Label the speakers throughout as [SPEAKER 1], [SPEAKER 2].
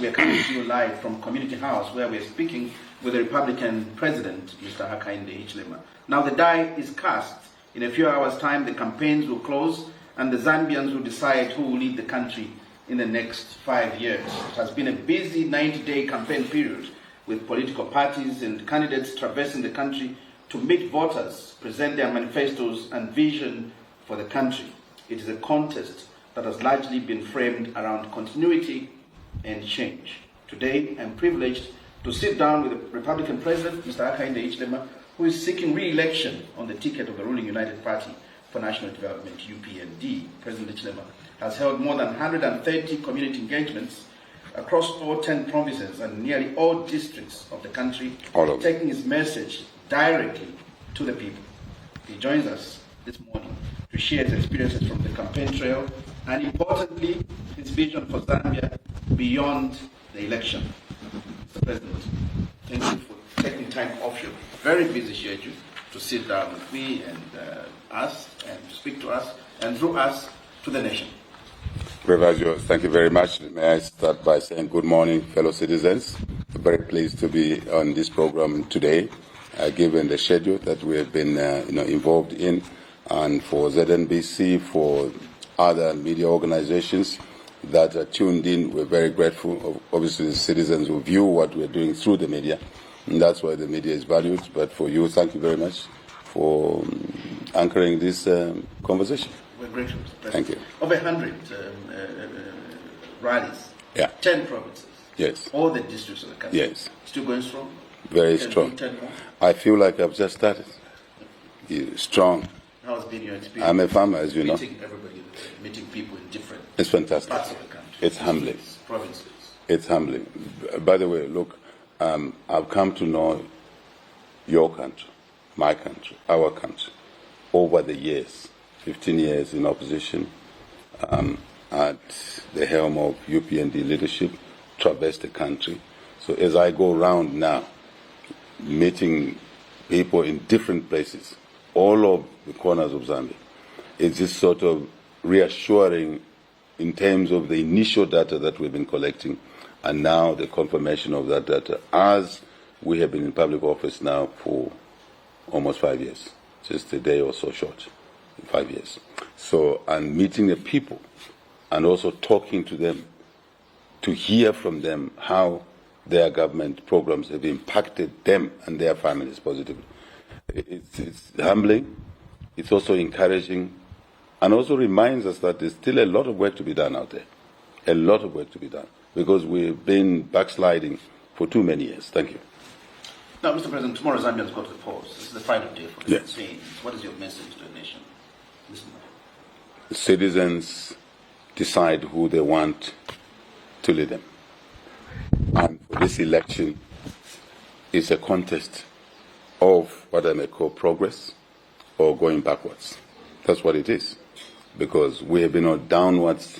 [SPEAKER 1] we are coming to you live from Community House, where we are speaking with the Republican President, Mr. Hakainde Hichilema. Now the die is cast. In a few hours' time, the campaigns will close, and the Zambians will decide who will lead the country in the next 5 years. It has been a busy 90-day campaign period, with political parties and candidates traversing the country to meet voters, present their manifestos and vision for the country. It is a contest that has largely been framed around continuity and change. Today, I'm privileged to sit down with the Republican President, Mr. Hakainde Hichilema, who is seeking re-election on the ticket of the ruling United Party for National Development, UPND. President Hichilema has held more than 130 community engagements across all 10 provinces and nearly all districts of the country, taking his message directly to the people. He joins us this morning to share his experiences from the campaign trail and, importantly, his vision for Zambia beyond the election. Mr. President, thank you for taking time off your very busy schedule to sit down with me and us and to speak to us and through us to the nation.
[SPEAKER 2] Reverend, thank you very much. May I start by saying good morning, fellow citizens. I'm very pleased to be on this program today, given the schedule that we have been involved in, and for ZNBC, for other media organizations that are tuned in. We're very grateful. Obviously, the citizens will view what we're doing through the media, and that's why the media is valued. But for you, thank you very much for anchoring this conversation.
[SPEAKER 1] We're grateful, Mr. President.
[SPEAKER 2] Thank you.
[SPEAKER 1] Over 100 rallies, 10 provinces,
[SPEAKER 2] yes,
[SPEAKER 1] all the districts of the country.
[SPEAKER 2] Yes.
[SPEAKER 1] Still going strong?
[SPEAKER 2] Very strong. I feel like I've just started. Strong.
[SPEAKER 1] How has been your experience?
[SPEAKER 2] I'm a farmer, as you know.
[SPEAKER 1] Meeting everybody, meeting people in different
[SPEAKER 2] It's fantastic.
[SPEAKER 1] parts of the country.
[SPEAKER 2] It's humbling.
[SPEAKER 1] Provinces.
[SPEAKER 2] It's humbling. By the way, look, I've come to know your country, my country, our country, over the years. 15 years in opposition, at the helm of UPND leadership, traversed the country. So as I go around now, meeting people in different places, all of the corners of Zambia, it's just sort of reassuring in terms of the initial data that we've been collecting, and now the confirmation of that data as we have been in public office now for almost 5 years, just a day or so short. 5 years. So, and meeting the people and also talking to them to hear from them how their government programs have impacted them and their families positively. It's humbling, it's also encouraging, and also reminds us that there's still a lot of work to be done out there. A lot of work to be done, because we've been backsliding for too many years. Thank you.
[SPEAKER 1] Now, Mr. President, tomorrow Zambians go to the polls. This is the final day for the
[SPEAKER 2] Yes.
[SPEAKER 1] campaign. What is your message to the nation?
[SPEAKER 2] Citizens decide who they want to lead them. And for this election is a contest of what I may call progress or going backwards. That's what it is. Because we have been on a downwards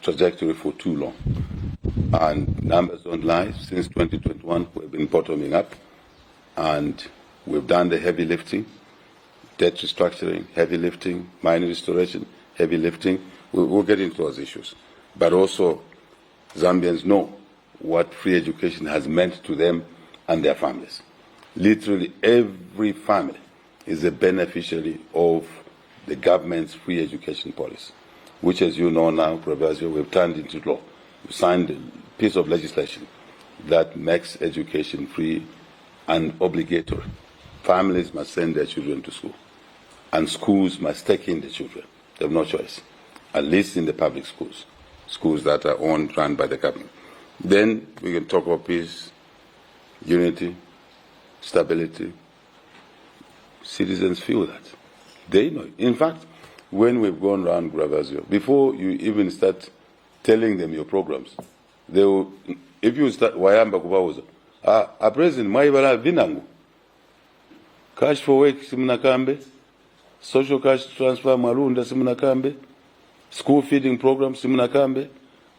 [SPEAKER 2] trajectory for too long. And numbers don't lie. Since 2021, we've been bottoming up. And we've done the heavy lifting. Debt restructuring, heavy lifting, mining restoration, heavy lifting. We'll get into those issues. But also, Zambians know what free education has meant to them and their families. Literally every family is a beneficiary of the government's free education policy, which, as you know now, Professor, we've turned into law. We've signed a piece of legislation that makes education free and obligatory. Families must send their children to school, and schools must take in the children. They have no choice, at least in the public schools, schools that are owned, run by the government. Then we can talk about peace, unity, stability. Citizens feel that. They know it. In fact, when we've gone around Gravazio, before you even start telling them your programs, they will, if you start, wayamba kubauza, a president, maibala vinangu, cash for work, simunakambe, social cash transfer, marunda, simunakambe, school feeding program, simunakambe.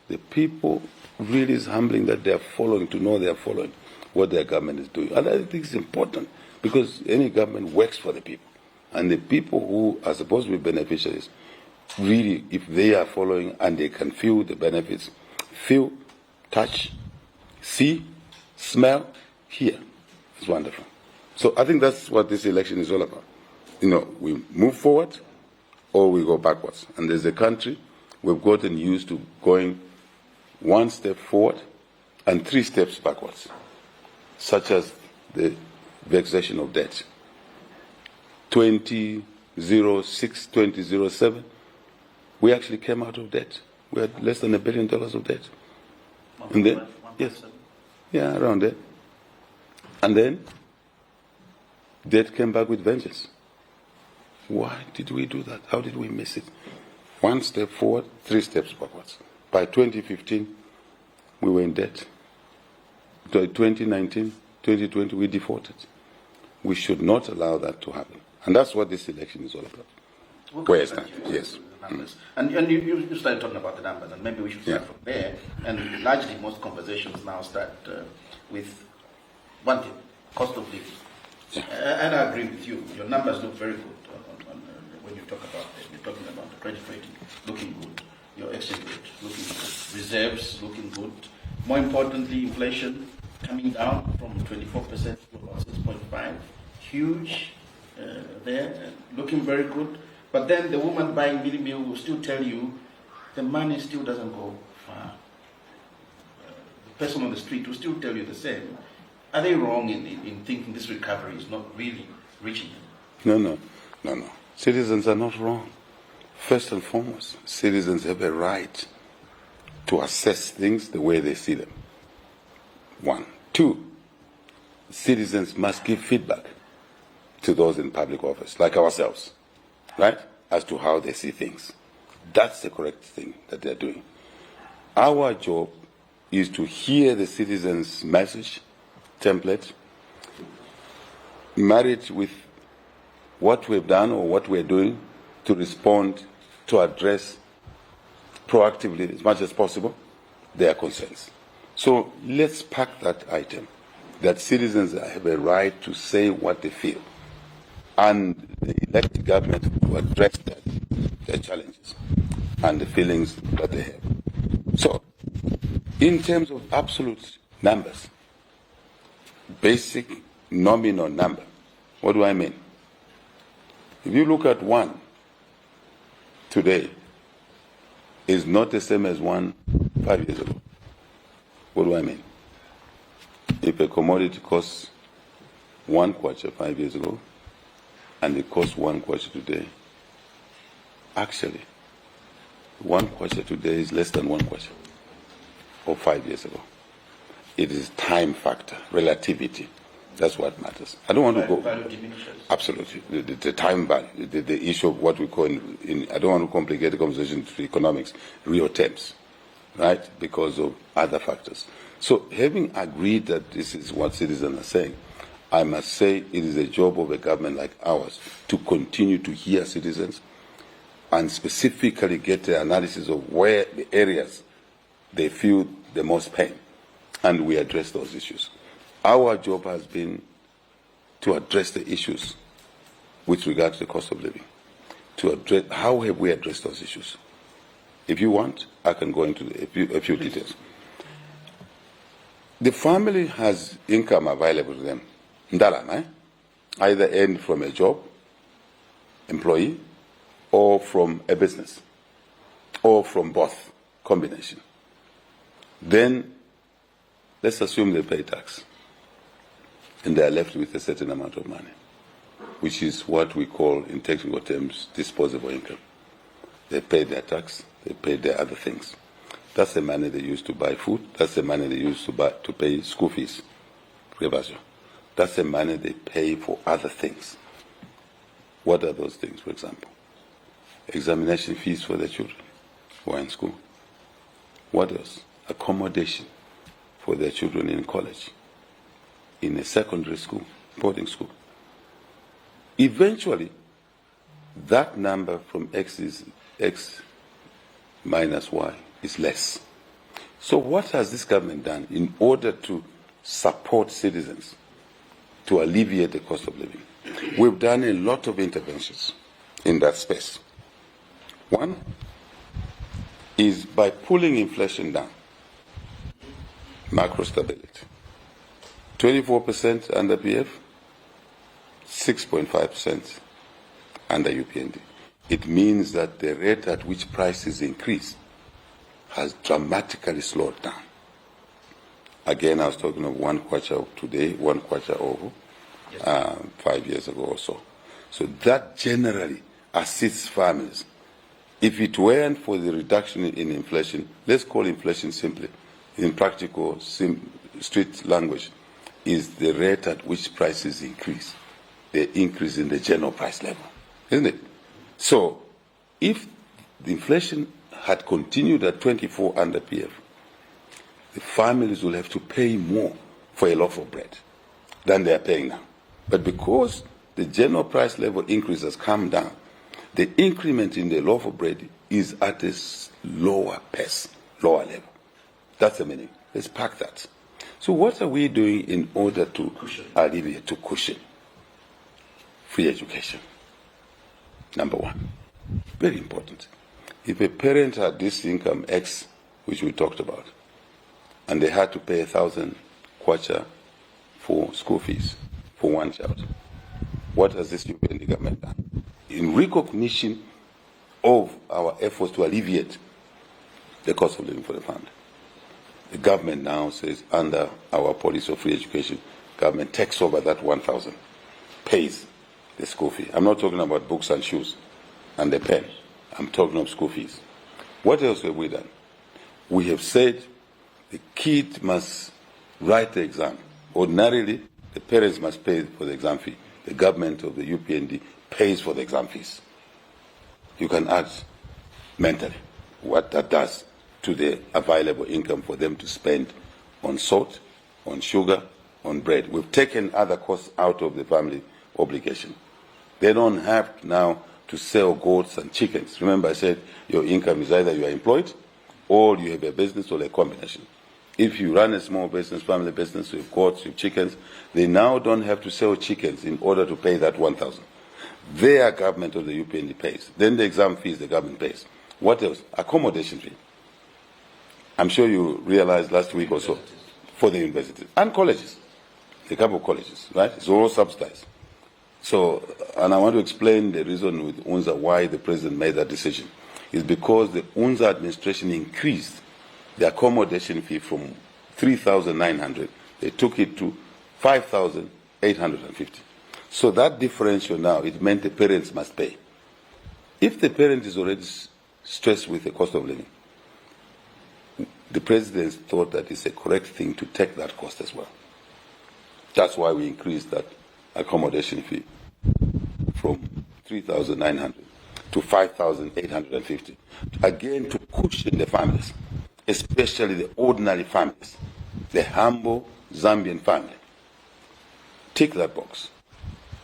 [SPEAKER 2] The people really is humbling that they are following, to know they are following what their government is doing. And I think it's important, because any government works for the people. And the people who are supposed to be beneficiaries, really, if they are following and they can feel the benefits, feel, touch, see, smell, hear. It's wonderful. So I think that's what this election is all about. We move forward or we go backwards. And as a country, we've gotten used to going one step forward and 3 steps backwards, such as the vexation of debt. 2006, 2007, we actually came out of debt. We had less than $1 billion of debt. And then, yes, yeah, around there. And then, debt came back with vengeance. Why did we do that? How did we miss it? 1 step forward, 3 steps backwards. By 2015, we were in debt. 2019, 2020, we defaulted. We should not allow that to happen. And that's what this election is all about. Where is that? Yes.
[SPEAKER 1] Numbers. And you started talking about the numbers, and maybe we should start from there. And largely, most conversations now start with one thing: cost of living. And I agree with you. Your numbers look very good when you talk about them. You're talking about the credit rating looking good, your exchange rate looking good, reserves looking good. More importantly, inflation coming down from 24% to about 6.5, huge there, looking very good. But then the woman buying Billy Meal will still tell you the money still doesn't go far. The person on the street will still tell you the same. Are they wrong in thinking this recovery is not really reaching them?
[SPEAKER 2] No. Citizens are not wrong. First and foremost, citizens have a right to assess things the way they see them. 1. 2, citizens must give feedback to those in public office, like ourselves, right, as to how they see things. That's the correct thing that they're doing. Our job is to hear the citizens' message, template, marry it with what we've done or what we're doing to respond, to address proactively as much as possible their concerns. So let's pack that item, that citizens have a right to say what they feel, and the elected government to address their challenges and the feelings that they have. So, in terms of absolute numbers, basic nominal number, what do I mean? If you look at 1 today, is not the same as 1 5 years ago. What do I mean? If a commodity costs 1 kwacha 5 years ago, and it costs 1 kwacha today, actually, 1 kwacha today is less than 1 kwacha, or 5 years ago. It is time factor, relativity. That's what matters. I don't want to go.
[SPEAKER 1] Value diminishes.
[SPEAKER 2] Absolutely. The time value, the issue of what we call, I don't want to complicate the conversation to economics, real terms, right? Because of other factors. So having agreed that this is what citizens are saying, I must say it is a job of a government like ours to continue to hear citizens and specifically get the analysis of where the areas they feel the most pain, and we address those issues. Our job has been to address the issues with regard to the cost of living. To address how have we addressed those issues? If you want, I can go into a few details. The family has income available to them, either earned from a job, employee, or from a business, or from both, combination. Then let's assume they pay tax, and they are left with a certain amount of money, which is what we call, in technical terms, disposable income. They pay their tax, they pay their other things. That's the money they use to buy food. That's the money they use to pay school fees. That's the money they pay for other things. What are those things, for example? Examination fees for their children who are in school. What else? Accommodation for their children in college, in a secondary school, boarding school. Eventually, that number from X is X minus Y is less. So what has this government done in order to support citizens to alleviate the cost of living? We've done a lot of interventions in that space. One is by pulling inflation down. macro stability. 24% under PF, 6.5% under UPND. It means that the rate at which prices increase has dramatically slowed down. Again, I was talking of 1 kwacha of today, 1 kwacha of 5 years ago or so. So that generally assists farmers. If it weren't for the reduction in inflation, let's call inflation simply, in practical, street language, is the rate at which prices increase, the increase in the general price level, isn't it? So if the inflation had continued at 24 under PF, the families will have to pay more for a loaf of bread than they are paying now. But because the general price level increase has come down, the increment in the loaf of bread is at a lower pace, lower level. That's the meaning. Let's pack that. So what are we doing in order to alleviate, to cushion free education? Number one, very important. If a parent had this income X, which we talked about, and they had to pay 1,000 kwacha for school fees for one child, what has this UPND government done? In recognition of our efforts to alleviate the cost of living for the family, the government now says, under our policy of free education, government takes over that 1,000, pays the school fee. I'm not talking about books and shoes and the pen. I'm talking of school fees. What else have we done? We have said the kid must write the exam. Ordinarily, the parents must pay for the exam fee. The government of the UPND pays for the exam fees. You can add mentally what that does to the available income for them to spend on salt, on sugar, on bread. We've taken other costs out of the family obligation. They don't have now to sell goats and chickens. Remember I said your income is either you are employed or you have a business or a combination. If you run a small business, family business with goats, with chickens, they now don't have to sell chickens in order to pay that 1,000. Their government of the UPND pays. Then the exam fees the government pays. What else? Accommodation fee. I'm sure you realized last week or so for the universities and colleges, a couple of colleges, right? It's all subsidized. So, and I want to explain the reason with UNZA why the president made that decision. It's because the UNZA administration increased the accommodation fee from 3,900. They took it to 5,850. So that differential now, it meant the parents must pay. If the parent is already stressed with the cost of living, the president thought that it's a correct thing to take that cost as well. That's why we increased that accommodation fee from 3,900 to 5,850. Again, to cushion the families, especially the ordinary families, the humble Zambian family. Tick that box.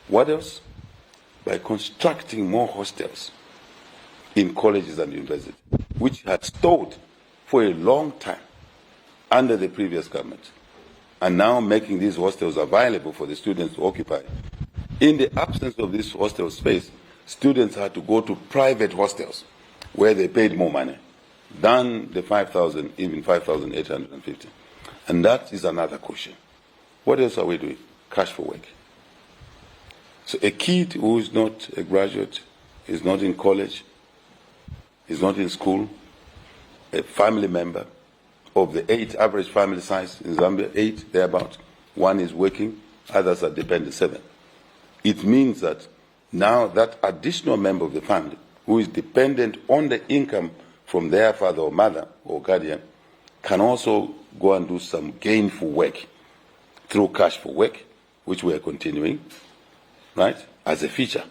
[SPEAKER 2] What else? By constructing more hostels in colleges and universities, which had stalled for a long time under the previous government, and now making these hostels available for the students to occupy. In the absence of this hostel space, students had to go to private hostels where they paid more money than the 5,000, even 5,850. And that is another cushion. What else are we doing? Cash for work. So a kid who is not a graduate, is not in college, is not in school, a family member of the 8 average family size in Zambia, 8 thereabout, 1 is working, others are dependent, 7. It means that now that additional member of the family who is dependent on the income from their father or mother or guardian can also go and do some gainful work through cash for work, which we are continuing, right, as a feature,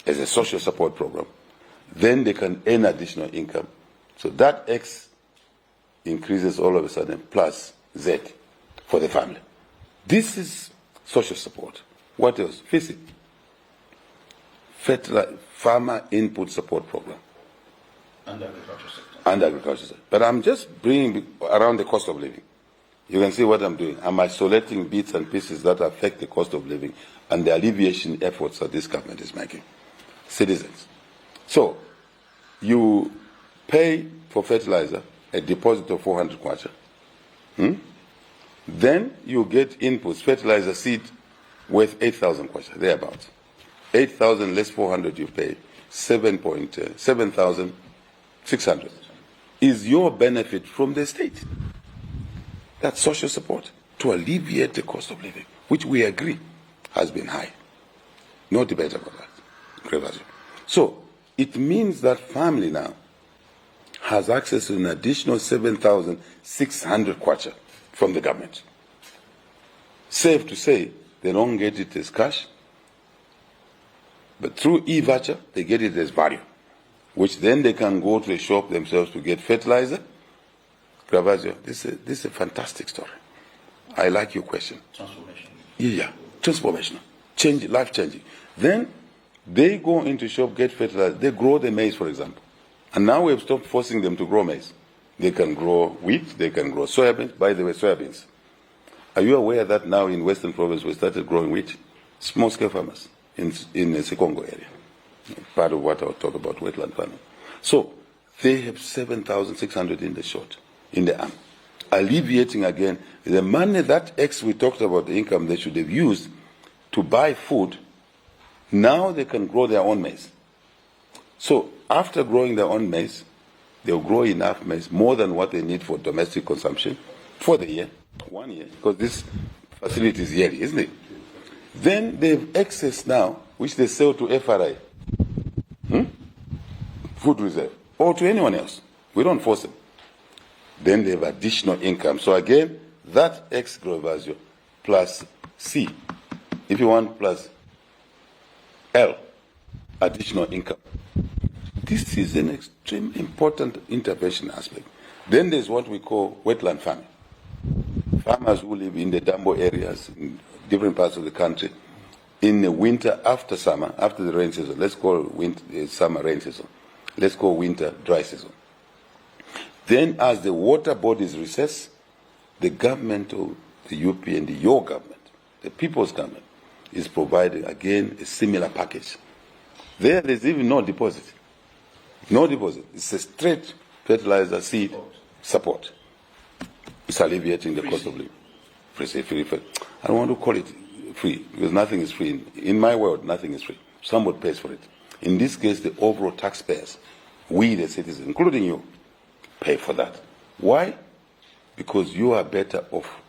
[SPEAKER 2] as a social support program. Then they can earn additional income. So that X increases all of a sudden plus Z for the family. This is social support. What else? FISI, Farmer Input Support Program.
[SPEAKER 1] And agriculture sector.
[SPEAKER 2] And agriculture sector. But I'm just bringing around the cost of living. You can see what I'm doing. I'm isolating bits and pieces that affect the cost of living and the alleviation efforts that this government is making. Citizens. So, you pay for fertilizer a deposit of 400 kwacha. Then you get inputs, fertilizer, seed, worth 8,000 kwacha, thereabouts. 8,000 less 400 you pay, 7,600 is your benefit from the state. That's social support to alleviate the cost of living, which we agree has been high. No debate about that. So it means that family now has access to an additional 7,600 kwacha from the government. Safe to say, they don't get it as cash, but through e-voucher, they get it as value, which then they can go to a shop themselves to get fertilizer. Gravazio, this is a fantastic story. I like your question.
[SPEAKER 1] Transformation.
[SPEAKER 2] Yeah, transformational. Change, life-changing. Then they go into shop, get fertilizer. They grow the maize, for example. And now we've stopped forcing them to grow maize. They can grow wheat, they can grow soybeans. By the way, soybeans. Are you aware that now in Western Province we started growing wheat? Small-scale farmers in the Sekongo area. Part of what I'll talk about, wetland farming. So they have 7,600 in the short, in the arm. Alleviating again the money that we talked about, the income they should have used to buy food. Now they can grow their own maize. So after growing their own maize, they'll grow enough maize, more than what they need for domestic consumption for the year, 1 year, because this facility is yearly, isn't it? Then they have excess now, which they sell to FRI, food reserve, or to anyone else. We don't force them. Then they have additional income. So again, that X Grovazio plus C, if you want, plus L, additional income. This is an extremely important intervention aspect. Then there's what we call wetland farming. Farmers who live in the Dambo areas in different parts of the country, in the winter after summer, after the rain season, let's call winter, summer rain season, let's call winter dry season. Then as the water bodies recess, the government of the UP and your government, the people's government, is providing again a similar package. There's even no deposit. No deposit. It's a straight fertilizer seed support. It's alleviating the cost of living. Free. I don't want to call it free because nothing is free. In my world, nothing is free. Somebody pays for it. In this case, the overall taxpayers, we the citizens, including you, pay for that. Why? Because you are better off.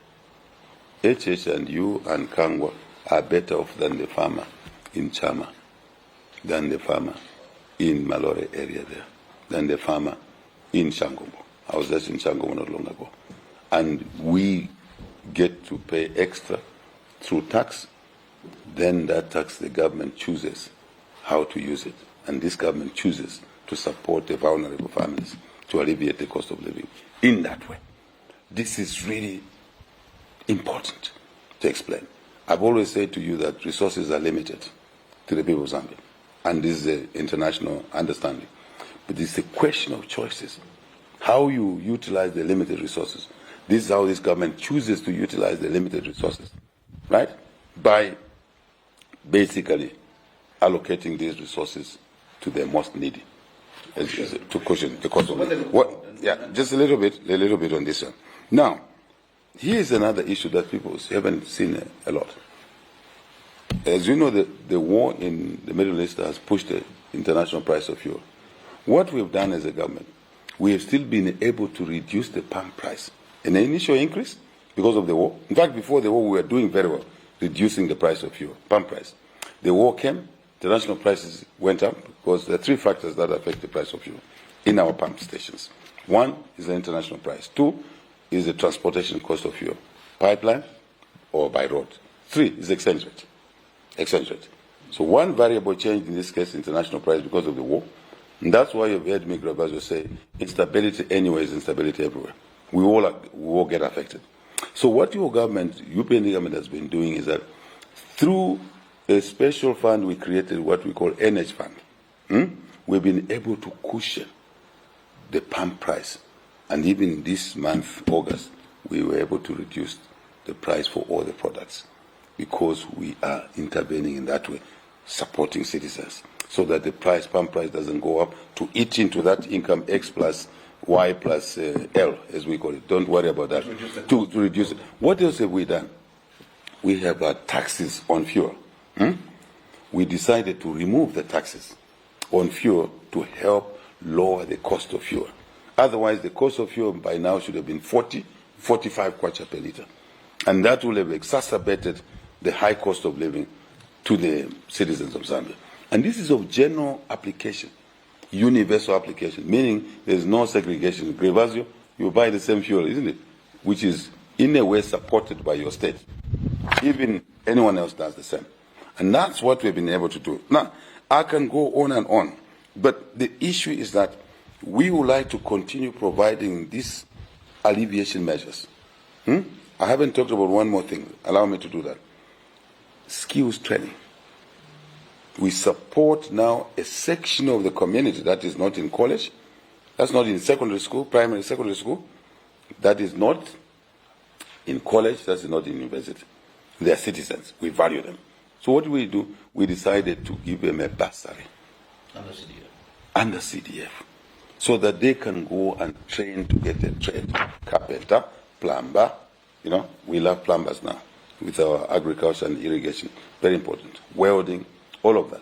[SPEAKER 2] HH and you and Kangwa are better off than the farmer in Chama, than the farmer in Malore area there, than the farmer in Shangomo. I was just in Shangomo not long ago. And we get to pay extra through tax. Then that tax the government chooses how to use it. And this government chooses to support the vulnerable families to alleviate the cost of living in that way. This is really important to explain. I've always said to you that resources are limited to the people of Zambia. And this is an international understanding. But it's a question of choices. How you utilize the limited resources. This is how this government chooses to utilize the limited resources. Right? By basically allocating these resources to the most needy. To cushion the cost of living. Just a little bit on this one. Now, here's another issue that people haven't seen a lot. As you know, the war in the Middle East has pushed the international price of fuel. What we've done as a government, we have still been able to reduce the pump price. An initial increase because of the war. In fact, before the war, we were doing very well, reducing the price of fuel, pump price. The war came, international prices went up because there are three factors that affect the price of fuel in our pump stations. One is the international price. Two is the transportation cost of fuel, pipeline or by road. Three is exchange rate. So one variable change in this case, international price because of the war. And that's why you've heard me, Grabazio, say instability anywhere is instability everywhere. We all get affected. So what your government, European government has been doing is that through a special fund we created, what we call NH Fund, we've been able to cushion the pump price. And even this month, August, we were able to reduce the price for all the products because we are intervening in that way, supporting citizens so that the pump price doesn't go up to eat into that income X plus Y plus L, as we call it. Don't worry about that. To reduce it. What else have we done? We have taxes on fuel. We decided to remove the taxes on fuel to help lower the cost of fuel. Otherwise, the cost of fuel by now should have been 40, 45 kwacha per liter. And that will have exacerbated the high cost of living to the citizens of Zambia. And this is of general application, universal application, meaning there's no segregation. Grevasio, you buy the same fuel, isn't it? Which is in a way supported by your state. Even anyone else does the same. And that's what we've been able to do. Now, I can go on and on, but the issue is that we would like to continue providing these alleviation measures. I haven't talked about one more thing. Allow me to do that. Skills training. We support now a section of the community that is not in college, that's not in secondary school, primary, secondary school, that is not in college, that's not in university. They are citizens. We value them. So what do? We decided to give them a bursary. Under CDF. So that they can go and train to get a trade. Carpenter, plumber, we love plumbers now with our agriculture and irrigation. Very important. Welding, all of that.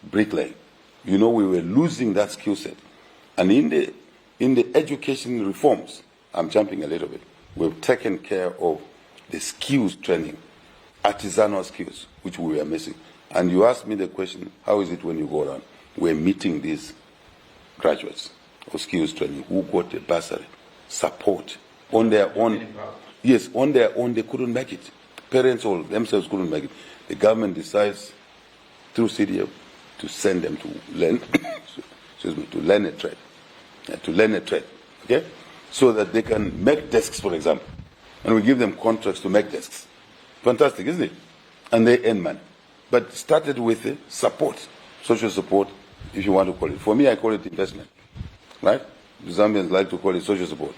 [SPEAKER 2] Bricklaying. We were losing that skill set. And in the education reforms, I'm jumping a little bit, we've taken care of the skills training, artisanal skills, which we were missing. And you asked me the question, how is it when you go around? We're meeting these graduates of skills training who got a bursary, support, on their own. Yes, on their own, they couldn't make it. Parents or themselves couldn't make it. The government decides through CDF to send them to learn, to learn a trade. Okay? So that they can make desks, for example. And we give them contracts to make desks. Fantastic, isn't it? And they earn money. But started with support, social support, if you want to call it. For me, I call it investment. Right? The Zambians like to call it social support.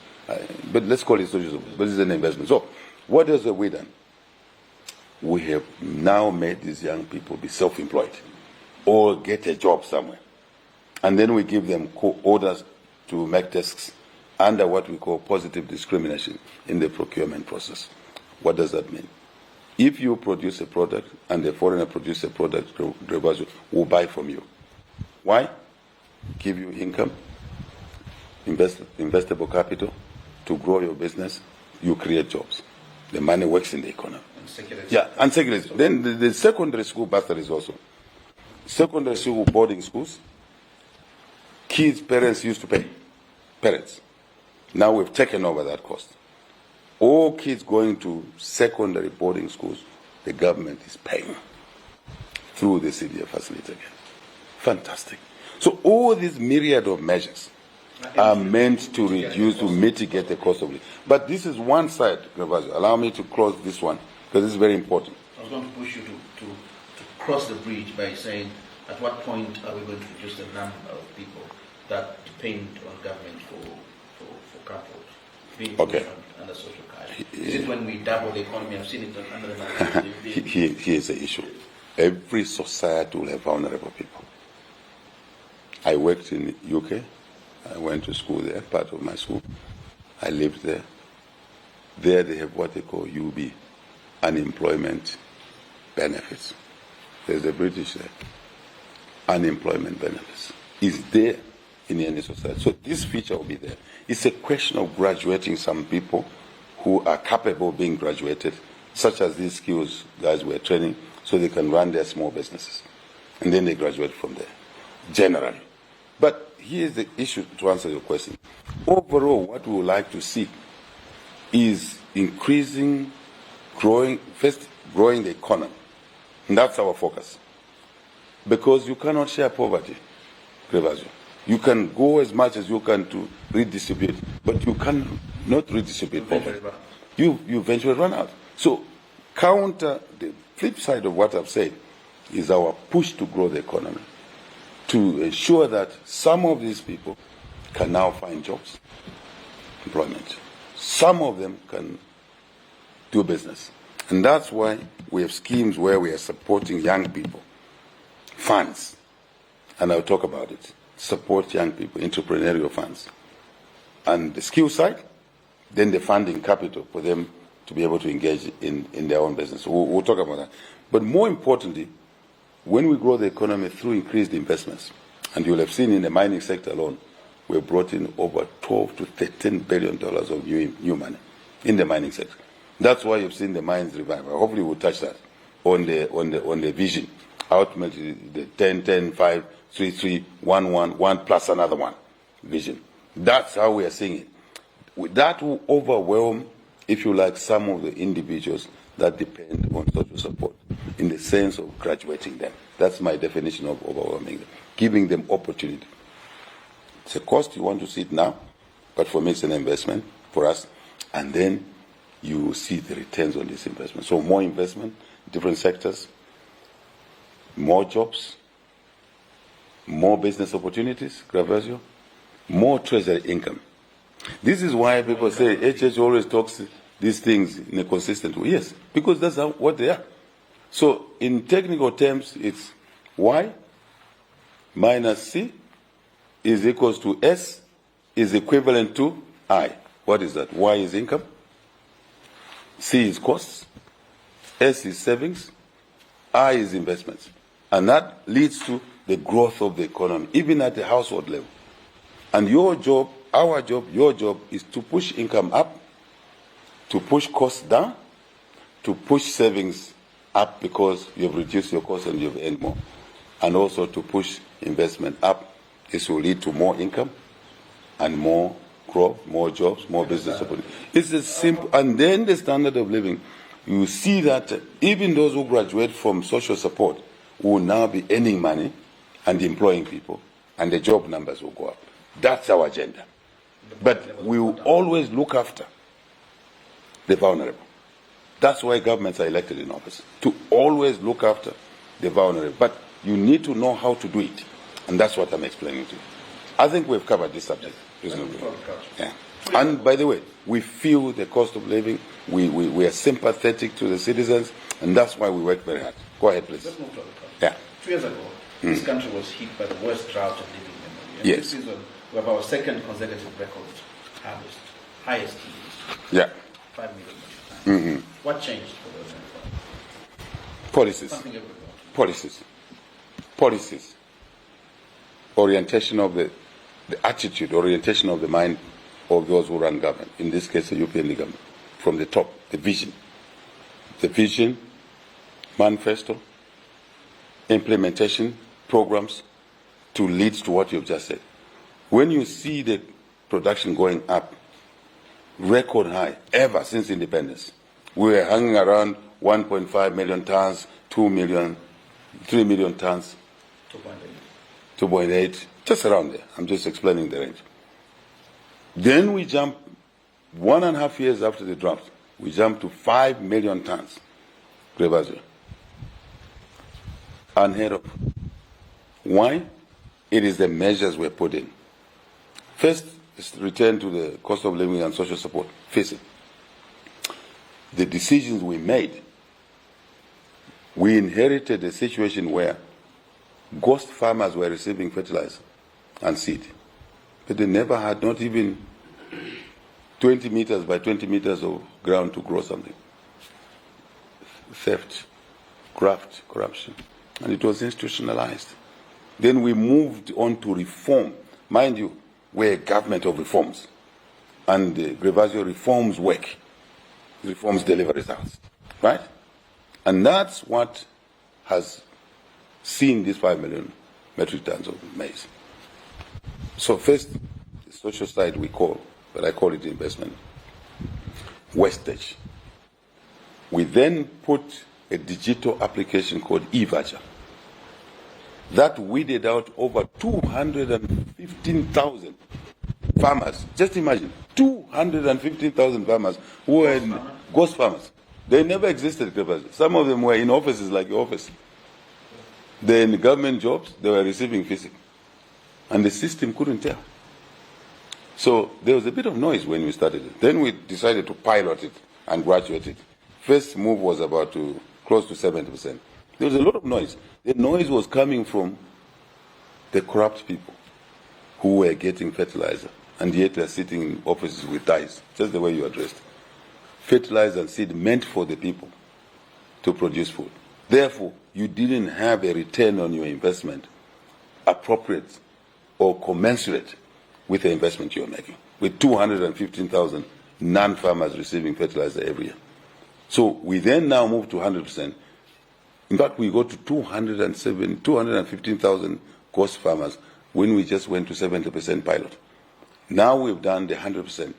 [SPEAKER 2] But let's call it social support. But it's an investment. So, what else have we done? We have now made these young people be self-employed or get a job somewhere. And then we give them orders to make desks under what we call positive discrimination in the procurement process. What does that mean? If you produce a product and a foreigner produces a product, Grevasio will buy from you. Why? Give you income, investable capital to grow your business, you create jobs. The money works in the economy. And security. Then the secondary school bursaries also. Secondary school boarding schools, kids' parents used to pay. Parents. Now we've taken over that cost. All kids going to secondary boarding schools, the government is paying through the CDF facility again. Fantastic. So all these myriad of measures are meant to reduce, to mitigate the cost of living. But this is one side, Grevasio. Allow me to close this one, because this is very important.
[SPEAKER 1] I was going to push you to cross the bridge by saying, at what point are we going to reduce the number of people that depend on government for comfort, being under social care? Is it when we double the economy? I've seen it under the
[SPEAKER 2] Here's the issue. Every society will have vulnerable people. I worked in the UK. I went to school there, part of my school. I lived there. There they have what they call UB, unemployment benefits. There's the British there. Unemployment benefits is there in any society. So this feature will be there. It's a question of graduating some people who are capable of being graduated, such as these skills guys were training, so they can run their small businesses. And then they graduate from there, generally. But here's the issue to answer your question. Overall, what we would like to see is increasing, growing the economy. And that's our focus. Because you cannot share poverty, Grevasio. You can go as much as you can to redistribute, but you cannot redistribute poverty. You eventually run out. So counter the flip side of what I've said is our push to grow the economy, to ensure that some of these people can now find jobs, employment. Some of them can do business. And that's why we have schemes where we are supporting young people, funds, and I'll talk about it, support young people, entrepreneurial funds, and the skill side, then the funding capital for them to be able to engage in their own business. We'll talk about that. But more importantly, when we grow the economy through increased investments, and you'll have seen in the mining sector alone, we've brought in over $12 to $13 billion of new money in the mining sector. That's why you've seen the mines revive. Hopefully we'll touch that on the vision. Ultimately, the 10, 5, 3, 3, 1, 1, 1 plus another one vision. That's how we are seeing it. That will overwhelm, if you like, some of the individuals that depend on social support in the sense of graduating them. That's my definition of overwhelming them, giving them opportunity. It's a cost, you want to see it now, but for me it's an investment for us, and then you see the returns on this investment. So more investment, different sectors, more jobs, more business opportunities, Gravazio, more treasury income. This is why people say HH always talks these things in a consistent way. Yes, because that's what they are. So in technical terms, it's Y minus C is equals to S is equivalent to I. What is that? Y is income, C is costs, S is savings, I is investments. And that leads to the growth of the economy, even at the household level. And your job, our job, your job is to push income up, to push costs down, to push savings up because you've reduced your costs and you've earned more. And also to push investment up. This will lead to more income and more growth, more jobs, more business opportunities. It's a simple, and then the standard of living, you see that even those who graduate from social support will now be earning money and employing people, and the job numbers will go up. That's our agenda. But we will always look after the vulnerable. That's why governments are elected in office, to always look after the vulnerable. But you need to know how to do it, and that's what I'm explaining to you. I think we've covered this subject reasonably. Yeah. And by the way, we feel the cost of living, we are sympathetic to the citizens, and that's why we work very hard. Go ahead, please.
[SPEAKER 1] Let's move to the
[SPEAKER 2] Yeah.
[SPEAKER 1] 2 years ago, this country was hit by the worst drought of living memory. And
[SPEAKER 2] Yes.
[SPEAKER 1] this season, we have our second consecutive record harvest, highest yield,
[SPEAKER 2] Yeah.
[SPEAKER 1] 5 million metric tons. What changed for those?
[SPEAKER 2] Policies.
[SPEAKER 1] Something everywhere.
[SPEAKER 2] Policies. Orientation of the attitude, orientation of the mind of those who run government, in this case the European government, from the top, the vision, manifesto, implementation programs to lead to what you've just said. When you see the production going up, record high, ever since independence, we were hanging around 1.5 million tons, 2 million, 3 million tons, 2.8, just around there. I'm just explaining the range. Then we jump 1.5 years after the drought, we jump to 5 million tons. Unheard of. Why? It is the measures we're put in. First, is return to the cost of living and social support. Face it. The decisions we made, we inherited a situation where ghost farmers were receiving fertilizer and seed, but they never had not even 20 meters by 20 meters of ground to grow something. Theft, graft, corruption, and it was institutionalized. Then we moved on to reform. Mind you, we're a government of reforms, and the Gravazio reforms work. Reforms deliver results, right? And that's what has seen these 5 million metric tons of maize. So first, the social side we call, but I call it investment, wastage. We then put a digital application called eVoucher that weeded out over 215,000 farmers. Just imagine, 215,000 farmers who were ghost farmers. They never existed. Some of them were in offices like your office. They're in government jobs, they were receiving physical. And the system couldn't tell. So there was a bit of noise when we started it. Then we decided to pilot it and graduate it. First move was about close to 70%. There was a lot of noise. The noise was coming from the corrupt people who were getting fertilizer and yet they're sitting in offices with ties, just the way you addressed. Fertilizer and seed meant for the people to produce food. Therefore, you didn't have a return on your investment appropriate or commensurate with the investment you're making, with 215,000 non-farmers receiving fertilizer every year. So we then now move to 100%. In fact, we go to 215,000 cost farmers when we just went to 70% pilot. Now we've done the 100%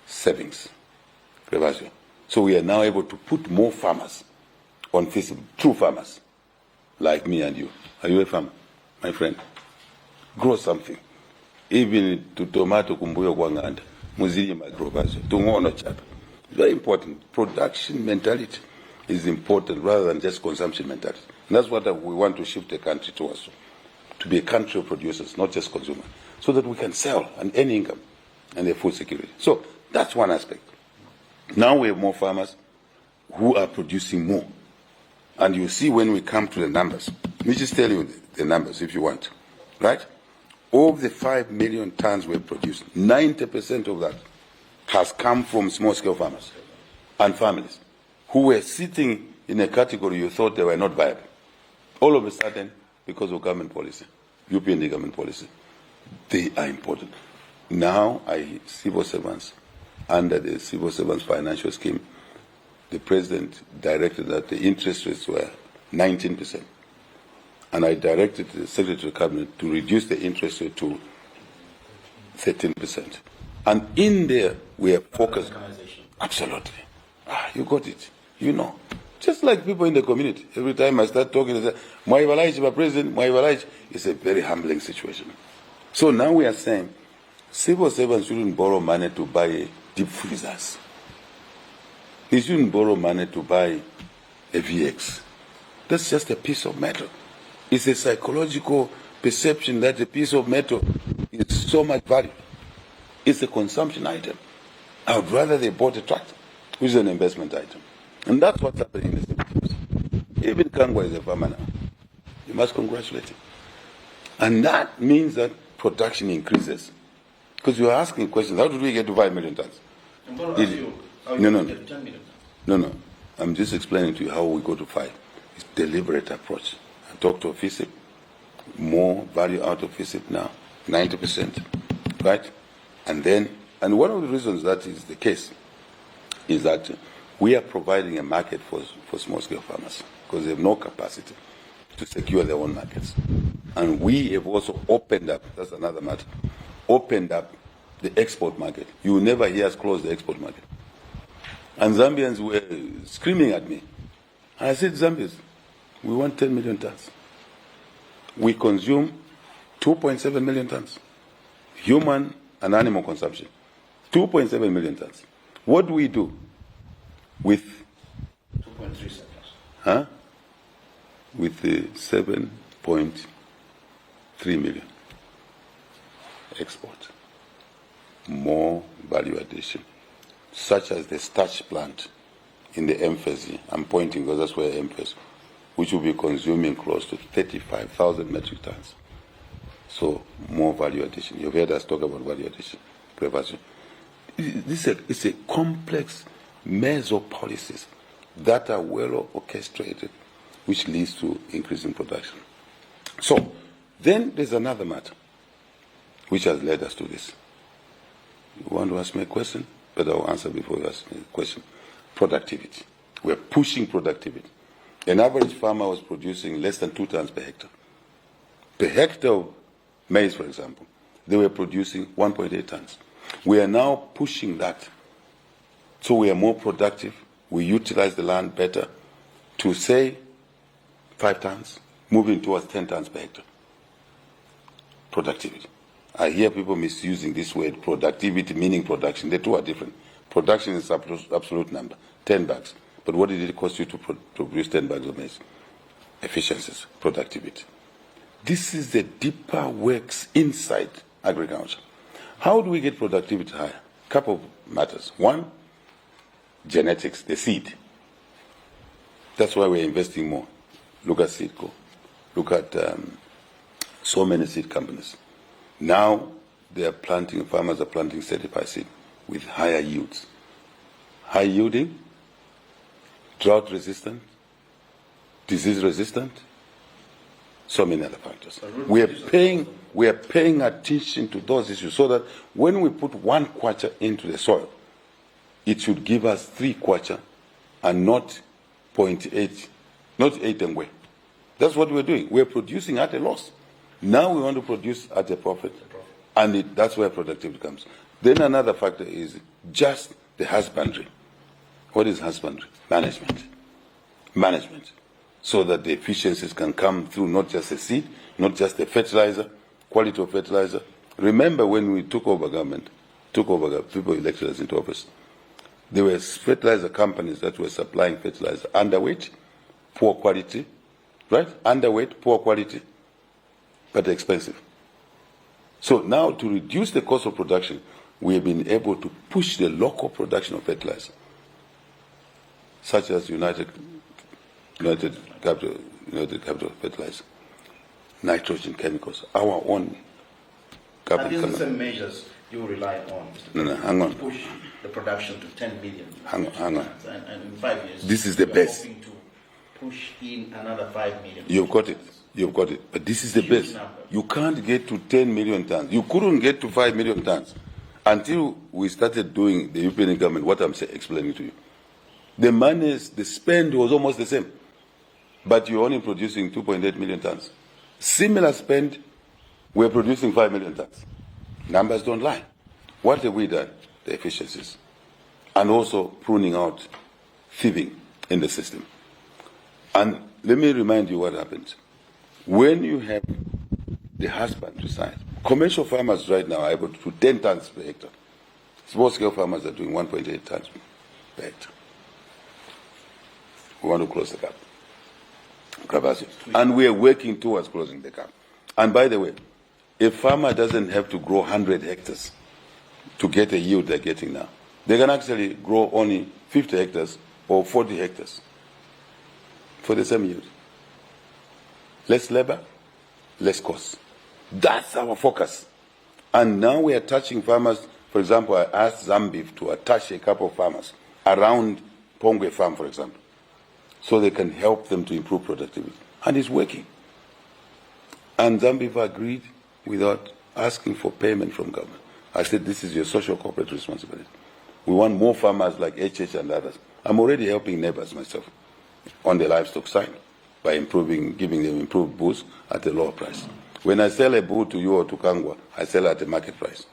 [SPEAKER 2] savings. So we are now able to put more farmers on feasible, true farmers, like me and you. Are you a farmer, my friend? Grow something. Even to tomato kumbuyo kwa nganda. Muzili magrovazo. Tungono chapa. It's very important. Production mentality is important rather than just consumption mentality. And that's what we want to shift the country towards. To be a country of producers, not just consumers. So that we can sell and earn income and their food security. So that's one aspect. Now we have more farmers who are producing more. And you see when we come to the numbers, let me just tell you the numbers if you want, right? Of the 5 million tons we have produced, 90% of that has come from small-scale farmers and families who were sitting in a category you thought they were not viable. All of a sudden, because of government policy, UPND government policy, they are important. Now, civil servants, under the civil servants financial scheme, the president directed that the interest rates were 19%. And I directed the Secretary of Cabinet to reduce the interest rate to 13%. And in there, we are focused. Absolutely. You got it. You know. Just like people in the community. Every time I start talking, they say, Mwaivalaichi, my president, Mwaivalaichi. It's a very humbling situation. So now we are saying, civil servants shouldn't borrow money to buy deep freezers. He shouldn't borrow money to buy a VX. That's just a piece of metal. It's a psychological perception that a piece of metal is so much value. It's a consumption item. I would rather they bought a tractor, which is an investment item. And that's what's happening in the cities. Even Kangwa is a farmer now. You must congratulate him. And that means that production increases. Because you are asking questions, how did we get to 5 million tons? No. I'm just explaining to you how we go to 5. It's deliberate approach. I talked to FISIP, more value out of FISIP now, 90%, right? And one of the reasons that is the case is that we are providing a market for small-scale farmers because they have no capacity to secure their own markets. And we have also opened up, that's another matter, opened up the export market. You will never hear us close the export market. And Zambians were screaming at me. And I said, Zambians, we want 10 million tons. We consume 2.7 million tons. Human and animal consumption. 2.7 million tons. What do we do with
[SPEAKER 1] 2.3 surplus?
[SPEAKER 2] Huh? With the 7.3 million export? More value addition, such as the starch plant in the MFES. I'm pointing because that's where MFES, which will be consuming close to 35,000 metric tons. So more value addition. You've heard us talk about value addition, prevention. It's a complex maze of policies that are well orchestrated, which leads to increasing production. So then there's another matter which has led us to this. You want to ask me a question? But I'll answer before you ask me a question. Productivity. We're pushing productivity. An average farmer was producing less than 2 tons per hectare. Per hectare of maize, for example, they were producing 1.8 tons. We are now pushing that. So we are more productive. We utilize the land better to say 5 tons, moving towards 10 tons per hectare. Productivity. I hear people misusing this word productivity, meaning production. The two are different. Production is absolute number, 10 bags. But what did it cost you to produce 10 bags of maize? Efficiencies, productivity. This is the deeper works inside agriculture. How do we get productivity higher? Couple of matters. One, genetics, the seed. That's why we're investing more. Look at Seedco. Look at so many seed companies. Now farmers are planting certified seed with higher yields. High yielding, drought resistant, disease resistant, so many other factors. We are paying attention to those issues so that when we put 1 kwacha into the soil, it should give us 3 kwacha and not 0.8, not 8 and way. That's what we're doing. We're producing at a loss. Now we want to produce at a profit, and that's where productivity comes. Then another factor is just the husbandry. What is husbandry? Management. So that the efficiencies can come through not just the seed, not just the fertilizer, quality of fertilizer. Remember when we took over government, people elected us into office, there were fertilizer companies that were supplying fertilizer underweight, poor quality, right? Underweight, poor quality, but expensive. So now to reduce the cost of production, we have been able to push the local production of fertilizer, such as United Capital Fertilizer, nitrogen chemicals, our own capital.
[SPEAKER 1] And these are the same measures you rely on,
[SPEAKER 2] No, hang on.
[SPEAKER 1] to push the production to 10 million.
[SPEAKER 2] Hang on.
[SPEAKER 1] And in 5 years,
[SPEAKER 2] This is the
[SPEAKER 1] we are
[SPEAKER 2] best.
[SPEAKER 1] hoping to push in another 5 million.
[SPEAKER 2] You've got it. But this is the
[SPEAKER 1] Huge
[SPEAKER 2] best.
[SPEAKER 1] number.
[SPEAKER 2] You can't get to 10 million tons. You couldn't get to 5 million tons until we started doing the European government, what I'm explaining to you. The spend was almost the same, but you're only producing 2.8 million tons. Similar spend, we're producing 5 million tons. Numbers don't lie. What have we done? The efficiencies. And also pruning out thieving in the system. And let me remind you what happens. When you have the husbandry side, commercial farmers right now are able to do 10 tons per hectare. Small scale farmers are doing 1.8 tons per hectare. We want to close the gap. And we are working towards closing the gap. And by the way, a farmer doesn't have to grow 100 hectares to get a yield they're getting now. They can actually grow only 50 hectares or 40 hectares for the same yield. Less labor, less cost. That's our focus. And now we are touching farmers. For example, I asked Zambia to attach a couple of farmers around Pongwe Farm, for example, so they can help them to improve productivity. And it's working. And Zambia agreed without asking for payment from government. I said, this is your social corporate responsibility. We want more farmers like HH and others. I'm already helping neighbors myself on the livestock side by giving them improved bulls at a lower price. When I sell a bull to you or to Kangwa, I sell at a market price.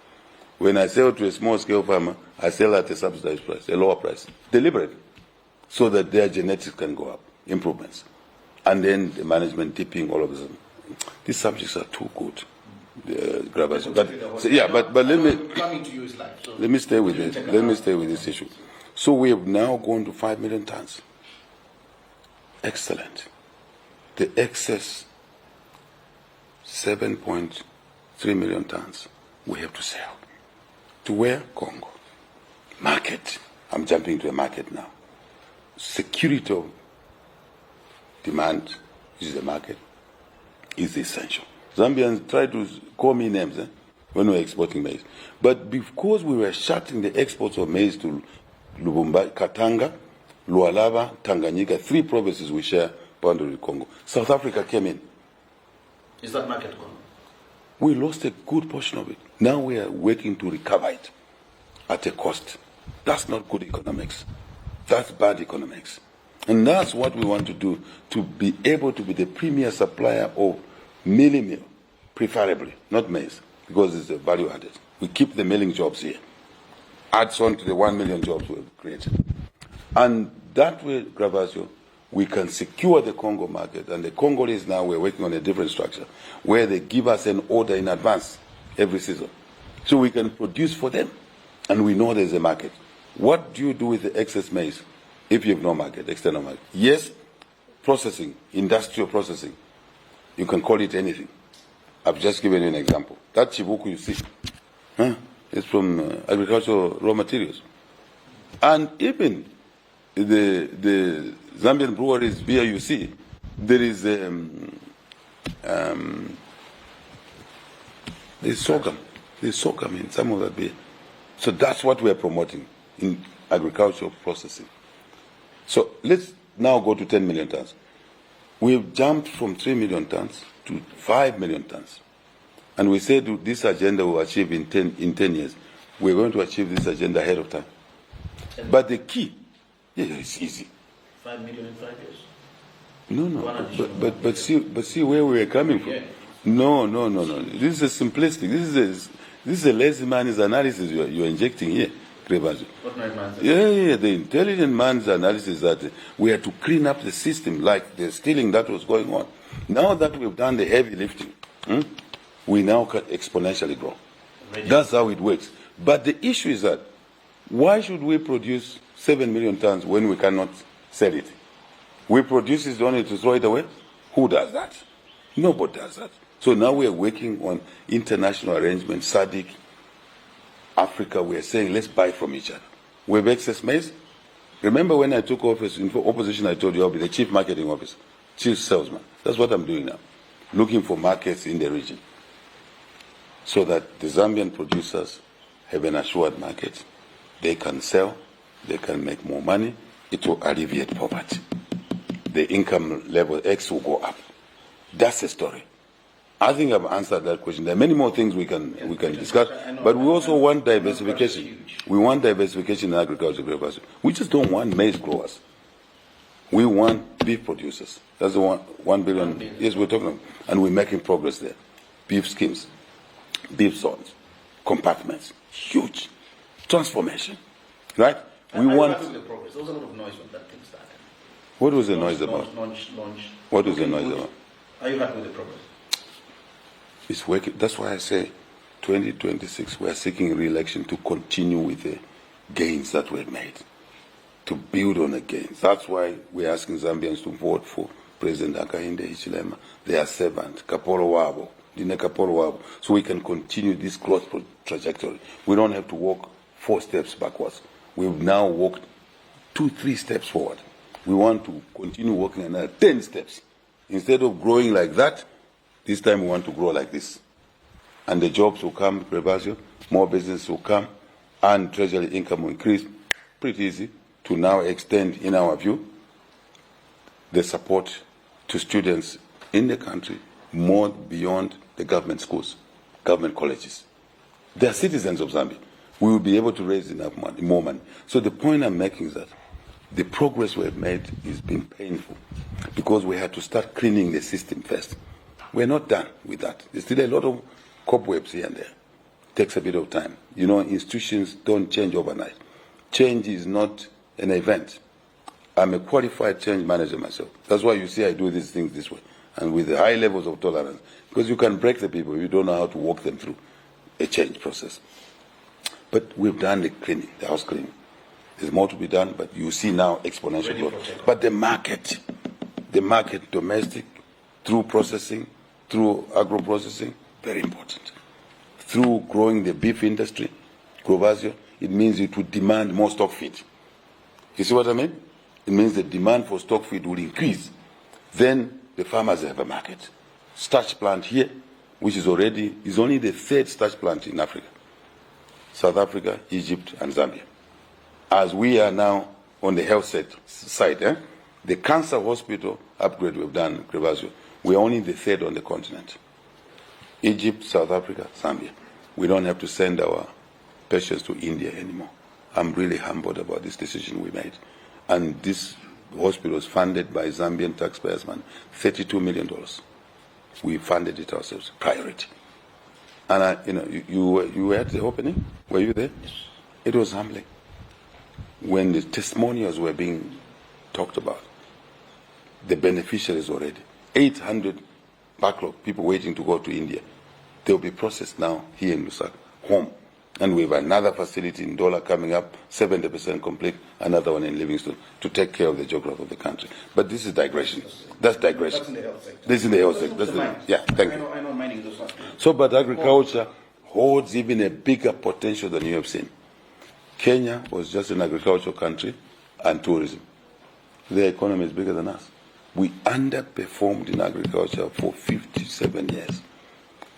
[SPEAKER 2] When I sell to a small-scale farmer, I sell at a subsidized price, a lower price, deliberately, so that their genetics can go up, improvements. And then the management tipping, all of them. These subjects are too good. But let me stay with this. Let me stay with this issue. So we have now gone to 5 million tons. Excellent. The excess 7.3 million tons we have to sell. To where? Congo. Market. I'm jumping to a market now. Security of demand, which is the market, is essential. Zambians try to call me names when we were exporting maize. But because we were shutting the exports of maize to Lubumbashi, Katanga, Lualaba, Tanganyika, 3 provinces we share boundary with Congo, South Africa came in.
[SPEAKER 1] Is that market gone?
[SPEAKER 2] We lost a good portion of it. Now we are working to recover it at a cost. That's not good economics. That's bad economics. And that's what we want to do, to be able to be the premier supplier of milling meal, preferably, not maize, because it's a value added. We keep the milling jobs here. Adds on to the 1 million jobs we've created. And that way, Gravasio, we can secure the Congo market. And the Congolese now, we're working on a different structure, where they give us an order in advance every season. So we can produce for them. And we know there's a market. What do you do with the excess maize if you have no market, external market? Yes, processing, industrial processing. You can call it anything. I've just given you an example. That chibuku you see, is from agricultural raw materials. And even the Zambian breweries beer you see, there is sorghum. There's sorghum in some of that beer. So that's what we're promoting in agricultural processing. So let's now go to 10 million tons. We've jumped from 3 million tons to 5 million tons. And we said this agenda will achieve in 10 years. We're going to achieve this agenda ahead of time. But the key, it's easy.
[SPEAKER 3] 5 million in 5 years.
[SPEAKER 2] No. But see where we're coming from.
[SPEAKER 3] Yeah.
[SPEAKER 2] No. This is simplistic. This is a lazy man's analysis you're injecting here, Krebazo.
[SPEAKER 3] What nice man said?
[SPEAKER 2] Yeah. The intelligent man's analysis is that we have to clean up the system, like the stealing that was going on. Now that we've done the heavy lifting, we now can exponentially grow. That's how it works. But the issue is that why should we produce 7 million tons when we cannot sell it? We produce it only to throw it away? Who does that? Nobody does that. So now we are working on international arrangements, SADC, Africa. We are saying let's buy from each other. We have excess maize. Remember when I took office in opposition, I told you I'll be the chief marketing officer, chief salesman. That's what I'm doing now, looking for markets in the region so that the Zambian producers have an assured market. They can sell, they can make more money. It will alleviate poverty. The income level X will go up. That's the story. I think I've answered that question. There are many more things we can discuss, but we also want diversification. We want diversification in agriculture. We just don't want maize growers. We want beef producers. That's the 1 billion. Yes, we're talking about, and we're making progress there. Beef schemes, beef zones, compartments, huge transformation, right? We want.
[SPEAKER 3] The progress. There was a lot of noise when that thing started.
[SPEAKER 2] What was the noise about?
[SPEAKER 3] Launch.
[SPEAKER 2] What was the noise about?
[SPEAKER 3] Are you happy with the progress?
[SPEAKER 2] It's working. That's why I say 2026, we are seeking re-election to continue with the gains that were made, to build on the gains. That's why we're asking Zambians to vote for President Hakainde Hichilema, their servant, Kapolo Wabo, Dine Kapolo Wabo, so we can continue this growth trajectory. We don't have to walk 4 steps backwards. We've now walked 2-3 steps forward. We want to continue walking another 10 steps. Instead of growing like that, this time we want to grow like this. And the jobs will come, Rebasio, more business will come, and treasury income will increase. Pretty easy to now extend, in our view, the support to students in the country more beyond the government schools, government colleges. They are citizens of Zambia. We will be able to raise enough money, more money. So the point I'm making is that the progress we have made has been painful because we had to start cleaning the system first. We're not done with that. There's still a lot of cobwebs here and there. It takes a bit of time. You know, institutions don't change overnight. Change is not an event. I'm a qualified change manager myself. That's why you see I do these things this way and with the high levels of tolerance. Because you can break the people if you don't know how to walk them through a change process. But we've done the cleaning, the house cleaning. There's more to be done, but you see now exponential growth. But the market, domestic, through processing, through agro-processing, very important. Through growing the beef industry, Grovasio, it means it will demand more stock feed. You see what I mean? It means the demand for stock feed will increase. Then the farmers have a market. Starch plant here, which is only the 3rd starch plant in Africa. South Africa, Egypt, and Zambia. As we are now on the health side, the cancer hospital upgrade we've done, Krevasio, we're only the 3rd on the continent. Egypt, South Africa, Zambia. We don't have to send our patients to India anymore. I'm really humbled about this decision we made. And this hospital is funded by Zambian taxpayers, man, $32 million. We funded it ourselves, priority. And you were at the opening? Were you there?
[SPEAKER 3] Yes.
[SPEAKER 2] It was humbling. When the testimonials were being talked about, the beneficiaries already, 800 backlog people waiting to go to India, they'll be processed now here in Lusaka, home. And we have another facility in Dola coming up, 70% complete, another one in Livingstone, to take care of the geography of the country. But this is digression. That's digression.
[SPEAKER 3] That's in the health sector.
[SPEAKER 2] This is in the health sector. Yeah, thank you.
[SPEAKER 3] I know mining those last.
[SPEAKER 2] So, but agriculture holds even a bigger potential than you have seen. Kenya was just an agricultural country and tourism. Their economy is bigger than us. We underperformed in agriculture for 57 years.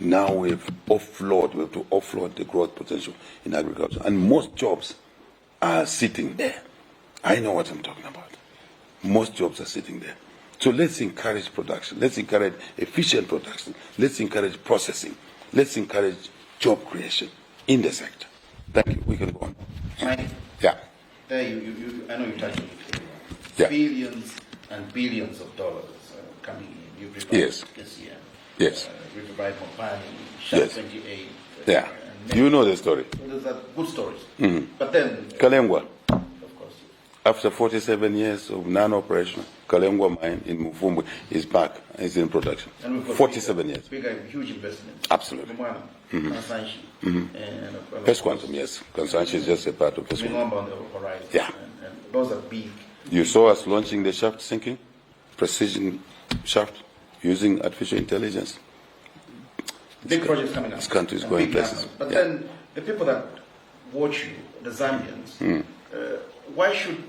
[SPEAKER 2] Now we have to offload the growth potential in agriculture. And most jobs are sitting there. I know what I'm talking about. Most jobs are sitting there. So let's encourage production. Let's encourage efficient production. Let's encourage processing. Let's encourage job creation in the sector. Thank you. We can go on.
[SPEAKER 1] Mike,
[SPEAKER 2] Yeah.
[SPEAKER 1] there I know you touched on it.
[SPEAKER 2] Yeah.
[SPEAKER 1] Billions and billions of dollars coming in. You've replied
[SPEAKER 2] Yes.
[SPEAKER 1] this year.
[SPEAKER 2] Yes.
[SPEAKER 1] We've replied Mopani, Shaq
[SPEAKER 2] Yes.
[SPEAKER 1] 28.
[SPEAKER 2] Yeah.
[SPEAKER 1] and
[SPEAKER 2] You know the story.
[SPEAKER 1] Those are good stories. But then,
[SPEAKER 2] Kalengwa,
[SPEAKER 1] of course,
[SPEAKER 2] after 47 years of non-operation, Kalengwa mine in Mufumbu is back. It's in production.
[SPEAKER 1] and we've got
[SPEAKER 2] 47 years.
[SPEAKER 1] bigger, huge investments.
[SPEAKER 2] Absolutely.
[SPEAKER 1] Lumwana, Kansanshi, and
[SPEAKER 2] First Quantum, yes. Consumption is just a part of First Quantum.
[SPEAKER 1] Minomba on the horizon.
[SPEAKER 2] Yeah.
[SPEAKER 1] And those are big.
[SPEAKER 2] You saw us launching the shaft sinking, precision shaft, using artificial intelligence.
[SPEAKER 1] Big projects coming up.
[SPEAKER 2] This country is
[SPEAKER 1] and
[SPEAKER 2] going
[SPEAKER 1] big
[SPEAKER 2] places.
[SPEAKER 1] numbers. But
[SPEAKER 2] Yeah.
[SPEAKER 1] then the people that watch you, the Zambians, why should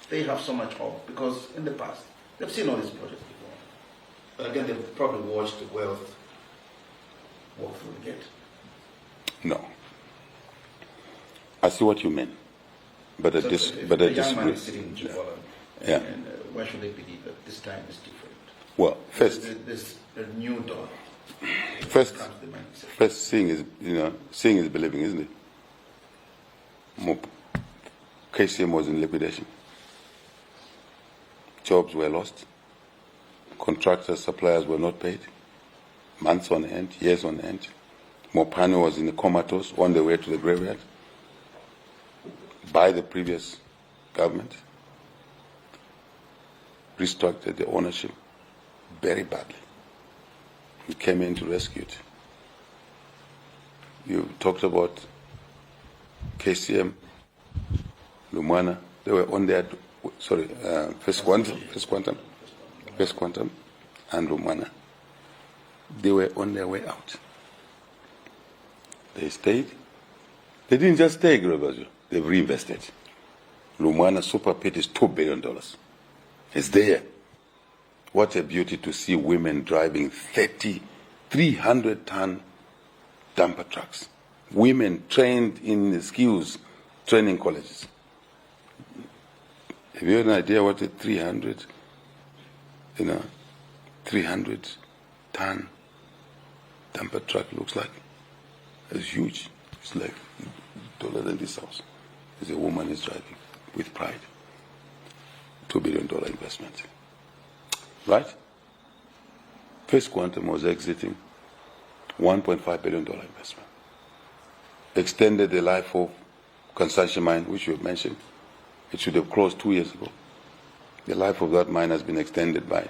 [SPEAKER 1] they have so much hope? Because in the past, they've seen all these projects before. But again, they've probably watched the wealth walk through the gate.
[SPEAKER 2] No. I see what you mean. But I
[SPEAKER 1] So
[SPEAKER 2] dis-
[SPEAKER 1] if
[SPEAKER 2] but I
[SPEAKER 1] a young man
[SPEAKER 2] disagree.
[SPEAKER 1] is sitting in Jubola,
[SPEAKER 2] Yeah.
[SPEAKER 1] and why should they believe that this time is different?
[SPEAKER 2] Well, first,
[SPEAKER 1] There's a new dawn.
[SPEAKER 2] first,
[SPEAKER 1] Comes the mindset.
[SPEAKER 2] first, seeing is believing, isn't it? KCM was in liquidation. Jobs were lost. Contractors, suppliers were not paid. Months on end, years on end. Mopani was in a comatose on the way to the graveyard by the previous government. Restructured the ownership very badly. We came in to rescue it. You talked about KCM, Lumwana. They were on their, First Quantum, and Lumwana. They were on their way out. They stayed. They didn't just stay, Gregorio. They've reinvested. Lumwana Super Pit is $2 billion. It's there. What a beauty to see women driving 300-ton dumper trucks. Women trained in the skills training colleges. Have you an idea what a 300-ton dumper truck looks like? It's huge. It's like taller than this house. As a woman is driving with pride. $2 billion investment. Right? First Quantum was exiting $1.5 billion investment. Extended the life of Kansanshi mine, which you have mentioned. It should have closed 2 years ago. The life of that mine has been extended by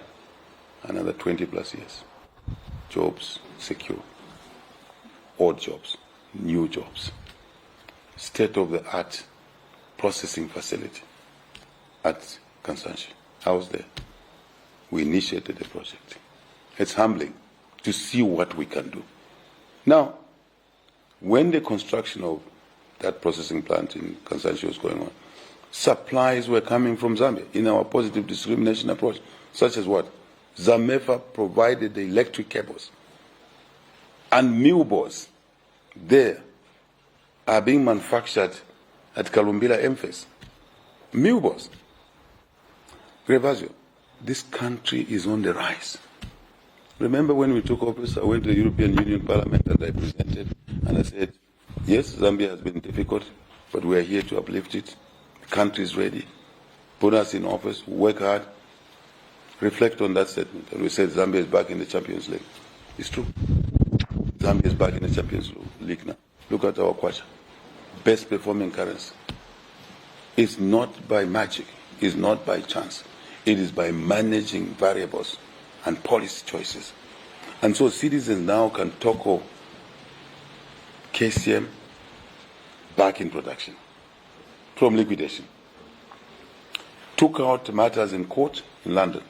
[SPEAKER 2] another 20 plus years. Jobs secure. Odd jobs. New jobs. State-of-the-art processing facility at Kansanshi. I was there. We initiated the project. It's humbling to see what we can do. Now, when the construction of that processing plant in Kansanshi was going on, supplies were coming from Zambia in our positive discrimination approach, such as what? Zamefa provided the electric cables. And millboards there are being manufactured at Kalumbila Emphas. Millboards. Grevasio, this country is on the rise. Remember when we took office, I went to the European Union Parliament and I presented and I said, yes, Zambia has been difficult, but we are here to uplift it. The country is ready. Put us in office, work hard, reflect on that statement. And we said Zambia is back in the Champions League. It's true. Zambia is back in the Champions League now. Look at our kwacha. Best performing currency. It's not by magic. It's not by chance. It is by managing variables and policy choices. And so citizens now can talk of KCM back in production from liquidation. Took out matters in court in London.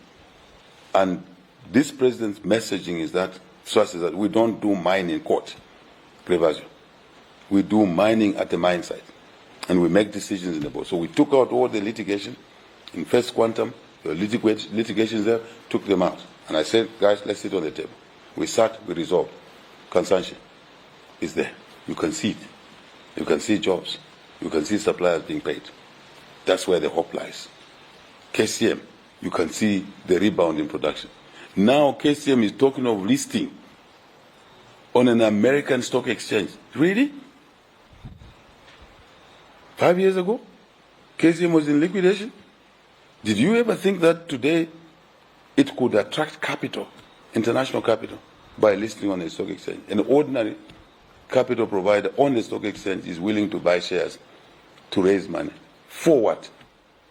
[SPEAKER 2] And this president's messaging is that we don't do mine in court. Grevasio. We do mining at the mine site. And we make decisions in the board. So we took out all the litigation in First Quantum. The litigations there, took them out. And I said, guys, let's sit on the table. We sat, we resolved. consumption is there. You can see it. You can see jobs. You can see suppliers being paid. That's where the hope lies. KCM, you can see the rebound in production. Now KCM is talking of listing on an American stock exchange. Really? 5 years ago, KCM was in liquidation. Did you ever think that today it could attract capital, international capital, by listing on a stock exchange? An ordinary capital provider on the stock exchange is willing to buy shares to raise money. For what?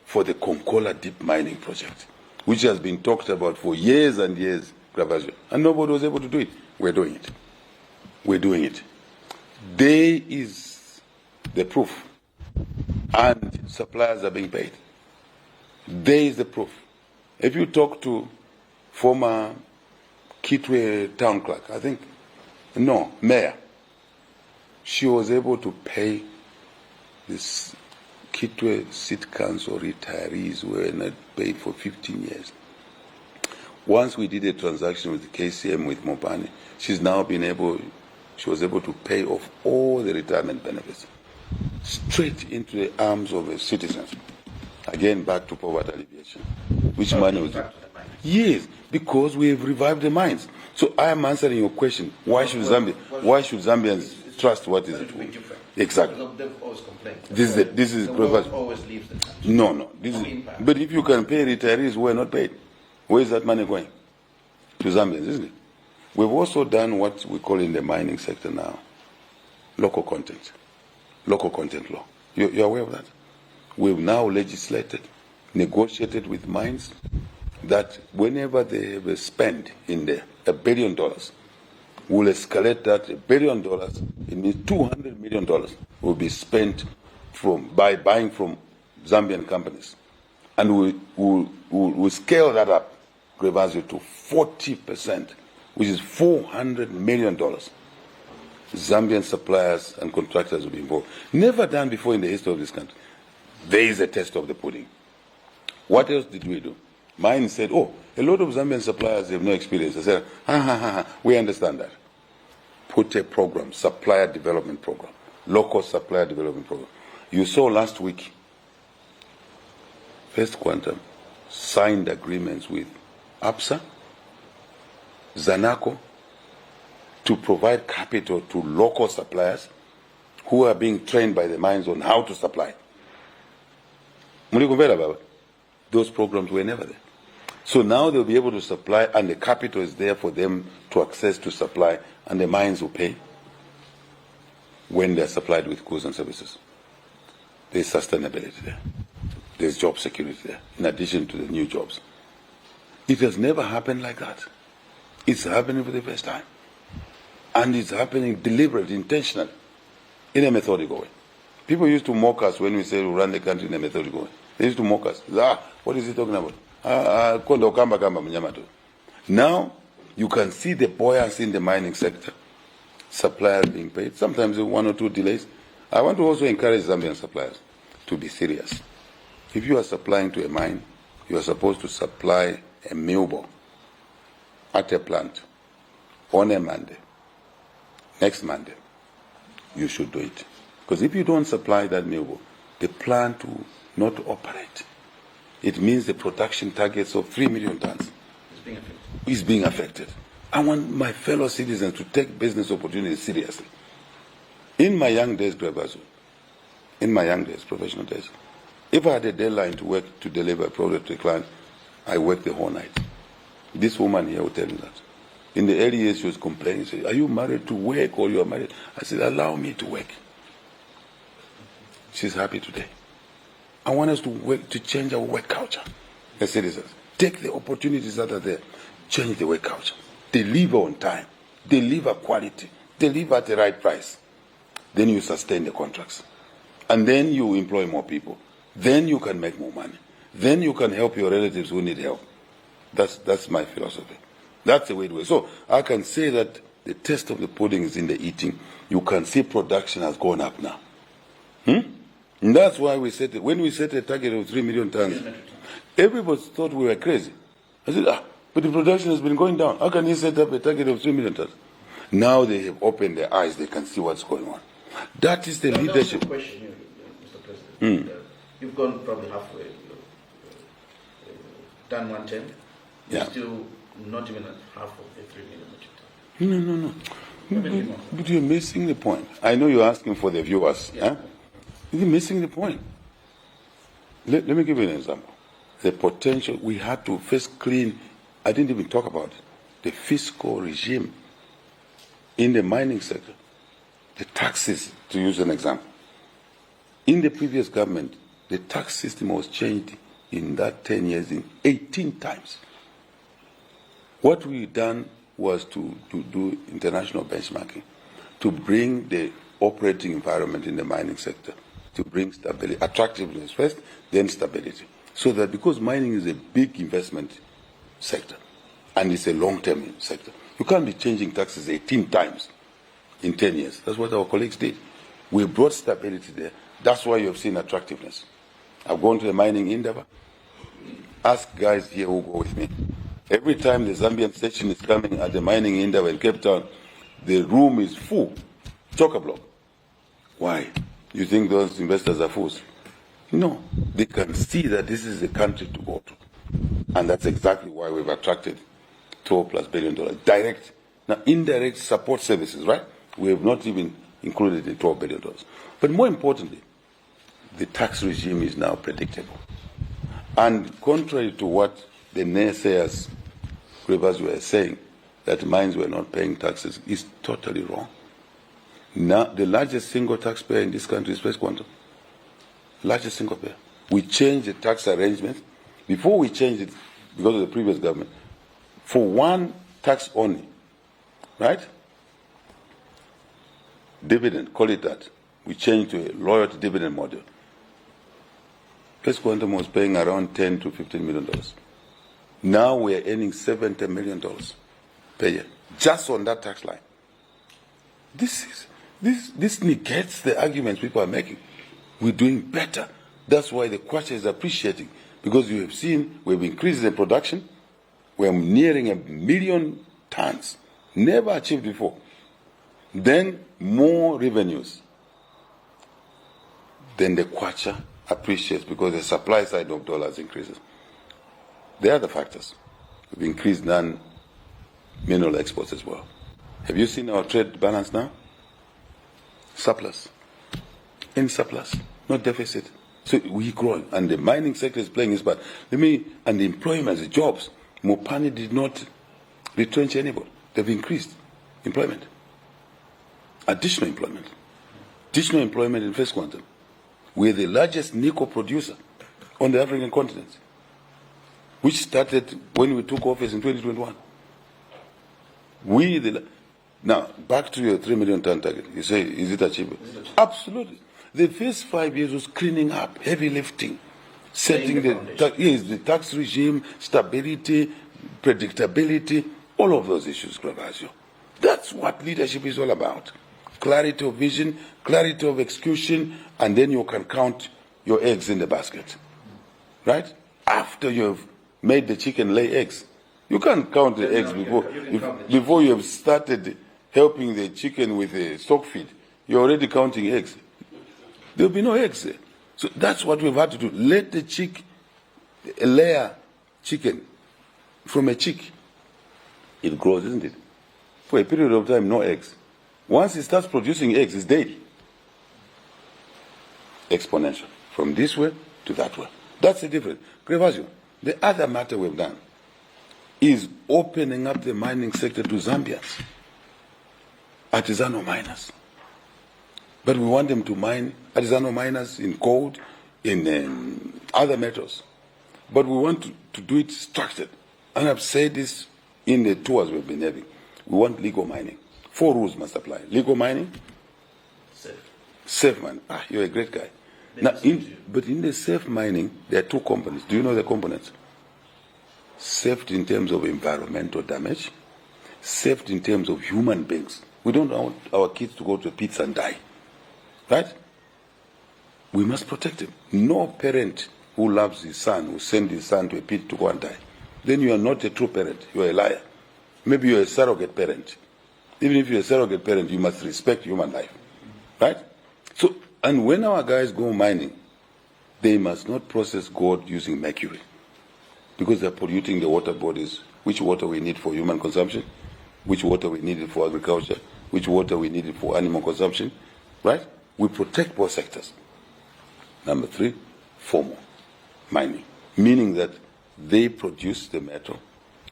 [SPEAKER 2] For the Konkola deep mining project, which has been talked about for years and years, and nobody was able to do it. We're doing it. We're doing it. There is the proof. And suppliers are being paid. There is the proof. If you talk to former Kitwe town clerk, mayor, she was able to pay this Kitwe City Council retirees who were not paid for 15 years. Once we did a transaction with KCM with Mopani, she was able to pay off all the retirement benefits straight into the arms of the citizens. Again, back to poverty alleviation. Which money was it? Yes, because we have revived the mines. So I am answering your question. Why should Zambians trust what is it? Exactly.
[SPEAKER 1] They've always complained.
[SPEAKER 2] This is
[SPEAKER 1] the world always leaves the country.
[SPEAKER 2] No. But if you can pay retirees who are not paid, where is that money going? To Zambians, isn't it? We've also done what we call in the mining sector now, local content law. You're aware of that? We've now legislated, negotiated with mines that whenever they have a spend in there, $1 billion, we'll escalate that $1 billion. It means $200 million will be spent by buying from Zambian companies. And we'll scale that up, Grevazio, to 40%, which is $400 million. Zambian suppliers and contractors will be involved. Never done before in the history of this country. There is a test of the pudding. What else did we do? Mine said, a lot of Zambian suppliers have no experience. I said, we understand that. Put a program, supplier development program, local supplier development program. You saw last week, First Quantum signed agreements with APSA, Zanaco, to provide capital to local suppliers who are being trained by the mines on how to supply. Those programs were never there. So now they'll be able to supply, and the capital is there for them to access to supply, and the mines will pay when they're supplied with goods and services. There's sustainability there. There's job security there, in addition to the new jobs. It has never happened like that. It's happening for the first time. And it's happening deliberately, intentionally, in a methodical way. People used to mock us when we said we run the country in a methodical way. They used to mock us. What is he talking about? Now, you can see the buoyancy in the mining sector. Suppliers being paid, sometimes 1 or 2 delays. I want to also encourage Zambian suppliers to be serious. If you are supplying to a mine, you are supposed to supply a millball at a plant on a Monday. Next Monday, you should do it. Because if you don't supply that millball, the plant will not operate. It means the production targets of 3 million tons is being affected. I want my fellow citizens to take business opportunities seriously. In my young days, professional days, if I had a deadline to work to deliver a product to a client, I worked the whole night. This woman here will tell me that. In the early years, she was complaining, saying, are you married to work or you are married? I said, allow me to work. She's happy today. I want us to work to change our work culture as citizens. Take the opportunities that are there. Change the work culture. Deliver on time. Deliver quality. Deliver at the right price. Then you sustain the contracts. And then you employ more people. Then you can make more money. Then you can help your relatives who need help. That's my philosophy. That's the way to do it. So I can say that the test of the pudding is in the eating. You can see production has gone up now. And that's why when we set a target of 3 million tons, everybody thought we were crazy. I said, but the production has been going down. How can you set up a target of 3 million tons? Now they have opened their eyes, they can see what's going on. That is the
[SPEAKER 3] But
[SPEAKER 2] leadership.
[SPEAKER 3] that's the question, Mr. President. You've gone probably halfway, done 110. You're
[SPEAKER 2] Yeah.
[SPEAKER 3] still not even at half of the 3 million metric tons.
[SPEAKER 2] No. But you're missing the point. I know you're asking for the viewers.
[SPEAKER 3] Yeah.
[SPEAKER 2] Huh? You're missing the point. Let me give you an example. The potential, we had to first clean, I didn't even talk about it, the fiscal regime in the mining sector. The taxes, to use an example. In the previous government, the tax system was changed in that 10 years in 18 times. What we've done was to do international benchmarking, to bring the operating environment in the mining sector, to bring stability, attractiveness first, then stability. So that because mining is a big investment sector, and it's a long-term sector, you can't be changing taxes 18 times in 10 years. That's what our colleagues did. We brought stability there. That's why you have seen attractiveness. I've gone to the mining endeavor. Ask guys here who go with me. Every time the Zambian section is coming at the mining endeavor in Cape Town, the room is full, chock-a-block. Why? You think those investors are fools? No. They can see that this is the country to go to. And that's exactly why we've attracted $12+ billion. Direct. Now, indirect support services, right? We have not even included in $12 billion. But more importantly, the tax regime is now predictable. And contrary to what the naysayers, Rivers, were saying, that mines were not paying taxes, is totally wrong. Now, the largest single taxpayer in this country is First Quantum. Largest single payer. We changed the tax arrangement. Before we changed it, because of the previous government, for one tax only, right? Dividend, call it that. We changed to a loyalty dividend model. First Quantum was paying around $10 to $15 million. Now we are earning $70 million per year, just on that tax line. This negates the arguments people are making. We're doing better. That's why the Kwacha is appreciating, because you have seen we've increased the production. We're nearing 1 million tons, never achieved before. Then more revenues. Then the Kwacha appreciates because the supply side of dollars increases. The other factors. We've increased non-mineral exports as well. Have you seen our trade balance now? Surplus. In surplus, not deficit. So we're growing, and the mining sector is playing its part. And the employment, the jobs. Mopani did not retrench anybody. They've increased employment. Additional employment. Additional employment in First Quantum. We're the largest nickel producer on the African continent, which started when we took office in 2021. Now, back to your 3 million ton target. You say, is it achievable? Absolutely. The first 5 years was cleaning up, heavy lifting, setting the tax regime, stability, predictability, all of those issues, Gravasio. That's what leadership is all about. Clarity of vision, clarity of execution, and then you can count your eggs in the basket. Right? After you've made the chicken lay eggs. You can't count the eggs before you have started helping the chicken with the stock feed. You're already counting eggs. There'll be no eggs there. So that's what we've had to do. Let the chick layer chicken from a chick. It grows, isn't it? For a period of time, no eggs. Once it starts producing eggs, it's daily. Exponential. From this way to that way. That's the difference. Grevasio, the other matter we've done is opening up the mining sector to Zambians, artisanal miners. But we want them to mine, artisanal miners in gold, in other metals. But we want to do it structured. And I've said this in the tours we've been having. We want legal mining. 4 rules must apply. Legal mining. Safe mining. You're a great guy. But in the safe mining, there are 2 components. Do you know the components? Safety in terms of environmental damage. Safety in terms of human beings. We don't want our kids to go to pits and die. Right? We must protect them. No parent who loves his son will send his son to a pit to go and die. Then you are not a true parent. You are a liar. Maybe you are a surrogate parent. Even if you're a surrogate parent, you must respect human life, right? So, and when our guys go mining, they must not process gold using mercury, because they're polluting the water bodies. Which water we need for human consumption, which water we need for agriculture, which water we need for animal consumption, right? We protect both sectors. Number 3, formal mining, meaning that they produce the metal,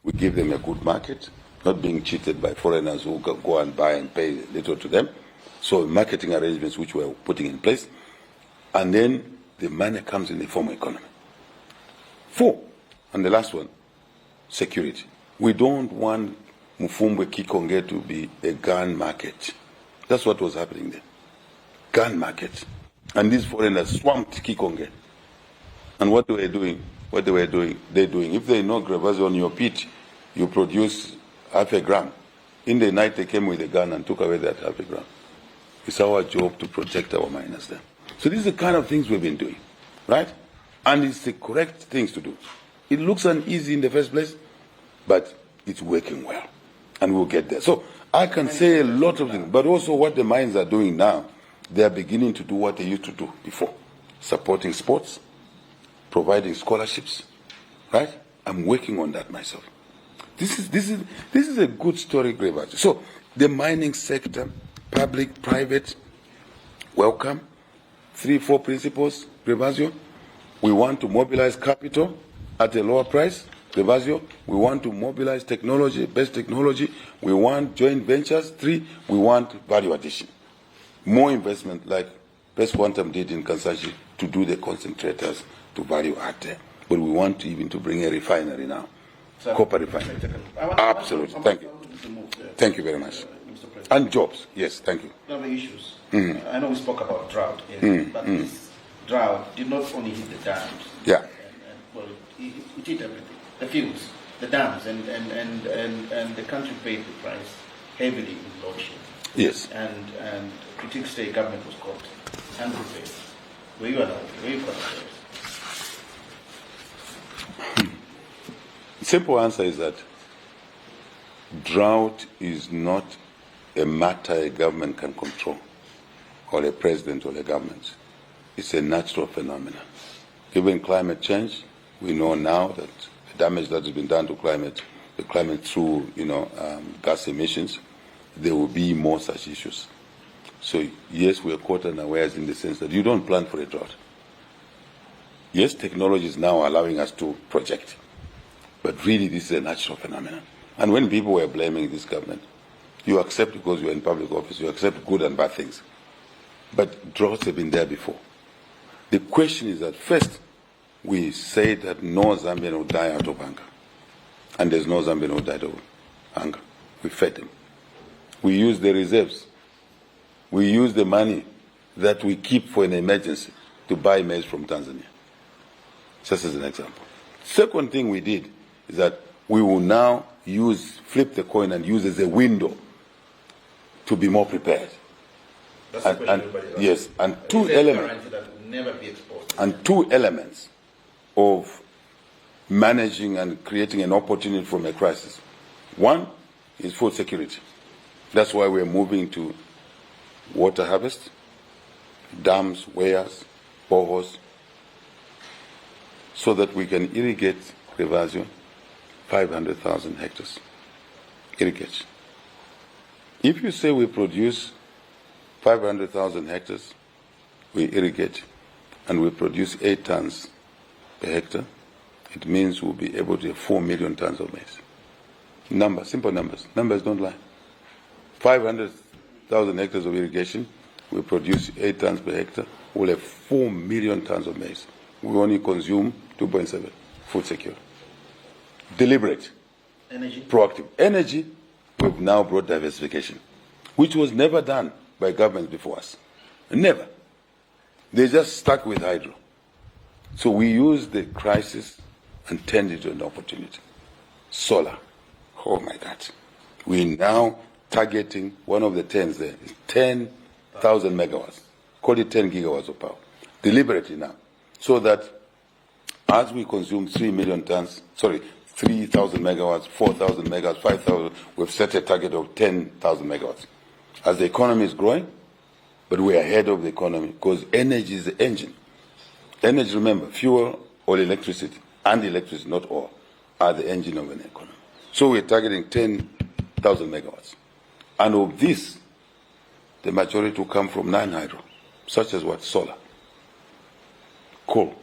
[SPEAKER 2] we give them a good market, not being cheated by foreigners who go and buy and pay little to them. So marketing arrangements which we're putting in place, and then the money comes in the formal economy. 4, and the last one, security. We don't want Mufumbe Kikonge to be a gun market. That's what was happening there. Gun market. And these foreigners swamped Kikonge. And what they were doing, if they know Gravazi on your pit, you produce half a gram. In the night they came with a gun and took away that half a gram. It's our job to protect our miners there. So these are the kind of things we've been doing, right? And it's the correct things to do. It looks uneasy in the first place, but it's working well, and we'll get there. So I can say a lot of things, but also what the mines are doing now, they are beginning to do what they used to do before, supporting sports, providing scholarships, right? I'm working on that myself. This is a good story, Gravazi. So the mining sector, public, private, welcome. 3, 4 principles, Gravazi. We want to mobilize capital at a lower price, Gravazi. We want to mobilize technology, best technology. We want joint ventures. 3, we want value addition. More investment like Best Quantum did in Kansashi to do the concentrators to value add there. But we want to even to bring a refinery now, copper refinery. Absolutely. Thank you. Thank you very much. And jobs. Yes, thank you.
[SPEAKER 1] Other issues. I know we spoke about drought, but this drought did not only hit the dams.
[SPEAKER 2] Yeah.
[SPEAKER 1] Well, it hit everything. The fields, the dams, and the country paid the price heavily in load shedding.
[SPEAKER 2] Yes.
[SPEAKER 1] And critics say government was caught unprepared. Were you allowed? Were you caught unprepared?
[SPEAKER 2] Simple answer is that drought is not a matter a government can control, or a president or a government. It's a natural phenomenon. Even climate change, we know now that the damage that has been done to the climate through gas emissions, there will be more such issues. So yes, we are caught unawares in the sense that you don't plan for a drought. Yes, technology is now allowing us to project, but really this is a natural phenomenon. And when people were blaming this government, you accept because you're in public office, you accept good and bad things. But droughts have been there before. The question is that first, we say that no Zambian will die out of hunger. And there's no Zambian who died of hunger. We fed them. We use the reserves. We use the money that we keep for an emergency to buy maize from Tanzania. Just as an example. Second thing we did is that we will now flip the coin and use as a window to be more prepared.
[SPEAKER 3] That's the question everybody asks.
[SPEAKER 2] Yes, and two elements.
[SPEAKER 1] That will never be exposed.
[SPEAKER 2] And 2 elements of managing and creating an opportunity from a crisis. One is food security. That's why we're moving to water harvest, dams, weirs, boreholes, so that we can irrigate Gravazi 500,000 hectares. Irrigation. If you say we produce 500,000 hectares, we irrigate, and we produce 8 tons per hectare, it means we'll be able to have 4 million tons of maize. Simple numbers. Numbers don't lie. 500,000 hectares of irrigation, we produce 8 tons per hectare, we'll have 4 million tons of maize. We only consume 2.7. Food secure. Deliberate.
[SPEAKER 1] Energy.
[SPEAKER 2] Proactive. Energy, we've now brought diversification, which was never done by governments before us. Never. They just stuck with hydro. So we used the crisis and turned it into an opportunity. Solar. Oh my God. We're now targeting one of the 10s there, 10,000 megawatts. Call it 10 gigawatts of power. Deliberately now. So that as we consume 3 3,000 megawatts, 4,000 megawatts, 5,000. We've set a target of 10,000 megawatts. As the economy is growing, but we're ahead of the economy because energy is the engine. Energy, remember, fuel or electricity, and electricity, not all, are the engine of an economy. So we're targeting 10,000 megawatts. And of this, the majority will come from non-hydro, such as what? Solar, coal,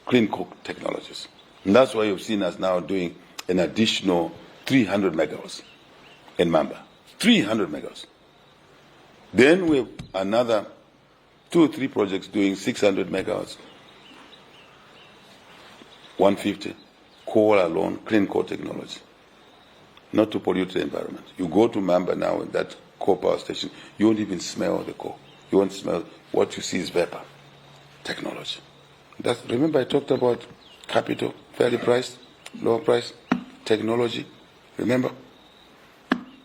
[SPEAKER 2] clean coal technologies. And that's why you've seen us now doing an additional 300 megawatts in Mamba. 300 megawatts. Then we have another 2 or 3 projects doing 600 megawatts, 150, coal alone, clean coal technology, not to pollute the environment. You go to Mamba now in that coal power station, you won't even smell the coal. You won't smell, what you see is vapor technology. Remember I talked about capital, fairly priced, lower price, technology, remember?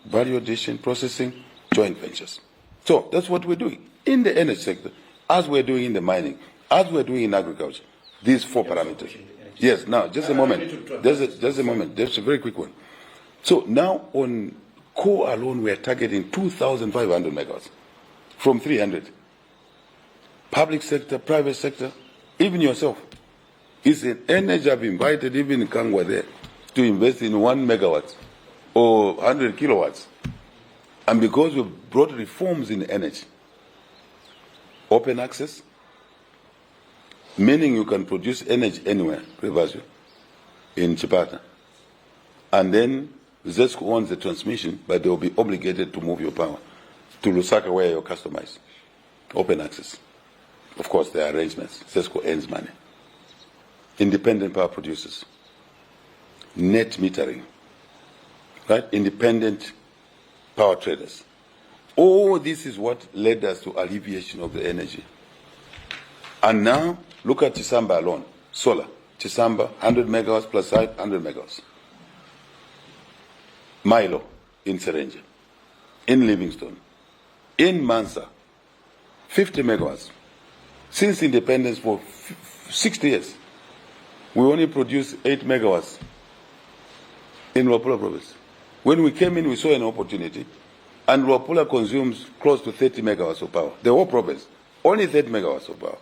[SPEAKER 2] Value addition, processing, joint ventures. So that's what we're doing in the energy sector, as we're doing in the mining, as we're doing in agriculture. These 4 parameters. Yes, now, just a moment. Just a moment. There's a very quick one. So now on coal alone, we're targeting 2,500 megawatts from 300. Public sector, private sector, even yourself. It's an energy. I've invited even Kangwa there to invest in 1 megawatt or 100 kilowatts. And because we've brought reforms in energy, open access, meaning you can produce energy anywhere, Prevasio, in Chipata. And then ZESCO owns the transmission, but they will be obligated to move your power to Lusaka where your customer is. Open access. Of course, there are arrangements. ZESCO earns money. Independent power producers. Net metering. Right? Independent power traders. All this is what led us to alleviation of the energy. And now, look at Chisamba alone. Solar. Chisamba, 100 megawatts plus 100 megawatts. Milo in Serenja, in Livingstone, in Mansa, 50 megawatts. Since independence for 60 years, we only produced 8 megawatts in Luapula province. When we came in, we saw an opportunity, and Luapula consumes close to 30 megawatts of power. The whole province, only 30 megawatts of power.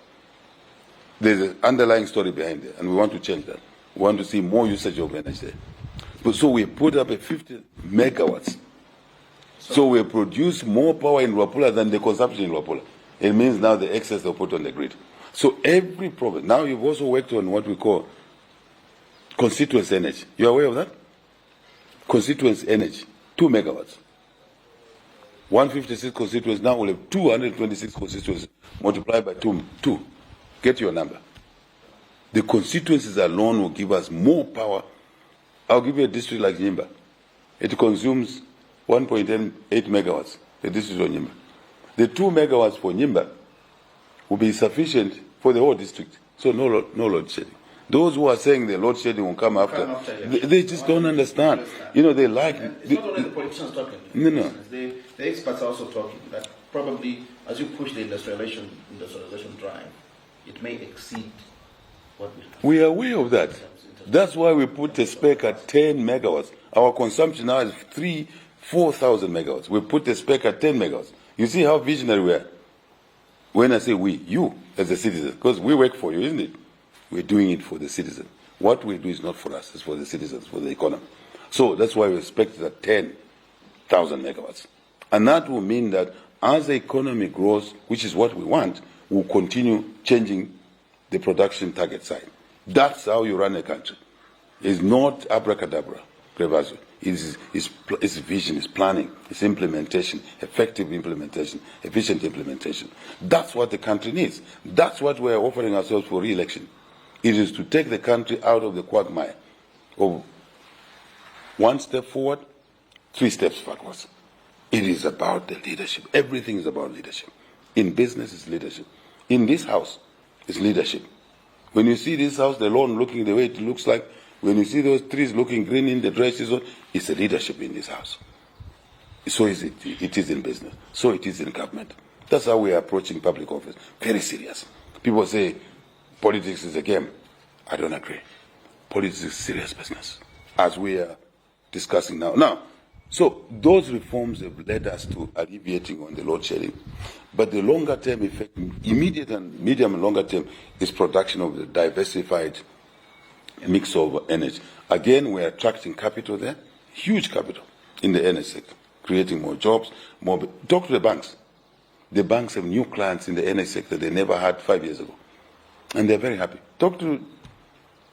[SPEAKER 2] There's an underlying story behind it, and we want to change that. We want to see more usage of energy there. So we put up a 50 megawatts. So we produce more power in Luapula than the consumption in Luapula. It means now the excess they put on the grid. So every province. Now you've also worked on what we call constituency energy. You are aware of that? Constituency energy, 2 megawatts. 156 constituencies, now we'll have 226 constituencies multiplied by 2. Get your number. The constituencies alone will give us more power. I'll give you a district like Nyimba. It consumes 1.8 megawatts, the district of Nyimba. The 2 megawatts for Nyimba will be sufficient for the whole district. So no load shedding. Those who are saying the load shedding will come after, they just don't understand. You know, they like...
[SPEAKER 1] It's not only the politicians talking.
[SPEAKER 2] No.
[SPEAKER 1] The experts are also talking that probably as you push the industrialization drive, it may exceed what
[SPEAKER 2] we are aware of that. That's why we put a spec at 10 megawatts. Our consumption now is 4,000 megawatts. We put a spec at 10 megawatts. You see how visionary we are. When I say we, you as a citizen, because we work for you, isn't it? We're doing it for the citizen. What we do is not for us, it's for the citizens, for the economy. So that's why we expect it at 10,000 megawatts. And that will mean that as the economy grows, which is what we want, we'll continue changing the production target side. That's how you run a country. It's not abracadabra, Prevazo. It's vision, it's planning, it's implementation, effective implementation, efficient implementation. That's what the country needs. That's what we're offering ourselves for re-election. It is to take the country out of the quagmire of 1 step forward, 3 steps backwards. It is about the leadership. Everything is about leadership. In business, it's leadership. In this house, it's leadership. When you see this house, the lawn looking the way it looks like, when you see those trees looking green in the dry season, it's a leadership in this house. So is it. It is in business. So it is in government. That's how we are approaching public office. Very serious. People say politics is a game. I don't agree. Politics is serious business. as we are discussing now. Now, so those reforms have led us to alleviating on the load shedding. But the longer term effect, immediate and medium and longer term, is production of the diversified mix of energy. Again, we're attracting capital there, huge capital in the energy sector, creating more jobs, more. Talk to the banks. The banks have new clients in the energy sector they never had 5 years ago. And they're very happy. Talk to,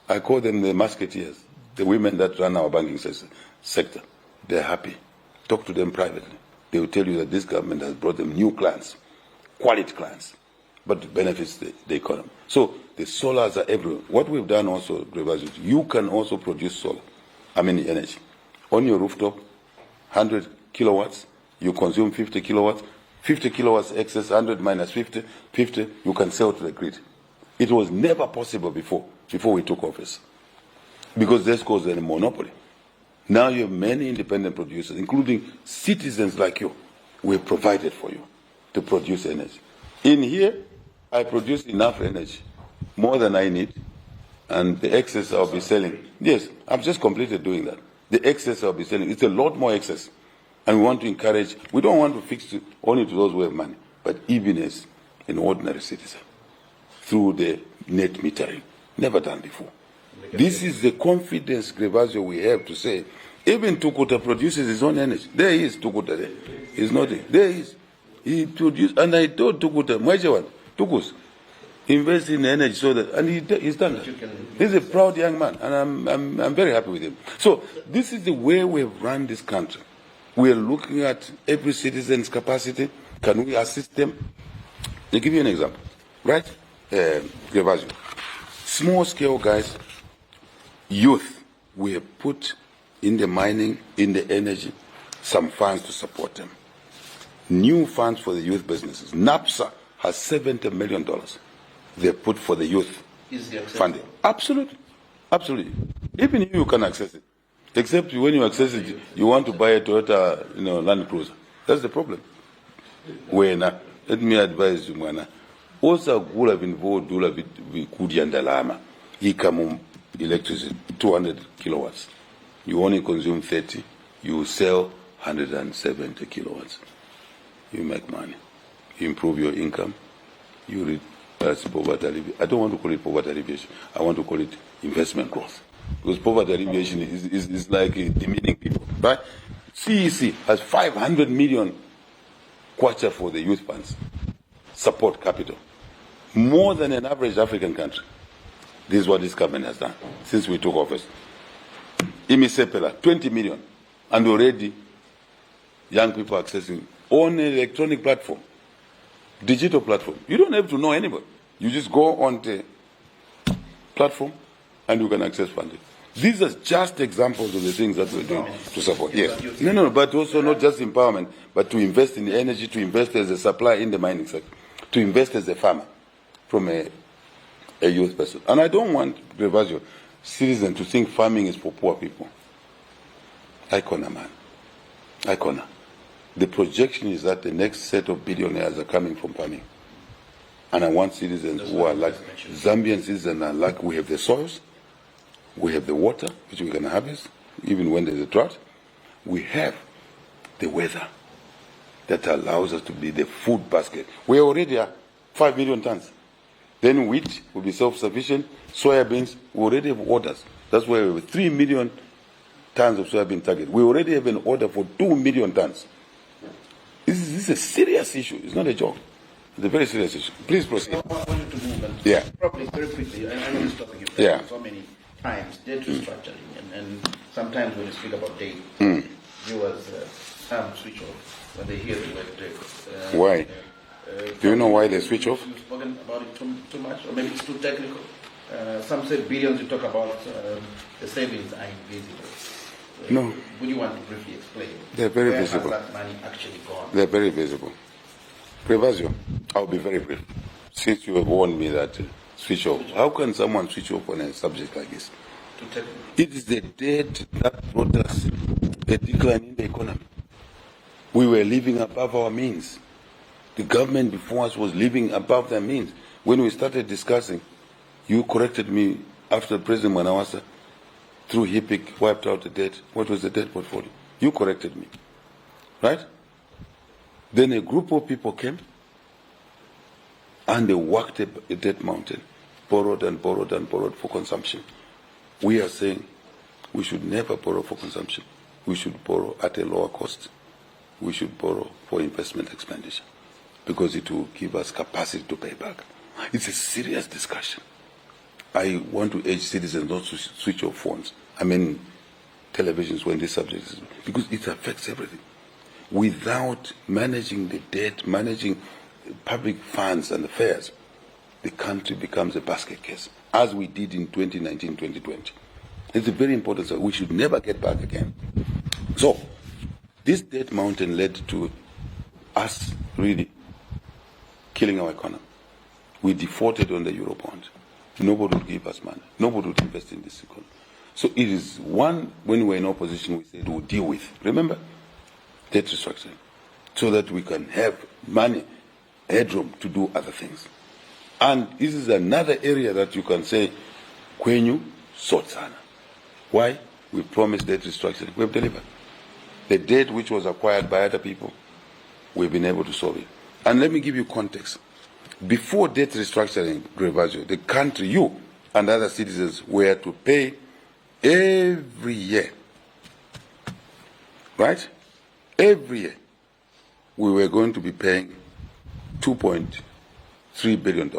[SPEAKER 2] I call them the musketeers, the women that run our banking sector. They're happy. Talk to them privately. They will tell you that this government has brought them new clients, quality clients, but it benefits the economy. So the solars are everywhere. What we've done also, you can also produce solar, energy. On your rooftop, 100 kilowatts, you consume 50 kilowatts, 50 kilowatts excess, 100 minus 50, you can sell to the grid. It was never possible before we took office, because this caused a monopoly. Now you have many independent producers, including citizens like you. We provided for you to produce energy. In here, I produce enough energy, more than I need, and the excess I'll be selling. Yes, I've just completed doing that. The excess I'll be selling, it's a lot more excess. And we want to encourage, we don't want to fix it only to those who have money, but even as an ordinary citizen, through the net metering. Never done before. This is the confidence, Grevasio, we have to say, even Tukuta produces his own energy. There he is, Tukuta there. He's not there. There he is. He produced, and I told Tukuta, Mwajewan, Tukus, invest in energy so that, and he's done that. He's a proud young man, and I'm very happy with him. So this is the way we have run this country. We are looking at every citizen's capacity. Can we assist them? I'll give you an example, right? Grevasio. Small scale guys, youth, we have put in the mining, in the energy, some funds to support them. New funds for the youth businesses. NAPSA has $70 million they put for the youth funding. Absolutely. Absolutely. Even you can access it. Except when you access it, you want to buy a Toyota, Land Cruiser. That's the problem. Let me advise you, Mwana. Also, would have involved Kudi and Dalama. He come electricity, 200 kilowatts. You only consume 30. You sell 170 kilowatts. You make money. You improve your income. You reduce poverty alleviation. I don't want to call it poverty alleviation. I want to call it investment growth. Because poverty alleviation is like demeaning people, right? CEC has 500 million kwacha for the youth funds, support capital, more than an average African country. This is what this government has done since we took office. Imisepela, 20 million, and already young people accessing on an electronic platform, digital platform. You don't have to know anybody. You just go on the platform and you can access funding. These are just examples of the things that we're doing to support. Yes. No, but also not just empowerment, but to invest in energy, to invest as a supplier in the mining sector, to invest as a farmer from a youth person. And I don't want, Grevasio, citizens to think farming is for poor people. Icona, man. Icona. The projection is that the next set of billionaires are coming from farming. And I want citizens who are like, Zambian citizens are like, we have the soils, we have the water, which we can harvest, even when there's a drought. We have the weather that allows us to be the food basket. We already are 5 million tons. Then wheat will be self-sufficient. Soybeans, we already have orders. That's why we have 3 million tons of soybean target. We already have an order for 2 million tons. This is a serious issue. It's not a joke. It's a very serious issue. Please proceed.
[SPEAKER 1] I want you to move and
[SPEAKER 2] yeah.
[SPEAKER 1] Probably very quickly. I know this topic you've
[SPEAKER 2] yeah.
[SPEAKER 1] so many times, data structuring, and sometimes when you speak about data, viewers switch off when they hear the word data.
[SPEAKER 2] Why? Do you know why they switch off?
[SPEAKER 1] You've spoken about it too much, or maybe it's too technical. Some say billions, you talk about the savings are invisible.
[SPEAKER 2] No.
[SPEAKER 1] Would you want to briefly explain?
[SPEAKER 2] They're very
[SPEAKER 1] Where
[SPEAKER 2] visible.
[SPEAKER 1] has that money actually gone? They're
[SPEAKER 2] very visible. Grevasio, I'll be very brief. Since you have warned me that switch off, how can someone switch off on a subject like this? It is the debt that brought us a decline in the economy. We were living above our means. The government before us was living above their means. When we started discussing, you corrected me after President Manawasa, through HIPIC, wiped out the debt. What was the debt portfolio? You corrected me, right? Then a group of people came and they worked a debt mountain, borrowed and borrowed and borrowed for consumption. We are saying we should never borrow for consumption. We should borrow at a lower cost. We should borrow for investment expenditure because it will give us capacity to pay back. It's a serious discussion. I want to urge citizens not to switch off phones. I mean, televisions when this subject is, because it affects everything. Without managing the debt, managing public funds and affairs, the country becomes a basket case, as we did in 2019-2020. It's a very important, so we should never get back again. So, this debt mountain led to us really killing our economy. We defaulted on the Eurobond. Nobody would give us money. Nobody would invest in this economy. So it is one, when we were in opposition, we said we'll deal with, remember, debt restructuring, so that we can have money, headroom to do other things. And this is another area that you can say, kwenyu sotsana. Why? We promised debt restructuring. We've delivered. The debt which was acquired by other people, we've been able to solve it. And let me give you context. Before debt restructuring, Grevajo, the country, you and other citizens were to pay every year. Right? Every year. We were going to be paying $2.3 billion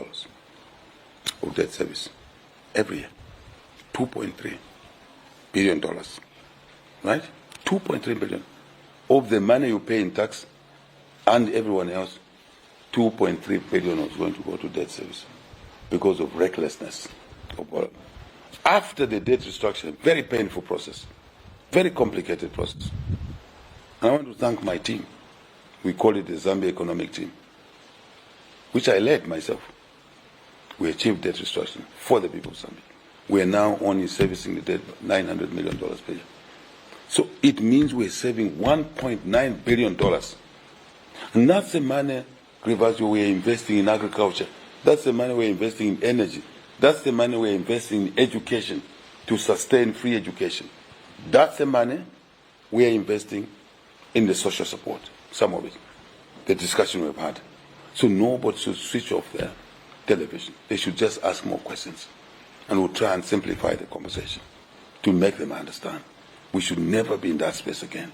[SPEAKER 2] of debt service. Every year. $2.3 billion. Right? 2.3 billion of the money you pay in tax and everyone else. 2.3 billion was going to go to debt service because of recklessness. After the debt restructuring, very painful process, very complicated process. And I want to thank my team. We call it the Zambia Economic Team, which I led myself. We achieved debt restructuring for the people of Zambia. We are now only servicing the debt $900 million per year. So it means we're saving $1.9 billion. And that's the money, Grevajo, we're investing in agriculture. That's the money we're investing in energy. That's the money we're investing in education to sustain free education. That's the money we're investing in the social support, some of it, the discussion we've had. So nobody should switch off their television. They should just ask more questions. And we'll try and simplify the conversation to make them understand. We should never be in that space again.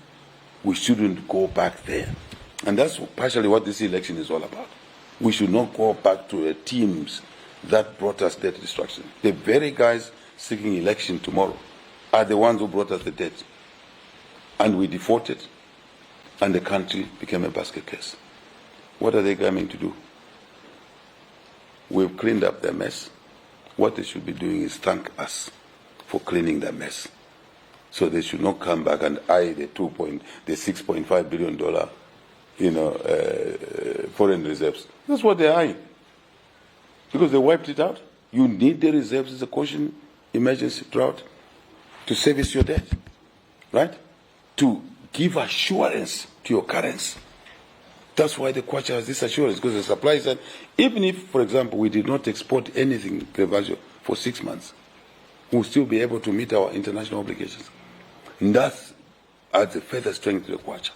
[SPEAKER 2] We shouldn't go back there. And that's partially what this election is all about. We should not go back to the teams that brought us debt destruction. The very guys seeking election tomorrow are the ones who brought us the debt. And we defaulted, and the country became a basket case. What are they coming to do? We've cleaned up their mess. What they should be doing is thank us for cleaning their mess. So they should not come back and eye the $6.5 billion, foreign reserves. That's what they're eyeing. Because they wiped it out. You need the reserves as a caution emergency drought to service your debt, right? To give assurance to your currency. That's why the Kwacha has this assurance, because the supply side, even if, for example, we did not export anything, Grevajo, for 6 months, we'll still be able to meet our international obligations. And that adds a further strength to the Kwacha.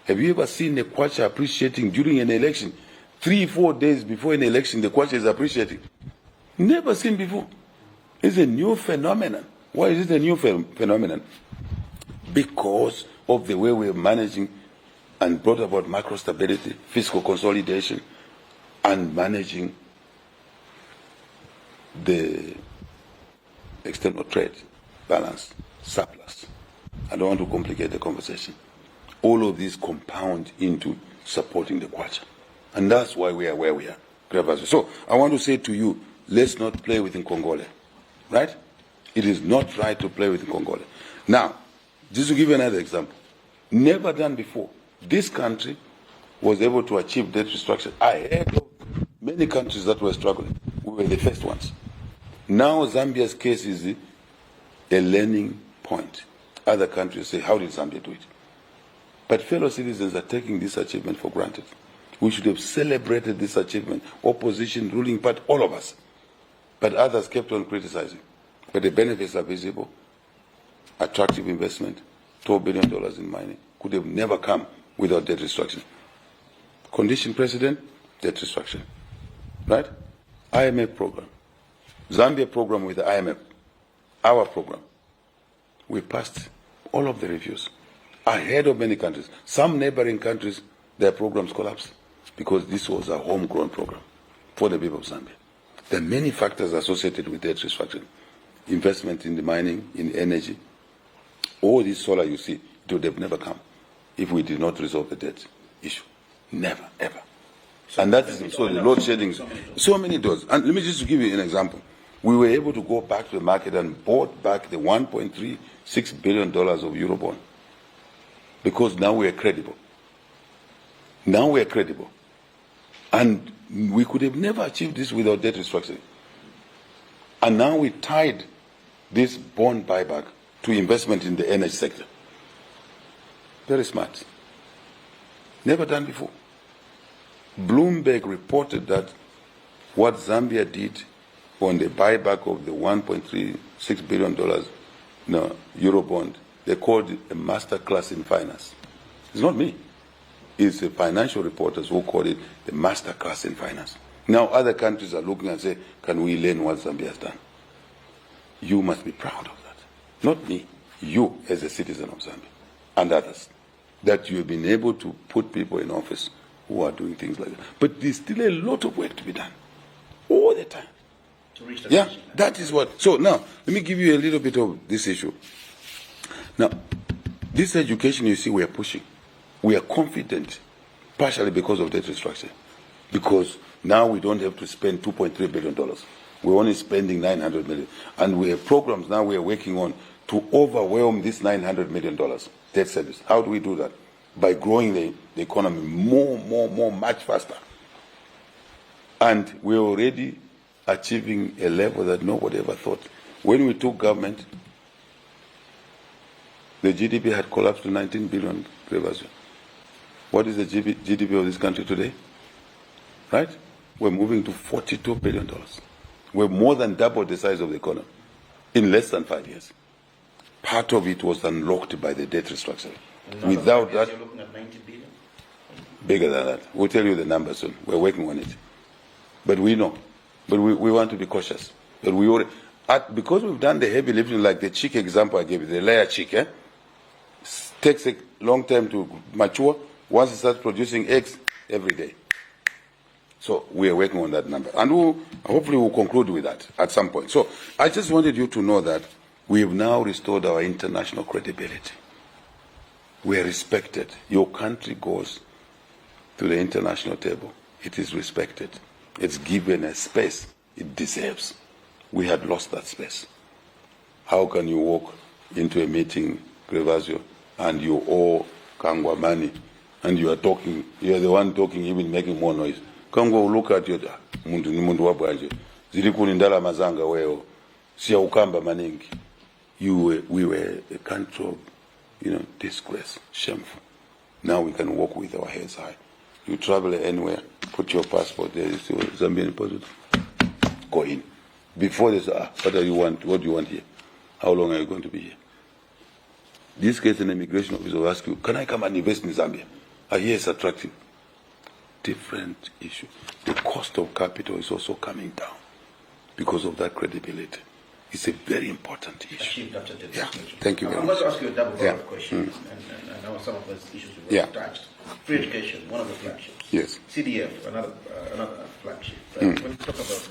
[SPEAKER 2] Have you ever seen the Kwacha appreciating during an election? 3-4 days before an election, the Kwacha is appreciating. Never seen before. It's a new phenomenon. Why is it a new phenomenon? Because of the way we're managing and brought about macro stability, fiscal consolidation, and managing the external trade balance, surplus. I don't want to complicate the conversation. All of these compound into supporting the Kwacha. And that's why we are where we are. So I want to say to you, let's not play with Nkongole. Right? It is not right to play with Nkongole. Now, just to give you another example. Never done before. This country was able to achieve debt restructuring ahead of many countries that were struggling. We were the first ones. Now Zambia's case is a learning point. Other countries say, how did Zambia do it? But fellow citizens are taking this achievement for granted. We should have celebrated this achievement. Opposition, ruling party, all of us. But others kept on criticizing. But the benefits are visible. attractive investment, $12 billion in mining, could have never come without debt restructuring. Condition precedent, debt restructuring. Right? IMF program. Zambia program with the IMF. Our program. We passed all of the reviews ahead of many countries. Some neighboring countries, their programs collapsed because this was a homegrown program for the people of Zambia. There are many factors associated with debt restructuring. Investment in the mining, in energy. All this solar you see, it would have never come if we did not resolve the debt issue. Never, ever. And that is so the load shedding. So many doors. And let me just give you an example. We were able to go back to the market and bought back the $1.36 billion of Eurobond because now we are credible. Now we are credible. And we could have never achieved this without debt restructuring. And now we tied this bond buyback to investment in the energy sector. Very smart. Never done before. Bloomberg reported that what Zambia did on the buyback of the $1.36 billion Eurobond, they called it a master class in finance. It's not me. It's the financial reporters who called it the master class in finance. Now other countries are looking and say, can we learn what Zambia has done? You must be proud of that. Not me. You as a citizen of Zambia and others. That you have been able to put people in office who are doing things like that. But there's still a lot of work to be done. All the time.
[SPEAKER 1] To reach the
[SPEAKER 2] yeah, that is what. So now, let me give you a little bit of this issue. Now, this education you see we are pushing, we are confident, partially because of debt restructuring. Because now we don't have to spend $2.3 billion. We're only spending $900 million. And we have programs now we are working on to overwhelm this $900 million debt service. How do we do that? By growing the economy more, much faster. And we're already achieving a level that nobody ever thought. When we took government, the GDP had collapsed to 19 billion. What is the GDP of this country today? Right? We're moving to $42 billion. We're more than double the size of the economy in less than 5 years. Part of it was unlocked by the debt restructuring. Without that,
[SPEAKER 1] you're looking at 90 billion?
[SPEAKER 2] Bigger than that. We'll tell you the numbers soon. We're working on it. But we know. But we want to be cautious. But we already, because we've done the heavy lifting, like the chick example I gave you, the layer chick, takes a long time to mature. Once it starts producing eggs, every day. So we are working on that number. And hopefully we'll conclude with that at some point. So I just wanted you to know that we have now restored our international credibility. We are respected. Your country goes to the international table. It is respected. It's given a space it deserves. We had lost that space. How can you walk into a meeting, Grevasio, and you owe Kangwa money, and you are talking, you are the one talking, even making more noise? Kangwa will look at you, mundu ni mundu wabwanje. Zili kunindala mazanga weo, siya ukamba maningi. We were a country of, disgrace, shameful. Now we can walk with our heads high. You travel anywhere, put your passport there, you see Zambian passport, go in. Before they say, what do you want here? How long are you going to be here? This case, an immigration officer will ask you, can I come and invest in Zambia? I hear it's attractive. Different issue. The cost of capital is also coming down because of that credibility. It's a very important issue. Yeah. Thank you very much.
[SPEAKER 1] I'm going to ask you a double question, and I know some of those issues we've already touched. Free education, one of the flagships.
[SPEAKER 2] Yes.
[SPEAKER 1] CDF, another flagship. When you talk about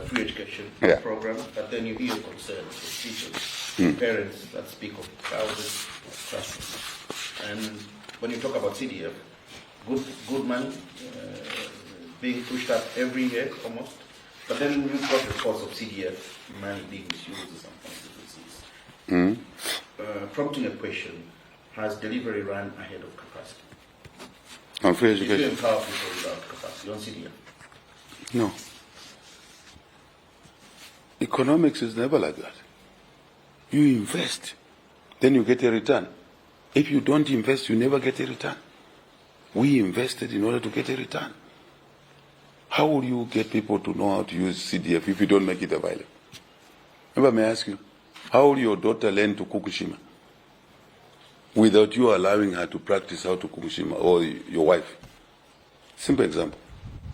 [SPEAKER 1] free education program, but then you hear concerns of teachers, parents that speak of thousands of classrooms. And when you talk about CDF, good money being pushed up every year almost. But then you've got reports of CDF money being misused in some constituencies. Prompting a question, has delivery run ahead of capacity?
[SPEAKER 2] On free
[SPEAKER 1] Did you
[SPEAKER 2] education?
[SPEAKER 1] empower people without capacity on CDF?
[SPEAKER 2] No. Economics is never like that. You invest, then you get a return. If you don't invest, you never get a return. We invested in order to get a return. How will you get people to know how to use CDF if you don't make it available? Remember, may I ask you, How will your daughter learn to cook shima without you allowing her to practice how to cook shima, or your wife? Simple example.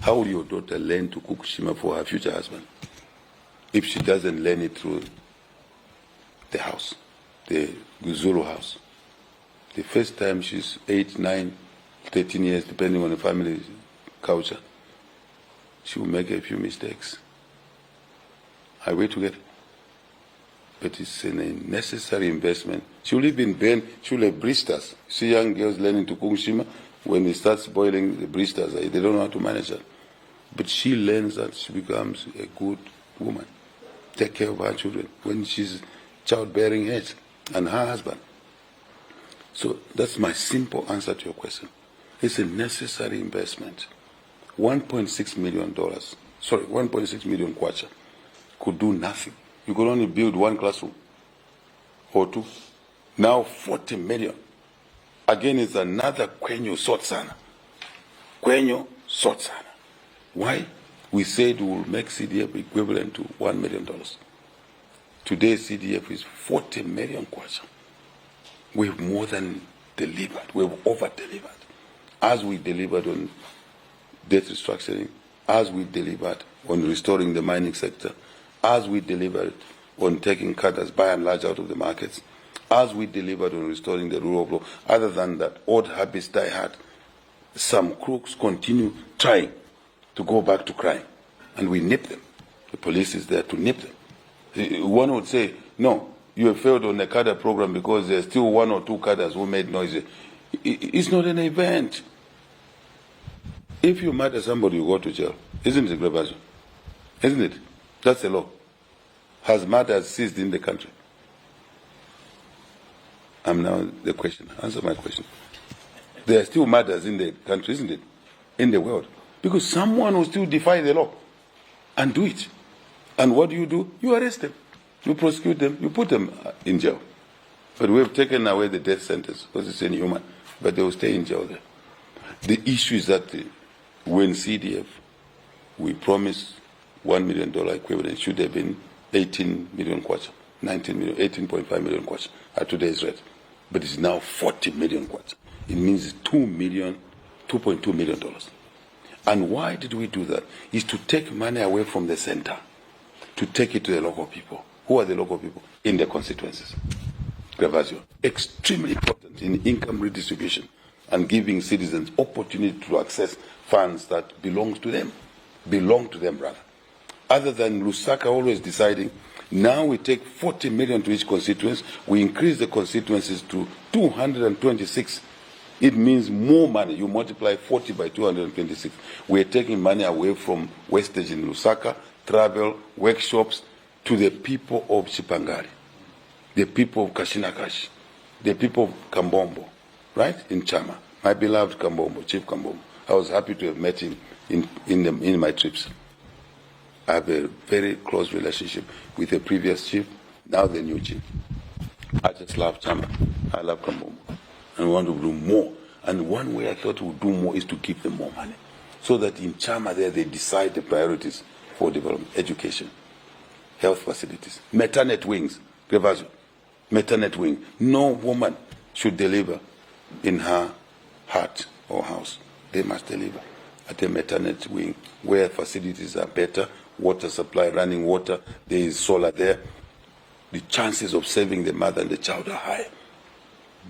[SPEAKER 2] How will your daughter learn to cook shima for her future husband if she doesn't learn it through the house, the Zulu house? The first time she's 8, 9, 13 years, depending on the family culture, she will make a few mistakes. I wait together. But it's a necessary investment. She will even burn, she will have blisters. See young girls learning to cook shima, when it starts boiling, the blisters, they don't know how to manage that. But she learns that, she becomes a good woman. Take care of her children when she's childbearing age, and her husband. So that's my simple answer to your question. It's a necessary investment. $1.6 million, 1.6 million kwacha could do nothing. You could only build one classroom or two. Now 40 million. Again, it's another kwenyo sotsana. Kwenyo sotsana. Why? We said we will make CDF equivalent to $1 million. Today, CDF is 40 million kwacha. We've more than delivered. We've over-delivered. As we delivered on debt restructuring, as we delivered on restoring the mining sector, as we delivered on taking cadres by and large out of the markets, as we delivered on restoring the rule of law. Other than that, old habits die hard. Some crooks continue trying to go back to crime, and we nip them. The police is there to nip them. One would say, no, you have failed on the cadre program because there's still one or two cadres who made noise. It's not an event. If you murder somebody, you go to jail. Isn't it, Grebazo? Isn't it? That's the law. Has murder ceased in the country? I'm now the question. Answer my question. There are still murders in the country, isn't it? In the world. Because someone will still defy the law and do it. And what do? You arrest them. You prosecute them. You put them in jail. But we have taken away the death sentence because it's inhuman. But they will stay in jail there. The issue is that when CDF, we promised $1 million equivalent, should have been 18 million kwacha, 19 million, 18.5 million kwacha at today's rate. But it's now 40 million kwacha. It means it's $2.2 million. And why did we do that? Is to take money away from the center, to take it to the local people. Who are the local people? In the constituencies. Gravazio. Extremely important in income redistribution and giving citizens opportunity to access funds that belong to them, rather. Other than Lusaka always deciding, now we take 40 million to each constituency, we increase the constituencies to 226. It means more money. You multiply 40 by 226. We're taking money away from wastage in Lusaka, travel, workshops, to the people of Chipangari, the people of Kashinakashi, the people of Kambombo, right? In Chama. My beloved Kambombo, Chief Kambombo. I was happy to have met him in my trips. I have a very close relationship with the previous chief, now the new chief. I just love Chama. I love Kambombo. And we want to do more. And one way I thought we would do more is to give them more money. So that in Chama there they decide the priorities for development, education, health facilities, maternity wings, maternity wing. No woman should deliver in her hut or house. They must deliver at a maternity wing where facilities are better, water supply, running water, there is solar there. The chances of saving the mother and the child are high.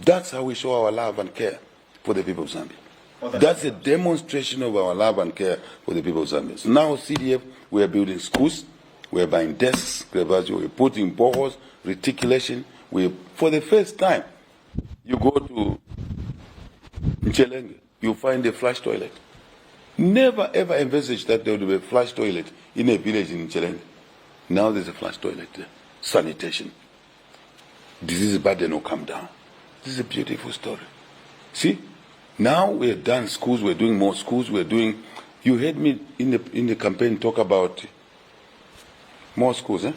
[SPEAKER 2] That's how we show our love and care for the people of Zambia. That's a demonstration of our love and care for the people of Zambia. So now CDF, we are building schools, we are buying desks, we are putting boreholes, reticulation. For the first time, you go to Nchelenge, you find a flush toilet. Never ever envisaged that there would be a flush toilet in a village in Nchelenge. Now there's a flush toilet there. Sanitation. Disease burden will come down. This is a beautiful story. See, now we have done schools, we're doing more schools, you heard me in the campaign talk about more schools, eh?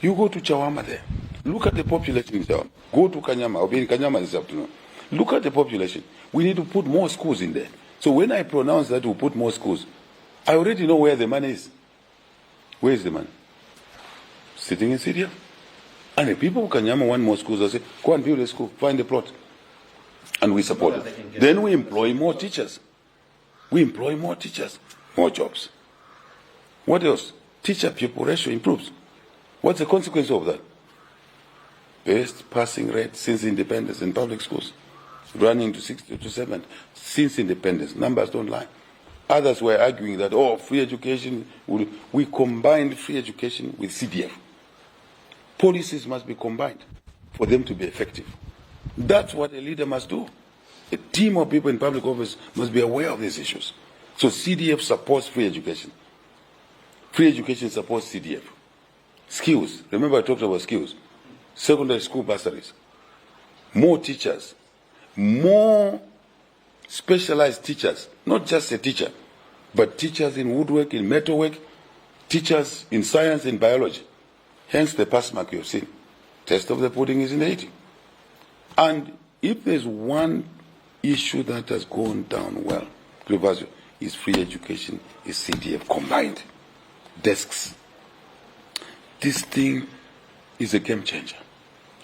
[SPEAKER 2] You go to Chawama there. Look at the population in Chawama. Go to Kanyama. I'll be in Kanyama this afternoon. Look at the population. We need to put more schools in there. So when I pronounce that we'll put more schools, I already know where the money is. Where is the money? Sitting in Syria. And the people of Kanyama want more schools. I say, go and build a school, find a plot. And we support it. Then we employ more teachers. We employ more teachers, more jobs. What else? Teacher-pupil ratio improves. What's the consequence of that? Best passing rate since independence in public schools, running to 60 to 70 since independence. Numbers don't lie. Others were arguing that, free education, we combined free education with CDF. Policies must be combined for them to be effective. That's what a leader must do. A team of people in public office must be aware of these issues. So CDF supports free education. Free education supports CDF. Skills. Remember I talked about skills. Secondary school bursaries. More teachers. More specialized teachers. Not just a teacher, but teachers in woodwork, in metalwork, teachers in science and biology. Hence the pass mark you've seen. Test of the pudding is in the eating. And if there's one issue that has gone down well, is free education, is CDF combined. Desks. This thing is a game changer.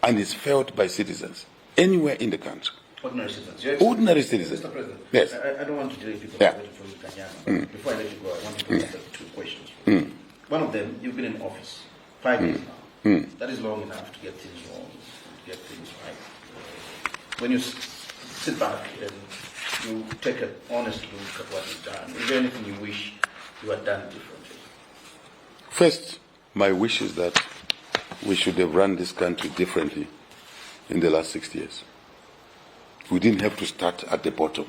[SPEAKER 2] And it's felt by citizens anywhere in the country.
[SPEAKER 1] Ordinary citizens. Yes.
[SPEAKER 2] Ordinary citizens.
[SPEAKER 1] Mr. President,
[SPEAKER 2] yes.
[SPEAKER 1] I don't want to delay people
[SPEAKER 2] Yeah.
[SPEAKER 1] waiting for you, Kanyama. Before I let you go, I want to ask 2 questions. One of them, you've been in office 5 years now. That is long enough to get things wrong, to get things right. When you sit back and you take an honest look at what you've done, is there anything you wish you had done differently?
[SPEAKER 2] First, my wish is that we should have run this country differently in the last 6 years. We didn't have to start at the bottom.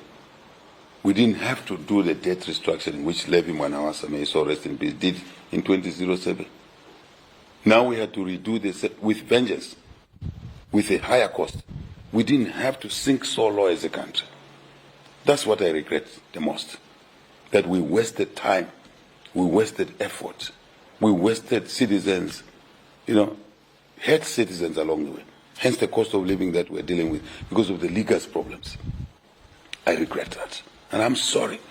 [SPEAKER 2] We didn't have to do the debt restructuring, which Levi Mwanawasa, may so rest in peace, did in 2007. Now we had to redo this with vengeance, with a higher cost. We didn't have to sink so low as a country. That's what I regret the most, that we wasted time, we wasted effort, we wasted citizens, hurt citizens along the way. Hence the cost of living that we're dealing with because of the legal problems. I regret that. And I'm sorry,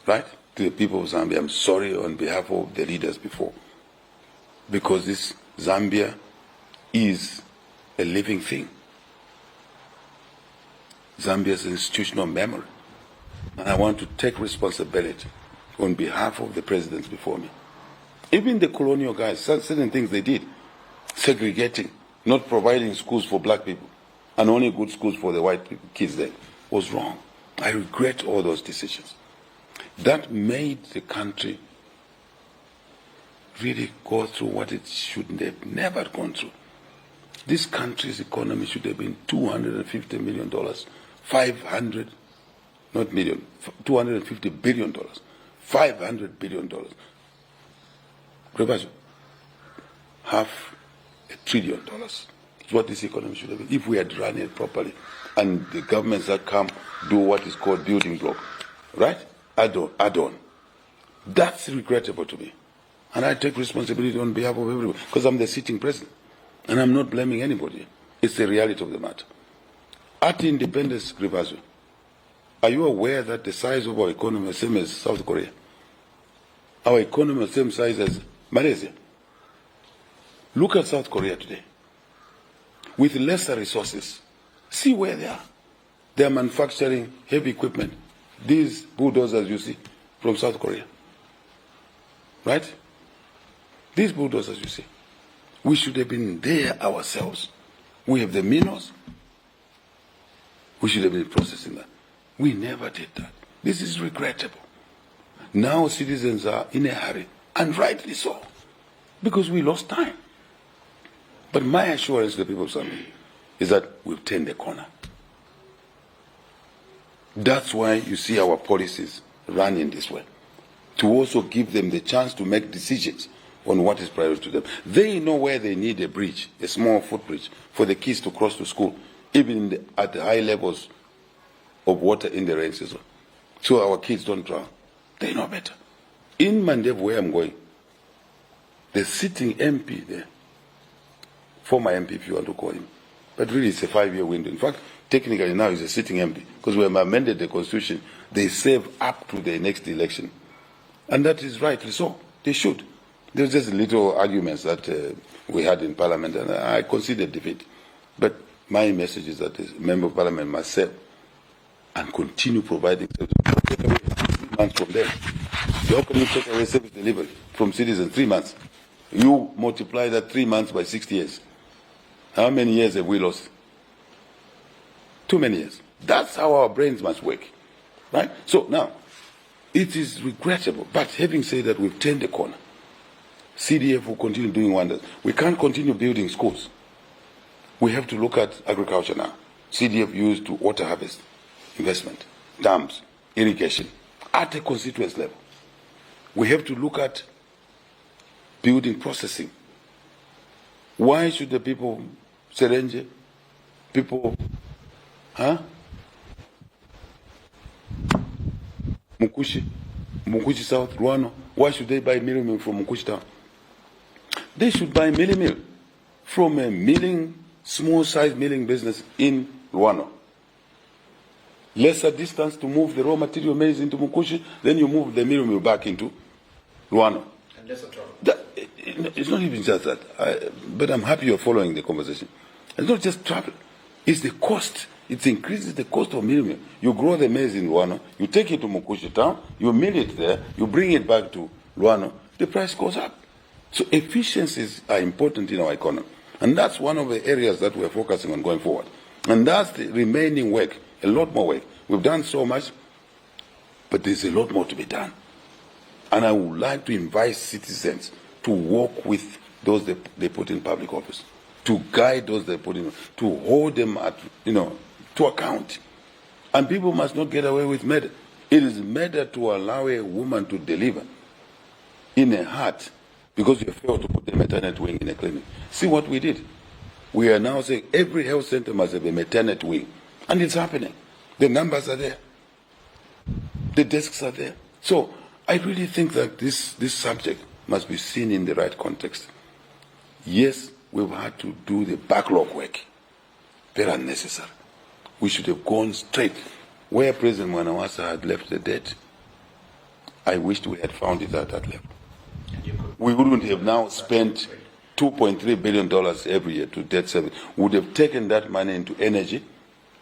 [SPEAKER 2] right, to the people of Zambia. I'm sorry on behalf of the leaders before. Because this Zambia is a living thing. Zambia's institutional memory. And I want to take responsibility on behalf of the presidents before me. Even the colonial guys, certain things they did, segregating, not providing schools for black people, and only good schools for the white people, kids there, was wrong. I regret all those decisions. That made the country really go through what it should have never gone through. This country's economy should have been $250 million, $250 billion, $500 billion. $500 billion is what this economy should have been if we had run it properly. And the governments that come do what is called building block, right? Add on. That's regrettable to me. And I take responsibility on behalf of everyone because I'm the sitting president. And I'm not blaming anybody. It's the reality of the matter. At independence, Grivazo, are you aware that the size of our economy is the same as South Korea? Our economy is the same size as Malaysia. Look at South Korea today. With lesser resources, see where they are. They are manufacturing heavy equipment. These bulldozers you see from South Korea. Right? These bulldozers you see. We should have been there ourselves. We have the minerals. We should have been processing that. We never did that. This is regrettable. Now citizens are in a hurry, and rightly so, because we lost time. But my assurance to the people of Zambia is that we've turned the corner. That's why you see our policies run in this way, to also give them the chance to make decisions on what is priority to them. They know where they need a bridge, a small footbridge, for the kids to cross to school, even at the high levels of water in the rain season, so our kids don't drown. They know better. In Mandev, where I'm going, the sitting MP there, former MP if you want to call him, but really it's a 5-year window. In fact, technically now he's a sitting MP, because we have amended the constitution. They serve up to the next election. And that is rightly so. They should. There was just little arguments that we had in Parliament, and I conceded defeat. But my message is that the Member of Parliament must serve and continue providing service. Take away 3 months from them. How can you take away service delivery from citizens 3 months? You multiply that 3 months by 60 years. How many years have we lost? Too many years. That's how our brains must work. Right? So now, it is regrettable. But having said that, we've turned the corner. CDF will continue doing wonders. We can't continue building schools. We have to look at agriculture now. CDF used to water harvest, investment, dams, irrigation, at a constituency level. We have to look at building processing. Why should the people, Serenje, people, Mukushi South, Ruano, why should they buy milling from Mukushi Town? They should buy milling from a milling, small-sized milling business in Ruano. Lesser distance to move the raw material maize into Mukushi, then you move the milling back into Ruano.
[SPEAKER 3] And lesser trouble.
[SPEAKER 2] It's not even just that. But I'm happy you're following the conversation. It's not just travel. It's the cost. It increases the cost of milling. You grow the maize in Luano, you take it to Mukushi town, you mill it there, you bring it back to Luano, the price goes up. So efficiencies are important in our economy. And that's one of the areas that we're focusing on going forward. And that's the remaining work, a lot more work. We've done so much, but there's a lot more to be done. And I would like to invite citizens to work with those they put in public office, to guide those they put in, to hold them at, to account. And people must not get away with murder. It is murder to allow a woman to deliver in a heart because you failed to put the maternity wing in a clinic. See what we did. We are now saying every health center must have a maternity wing. And it's happening. The numbers are there. The desks are there. So I really think that this subject must be seen in the right context. Yes, we've had to do the backlog work. Very unnecessary. We should have gone straight. Where President Mwanawasa had left the debt, I wished we had found it at that level. We wouldn't have now spent $2.3 billion every year to debt service. We would have taken that money into energy,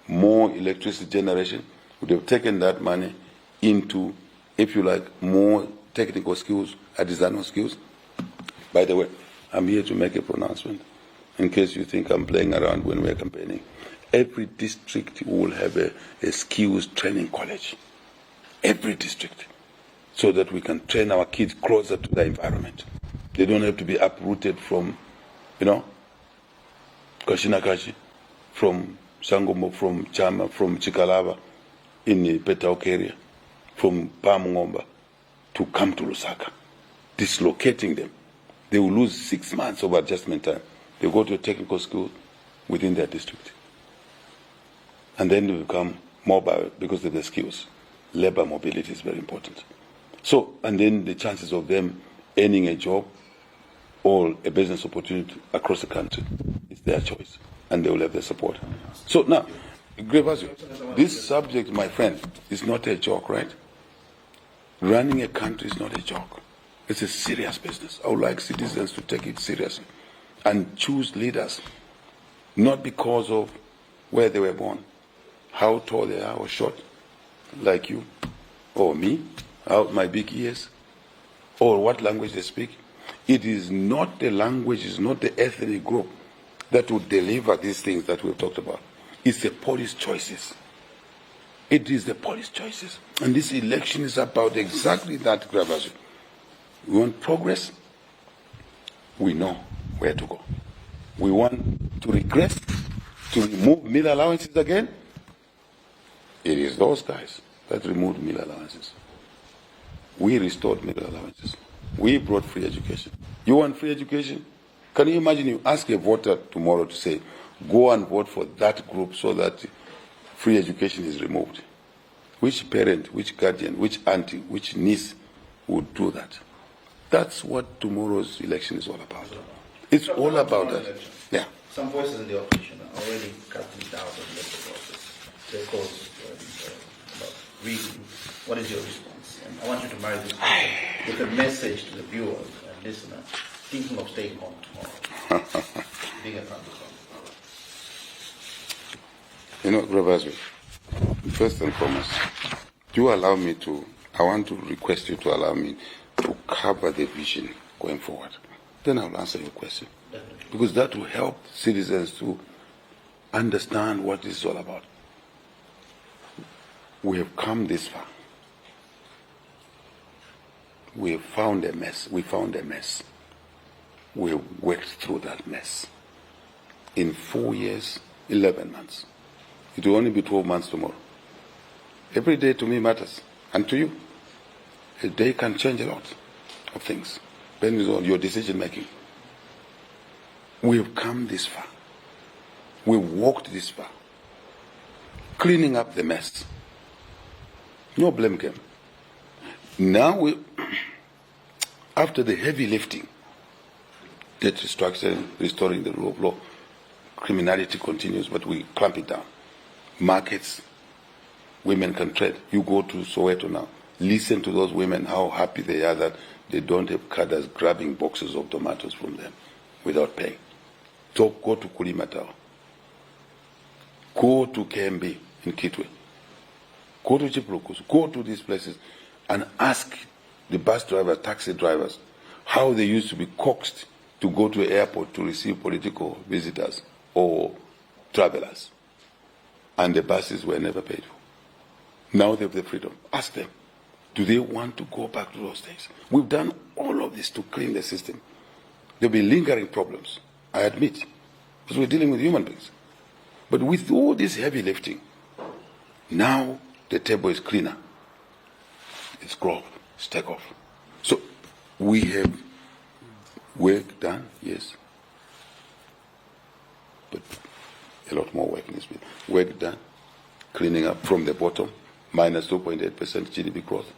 [SPEAKER 2] more electricity generation. We would have taken that money into, if you like, more technical skills, artisanal skills. By the way, I'm here to make a pronouncement in case you think I'm playing around when we're campaigning. Every district will have a skills training college. Every district. So that we can train our kids closer to the environment. They don't have to be uprooted from, Kashinakashi, from Sangomo, from Chama, from Chikalaba, in the Petaok area, from Pamungomba, to come to Lusaka. Dislocating them. They will lose 6 months of adjustment time. They go to a technical school within their district. And then they become mobile because of their skills. Labor mobility is very important. So, and then the chances of them earning a job or a business opportunity across the country is their choice. And they will have their support. So now, this subject, my friend, is not a joke, right? Running a country is not a joke. It's a serious business. I would like citizens to take it seriously and choose leaders, not because of where they were born, how tall they are or short, like you or me, out my big ears, or what language they speak. It is not the language, it's not the ethnic group that will deliver these things that we've talked about. It's the policy choices. It is the policy choices. And this election is about exactly that, Gravazu. We want progress. We know where to go. We want to regress, to remove meal allowances again. It is those guys that removed meal allowances. We restored meal allowances. We brought free education. You want free education? Can you imagine you ask a voter tomorrow to say, go and vote for that group so that free education is removed? Which parent, which guardian, which auntie, which niece would do that? That's what tomorrow's election is all about. It's all about that. Yeah.
[SPEAKER 1] Some voices in the opposition are already casting doubt on the process. Because about reading. What is your response? And I want you to marry this with a message to the viewers and
[SPEAKER 3] listener thinking of staying home tomorrow? Being a public home.
[SPEAKER 2] You know, Ravazwe, first and foremost, I want to request you to allow me to cover the vision going forward. Then I'll answer your question.
[SPEAKER 3] Definitely.
[SPEAKER 2] Because that will help citizens to understand what this is all about. We have come this far. We have found a mess. We found a mess. We have worked through that mess. In 4 years, 11 months. It will only be 12 months tomorrow. Every day to me matters. And to you. A day can change a lot of things. Depending on your decision making. We have come this far. We've walked this far. Cleaning up the mess. No blame game. Now after the heavy lifting, debt restructuring, restoring the rule of law, criminality continues, but we clamp it down. Markets, women can trade. You go to Soweto now, listen to those women, how happy they are that they don't have cadres grabbing boxes of tomatoes from them without paying. So go to Kulimatao. Go to KMB in Kitwe. Go to Chiplukus. Go to these places and ask the bus drivers, taxi drivers, how they used to be coaxed to go to the airport to receive political visitors or travelers. And the buses were never paid for. Now they have the freedom. Ask them, do they want to go back to those days? We've done all of this to clean the system. There'll be lingering problems, I admit, because we're dealing with human beings. But with all this heavy lifting, now the table is cleaner. It's growth. It's takeoff. So we have work done, yes. But a lot more work needs to be done. Work done, cleaning up from the bottom, minus 2.8% GDP growth,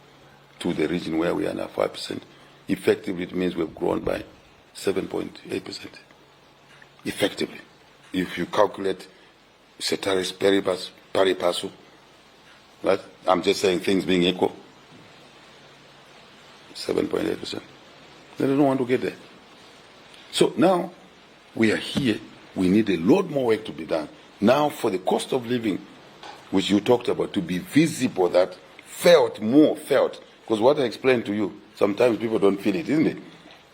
[SPEAKER 2] to the region where we are now 5%. Effectively, it means we've grown by 7.8%. Effectively. If you calculate ceteris paribus, pari passu, right? I'm just saying things being equal. 7.8%. They don't want to get there. So now we are here. We need a lot more work to be done. Now for the cost of living, which you talked about, to be visible, that more felt. Because what I explained to you, sometimes people don't feel it, isn't it?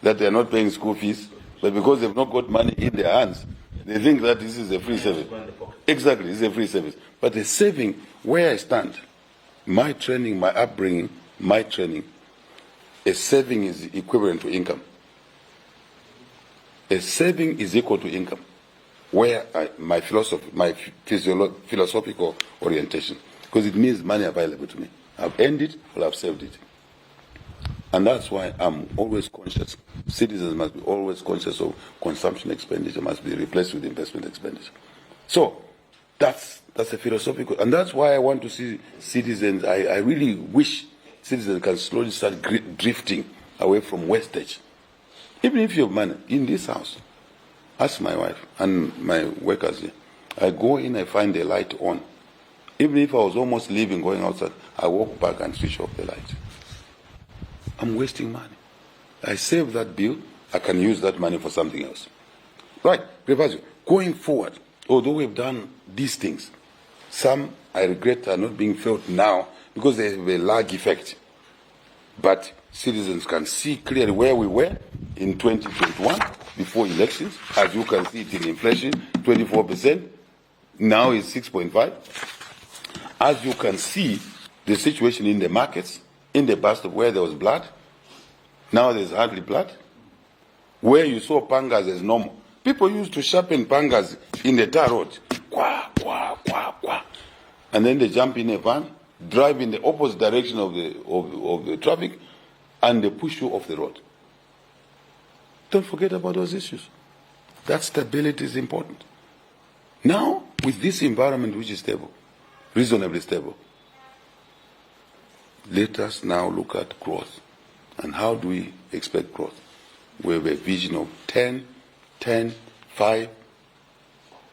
[SPEAKER 2] That they are not paying school fees, but because they've not got money in their hands, they think that this is a free service. Exactly, it's a free service. But the saving, where I stand, my training, my upbringing, my training, a saving is equivalent to income. A saving is equal to income. Where my philosophical orientation, because it means money available to me. I've earned it or I've saved it. And that's why I'm always conscious. Citizens must be always conscious of consumption expenditure must be replaced with investment expenditure. So that's a philosophical, and that's why I want to see citizens. I really wish citizens can slowly start drifting away from wastage. Even if you have money in this house, ask my wife and my workers here. I go in, I find the light on. Even if I was almost leaving, going outside, I walk back and switch off the light. I'm wasting money. I save that bill, I can use that money for something else. Right, Revazio, going forward, although we've done these things, some I regret are not being felt now because they have a lag effect. But citizens can see clearly where we were in 2021 before elections. As you can see it in inflation, 24%. Now it's 6.5. As you can see the situation in the markets, in the bust of where there was blood, now there's hardly blood. Where you saw pangas as normal. People used to sharpen pangas in the tar road. Kwa, kwa, kwa, kwa. And then they jump in a van, drive in the opposite direction of the traffic, and they push you off the road. Don't forget about those issues. That stability is important. Now, with this environment which is stable, reasonably stable, let us now look at growth. And how do we expect growth? We have a vision of 10, 10, 5,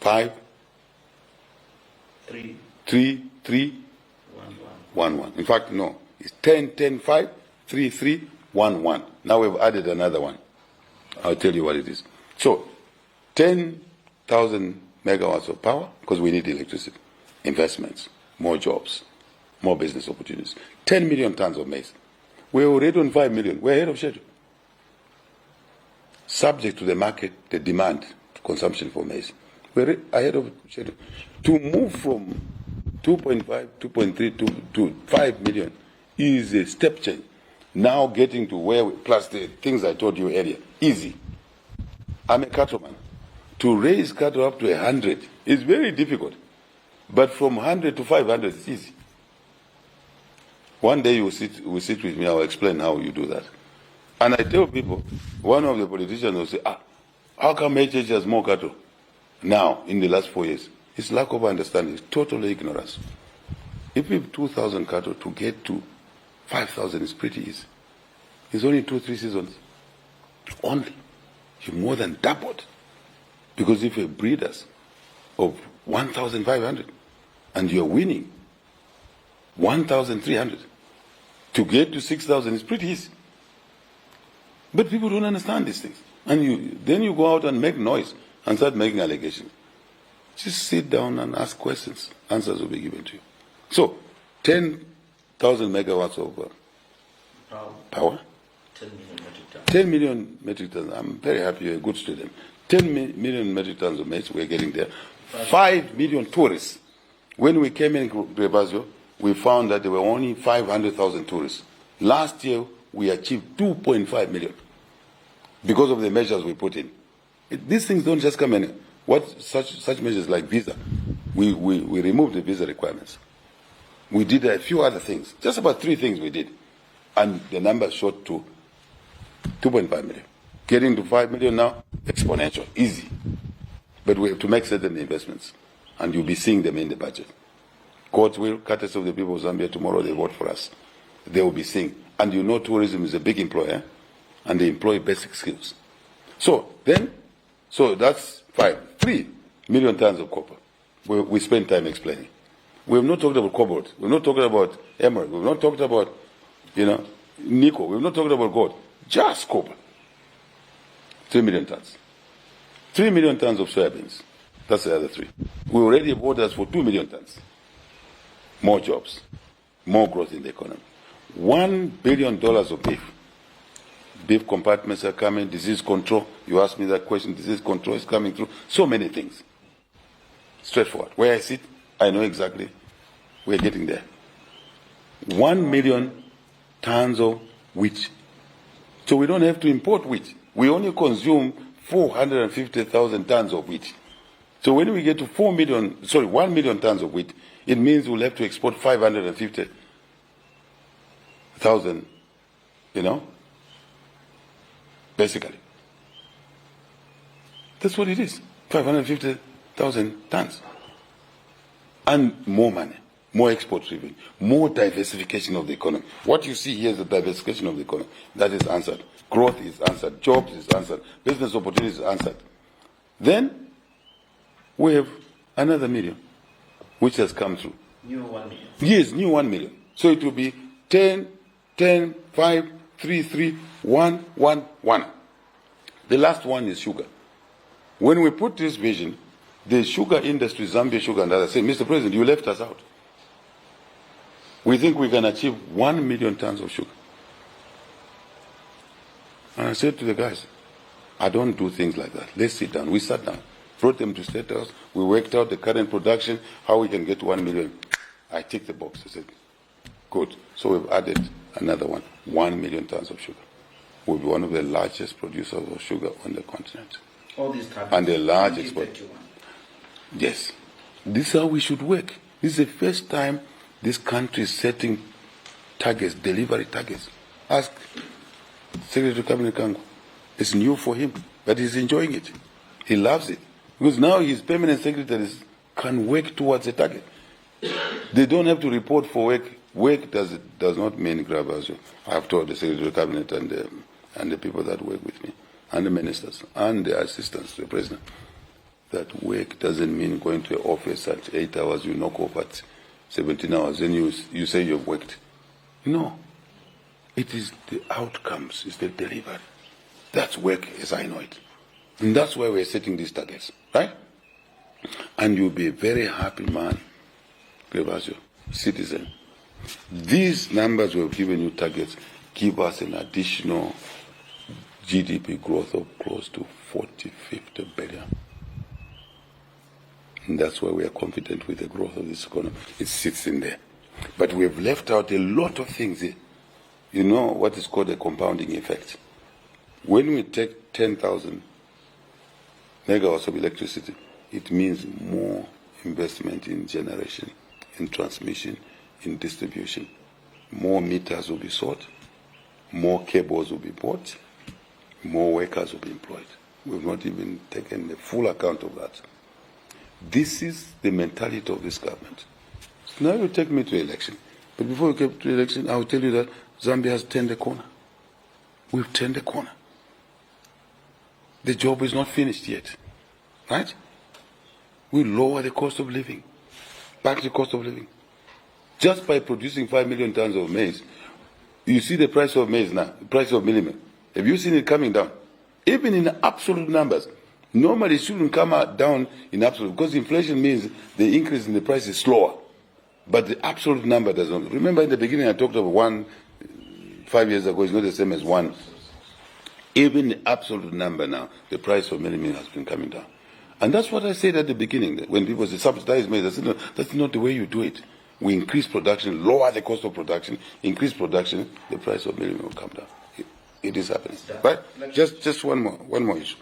[SPEAKER 2] 5,
[SPEAKER 3] 3,
[SPEAKER 2] 3, 3, 1, 1. In fact, no. It's 10, 10, 5, 3, 3, 1, 1. Now we've added another one. I'll tell you what it is. So, 10,000 megawatts of power, because we need electricity, investments, more jobs, more business opportunities. 10 million tons of maize. We're already on 5 million. We're ahead of schedule. Subject to the market, the demand, consumption for maize. We're ahead of schedule. To move from 2.5, 2.3 to 5 million is a step change. Now getting to where, plus the things I told you earlier, easy. I'm a cattleman. To raise cattle up to 100 is very difficult. But from 100 to 500 is easy. One day you will sit with me, I'll explain how you do that. And I tell people, one of the politicians will say, how come HH has more cattle now in the last 4 years? It's lack of understanding. It's total ignorance. If we have 2,000 cattle, to get to 5,000 is pretty easy. It's only 2-3 seasons. Only. You more than doubled. Because if you're breeders of 1,500 and you're winning 1,300, to get to 6,000 is pretty easy. But people don't understand these things. And then you go out and make noise and start making allegations. Just sit down and ask questions. Answers will be given to you. So, 10,000 megawatts of power.
[SPEAKER 3] 10 million metric tons.
[SPEAKER 2] 10 million metric tons. I'm very happy you're a good student. 10 million metric tons of maize, we're getting there. 5 million tourists. When we came in Rebazio, we found that there were only 500,000 tourists. Last year, we achieved 2.5 million because of the measures we put in. These things don't just come in. What such measures like visa? We removed the visa requirements. We did a few other things. Just about 3 things we did. And the number shot to 2.5 million. Getting to 5 million now, exponential, easy. But we have to make certain investments. And you'll be seeing them in the budget. God will, courtesy of the people of Zambia, tomorrow they vote for us. They will be seeing. And you know tourism is a big employer, and they employ basic skills. So that's 3 million tons of copper. We spend time explaining. We have not talked about cobalt. We've not talked about emerald. We've not talked about, nickel. We've not talked about gold. Just copper. 3 million tons. 3 million tons of soybeans. That's the other 3. We already have orders for 2 million tons. More jobs. More growth in the economy. $1 billion of beef. Beef compartments are coming. Disease control. You asked me that question. Disease control is coming through. So many things. Straightforward. Where I sit, I know exactly. We're getting there. 1 million tons of wheat. So we don't have to import wheat. We only consume 450,000 tons of wheat. So when we get to 1 million tons of wheat, it means we'll have to export 550,000, basically. That's what it is, 550,000 tons. And more money, more export revenue, more diversification of the economy. What you see here is the diversification of the economy. That is answered. Growth is answered. Jobs is answered. Business opportunities is answered. Then we have another million, which has come through.
[SPEAKER 3] New 1 million.
[SPEAKER 2] Yes, new 1 million. So it will be 10, 5, 3, 3, 1, 1, 1. The last one is sugar. When we put this vision, the sugar industry, Zambia Sugar and others, say, Mr. President, you left us out. We think we can achieve 1 million tons of sugar. And I said to the guys, I don't do things like that. Let's sit down. We sat down, brought them to State House. We worked out the current production, how we can get 1 million. I ticked the box. I said, good. So we've added another 1 million tons of sugar. We'll be one of the largest producers of sugar on the continent.
[SPEAKER 3] All these targets.
[SPEAKER 2] And the large export. Yes. This is how we should work. This is the first time this country is setting targets, delivery targets. Ask Secretary Cabinet Kangu. It's new for him, but he's enjoying it. He loves it. Because now his permanent secretaries can work towards a target. They don't have to report for work. Work does not mean grab as you. I've told the Secretary of Cabinet and the people that work with me, and the ministers, and the assistants to the President, that work doesn't mean going to an office at 8 hours, you knock off at 17 hours, then you say you've worked. No. It is the outcomes, it's the delivery. That's work as I know it. And that's why we're setting these targets, right? And you'll be a very happy man, Grevasio, citizen. These numbers we've given you targets give us an additional GDP growth of close to 40, 50 billion. And that's why we are confident with the growth of this economy. It sits in there. But we have left out a lot of things. You know what is called a compounding effect. When we take 10,000 megawatts of electricity, it means more investment in generation, in transmission, in distribution. More meters will be sought, more cables will be bought, more workers will be employed. We've not even taken the full account of that. This is the mentality of this government. So now you take me to election. But before we get to election, I will tell you that Zambia has turned the corner. We've turned the corner. The job is not finished yet. Right? We lower the cost of living. Back to the cost of living. Just by producing 5 million tons of maize, you see the price of maize now, the price of millet. Have you seen it coming down? Even in absolute numbers. Normally it shouldn't come down in absolute, because inflation means the increase in the price is slower. But the absolute number does not. Remember in the beginning I talked about 1, 5 years ago, it's not the same as 1. Even the absolute number now, the price of millet has been coming down. And that's what I said at the beginning, when people say subsidized maize. I said, no, that's not the way you do it. We increase production, lower the cost of production, increase production, the price of millet will come down. It is happening. Right? Just one more issue.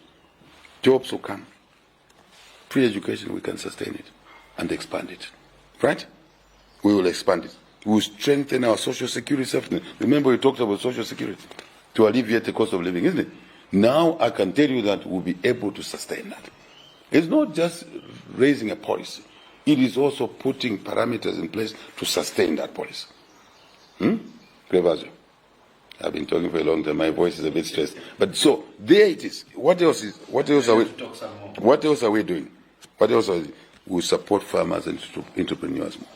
[SPEAKER 2] Jobs will come. Pre-education, we can sustain it and expand it. Right? We will expand it. We will strengthen our social security system. Remember we talked about social security to alleviate the cost of living, isn't it? Now I can tell you that we'll be able to sustain that. It's not just raising a policy. It is also putting parameters in place to sustain that policy. Grevasio. I've been talking for a long time. My voice is a bit stressed. But so, there it is. What else are we doing? What else are we doing? We support farmers and entrepreneurs more.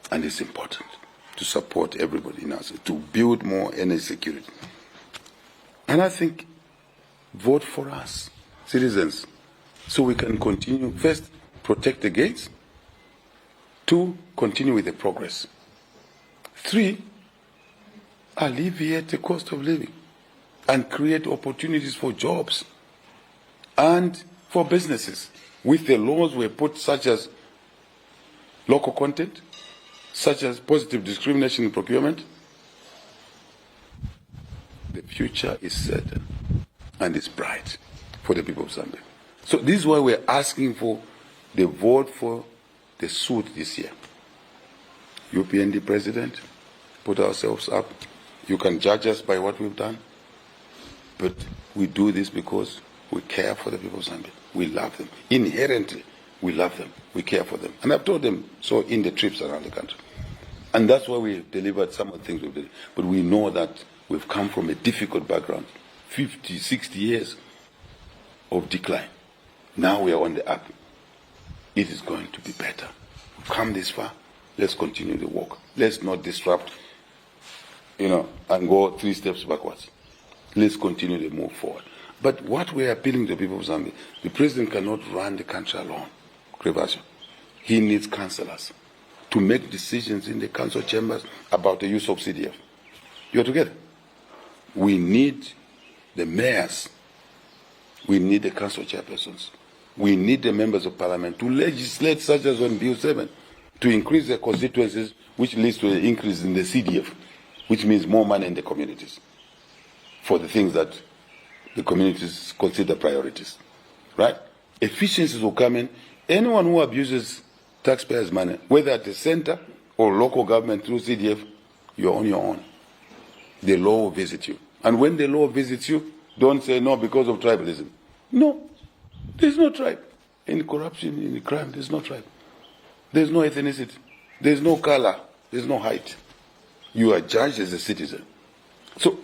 [SPEAKER 2] And it's important to support everybody now, to build more energy security. And I think, vote for us, citizens, so we can continue. First, protect the gates. 2, continue with the progress. 3, alleviate the cost of living and create opportunities for jobs and for businesses with the laws we put, such as local content, such as positive discrimination in procurement. The future is certain and is bright for the people of Zambia. So this is why we're asking for the vote for the suit this year. UPND president, put ourselves up. You can judge us by what we've done, but we do this because we care for the people of Zambia. We love them. Inherently, we love them. We care for them. And I've told them so in the trips around the country. And that's why we've delivered some of the things we've delivered. But we know that we've come from a difficult background, 50, 60 years of decline. Now we are on the up. It is going to be better. We've come this far. Let's continue the work. Let's not disrupt, and go 3 steps backwards. Let's continue to move forward. But what we are appealing to the people of Zambia, the president cannot run the country alone, Grevasio. He needs councillors to make decisions in the council chambers about the use of CDF. You're together. We need the mayors. We need the council chairpersons. We need the members of parliament to legislate, such as on Bill 7, to increase the constituencies, which leads to an increase in the CDF, which means more money in the communities for the things that the communities consider priorities. Right? Efficiencies will come in. Anyone who abuses taxpayers' money, whether at the center or local government through CDF, you're on your own. The law will visit you. And when the law visits you, don't say no because of tribalism. No, there's no tribe. In corruption, in crime, there's no tribe. There's no ethnicity. There's no color. There's no height. You are judged as a citizen. So,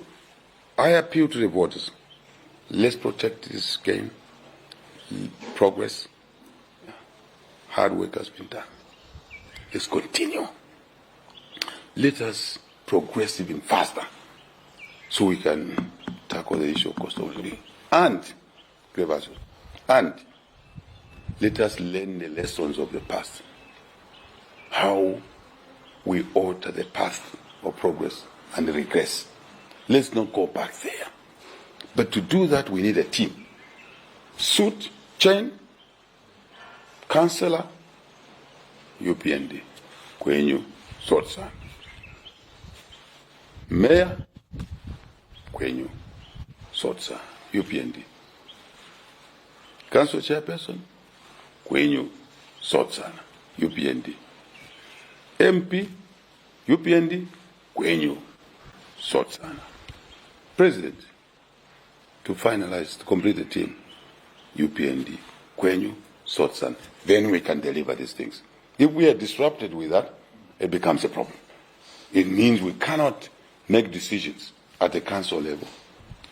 [SPEAKER 2] I appeal to the voters. Let's protect this game. Progress. Hard work has been done. Let's continue. Let us progress even faster so we can tackle the issue of cost of living. And, and let us learn the lessons of the past. How we alter the path of progress and regress. Let's not go back there. But to do that, we need a team. Suit, chain, councillor, UPND, Kwenyu, Sotsa. Mayor, Kwenyu, Sotsa, UPND. Council chairperson, Kwenyu, Sotsa, UPND. MP, UPND, Kwenyu, Sotsa. President, to finalize, to complete the team, UPND, Kwenyu, Sotsa. Then we can deliver these things. If we are disrupted with that, it becomes a problem. It means we cannot make decisions at the council level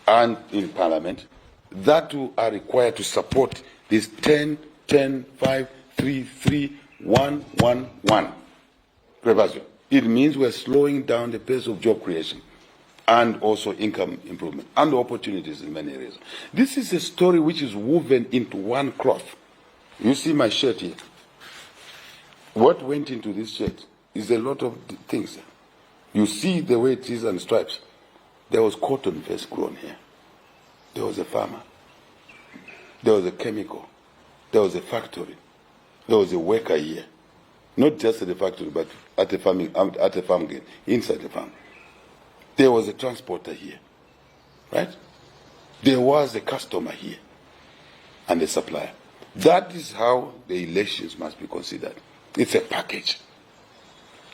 [SPEAKER 2] and in parliament that are required to support this 10, 10, 5, 3, 3, 1, 1, 1. It means we're slowing down the pace of job creation and also income improvement and opportunities in many areas. This is a story which is woven into one cloth. You see my shirt here. What went into this shirt is a lot of things. You see the way it is and stripes. There was cotton first grown here. There was a farmer. There was a chemical. There was a factory. There was a worker here. Not just at the factory, but at the farm gate, inside the farm. There was a transporter here, right? There was a customer here and a supplier. That is how the elections must be considered. It's a package.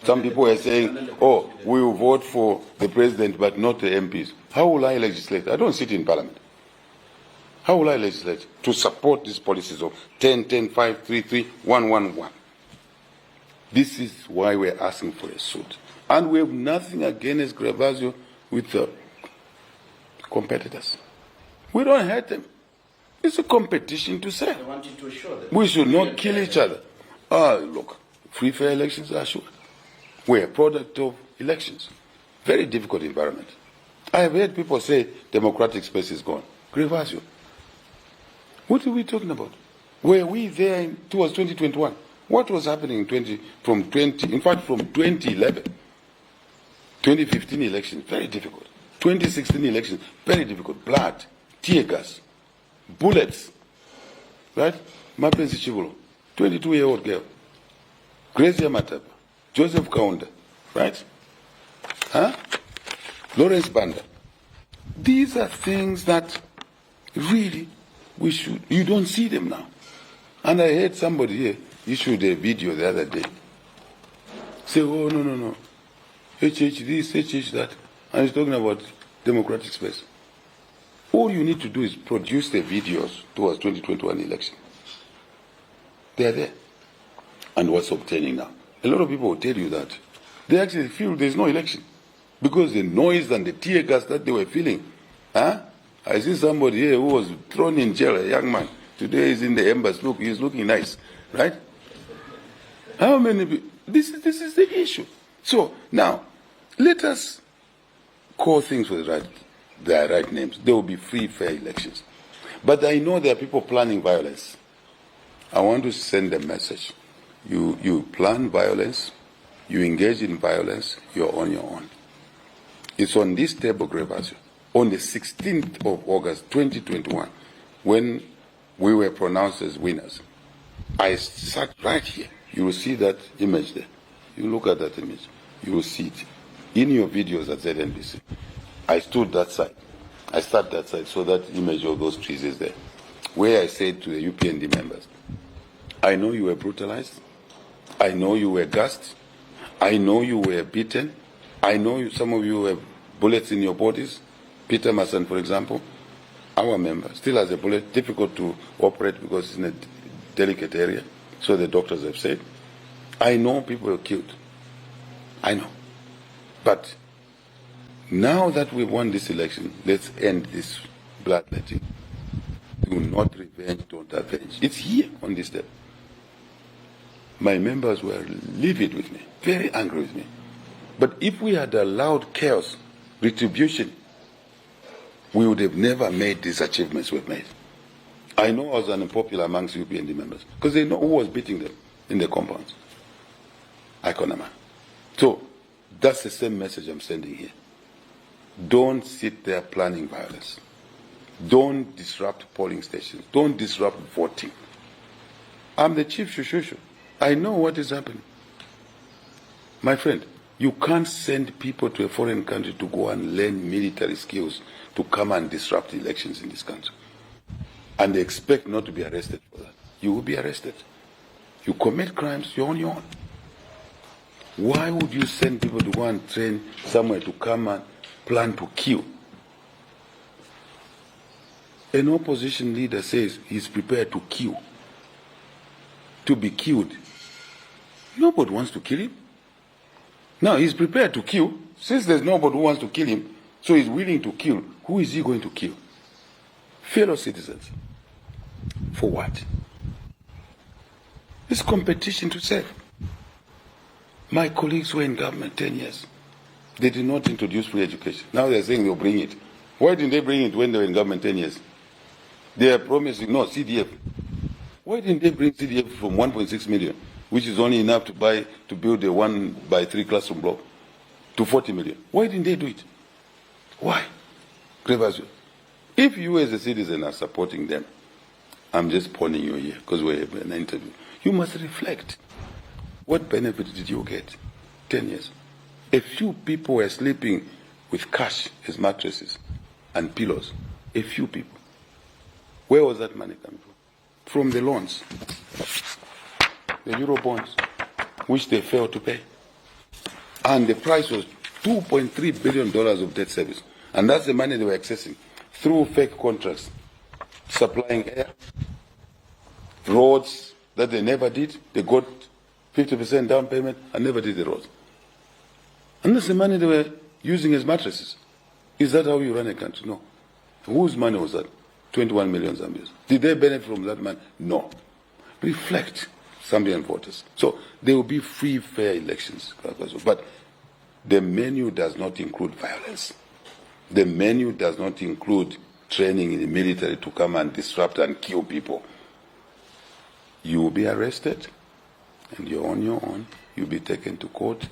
[SPEAKER 2] Some people are saying, oh, we will vote for the president but not the MPs. How will I legislate? I don't sit in parliament. How will I legislate to support these policies of 10, 10, 5, 3, 3, 1, 1, 1? This is why we're asking for a suit. And we have nothing against Gravazio with the competitors. We don't hate them. It's a competition to say.
[SPEAKER 1] I want you to assure them.
[SPEAKER 2] We should not kill each other. Look, free, fair elections are sure. We're a product of elections. Very difficult environment. I have heard people say democratic space is gone. Gravazio. What are we talking about? Were we there towards 2021? What was happening from 2011? 2015 elections, very difficult. 2016 elections, very difficult. Blood, tear gas, bullets, right? Mapenzi Chivulo, 22-year-old girl. Gracia Mataba, Joseph Kaunda, right? Lawrence Banda. These are things that really you don't see them now. And I heard somebody here issued a video the other day. Say, oh, no. HH this, HH that. And he's talking about democratic space. All you need to do is produce the videos towards 2021 election. They are there. And what's obtaining now? A lot of people will tell you that they actually feel there's no election because the noise and the tear gas that they were feeling. I see somebody here who was thrown in jail, a young man. Today he's in the embassy. Look, he's looking nice, right? How many people? This is the issue. So now, let us call things with their right names. There will be free, fair elections. But I know there are people planning violence. I want to send a message. You plan violence, you engage in violence, you're on your own. It's on this table, Gravazio, on the 16th of August 2021, when we were pronounced as winners. I sat right here. You will see that image there. You look at that image. You will see it. In your videos at ZNBC, I stood that side. I sat that side, so that image of those trees is there. Where I said to the UPND members, I know you were brutalized. I know you were gassed. I know you were beaten. I know some of you have bullets in your bodies. Peter Masson, for example, our member, still has a bullet, difficult to operate because it's in a delicate area, so the doctors have said. I know people were killed. I know. But now that we won this election, let's end this bloodletting. Do not revenge, don't avenge. It's here on this step. My members were livid with me, very angry with me. But if we had allowed chaos, retribution, we would have never made these achievements we've made. I know I was unpopular amongst UPND members because they know who was beating them in the compounds. Ikonama. So that's the same message I'm sending here. Don't sit there planning violence. Don't disrupt polling stations. Don't disrupt voting. I'm the chief shushu. I know what is happening. My friend, you can't send people to a foreign country to go and learn military skills to come and disrupt elections in this country. And they expect not to be arrested for that. You will be arrested. You commit crimes, you're on your own. Why would you send people to go and train somewhere to come and plan to kill? An opposition leader says he's prepared to kill, to be killed. Nobody wants to kill him. Now he's prepared to kill. Since there's nobody who wants to kill him, so he's willing to kill. Who is he going to kill? Fellow citizens. For what? It's competition to serve. My colleagues were in government 10 years. They did not introduce free education. Now they're saying they'll bring it. Why didn't they bring it when they were in government 10 years? They are promising, no, CDF. Why didn't they bring CDF from 1.6 million, which is only enough to build a 1x3 classroom block, to 40 million? Why didn't they do it? Why? If you as a citizen are supporting them, I'm just pointing you here because we're in an interview. You must reflect. What benefit did you get? 10 years. A few people were sleeping with cash as mattresses and pillows. A few people. Where was that money coming from? From the loans. The Euro bonds, which they failed to pay. And the price was $2.3 billion of debt service. And that's the money they were accessing through fake contracts, supplying air, roads that they never did. They got 50% down payment and never did the roads. And that's the money they were using as mattresses. Is that how you run a country? No. Whose money was that? 21 million Zambians. Did they benefit from that money? No. Reflect, Zambian voters. So there will be free, fair elections. But the menu does not include violence. The menu does not include training in the military to come and disrupt and kill people. You will be arrested, and you're on your own. You'll be taken to court.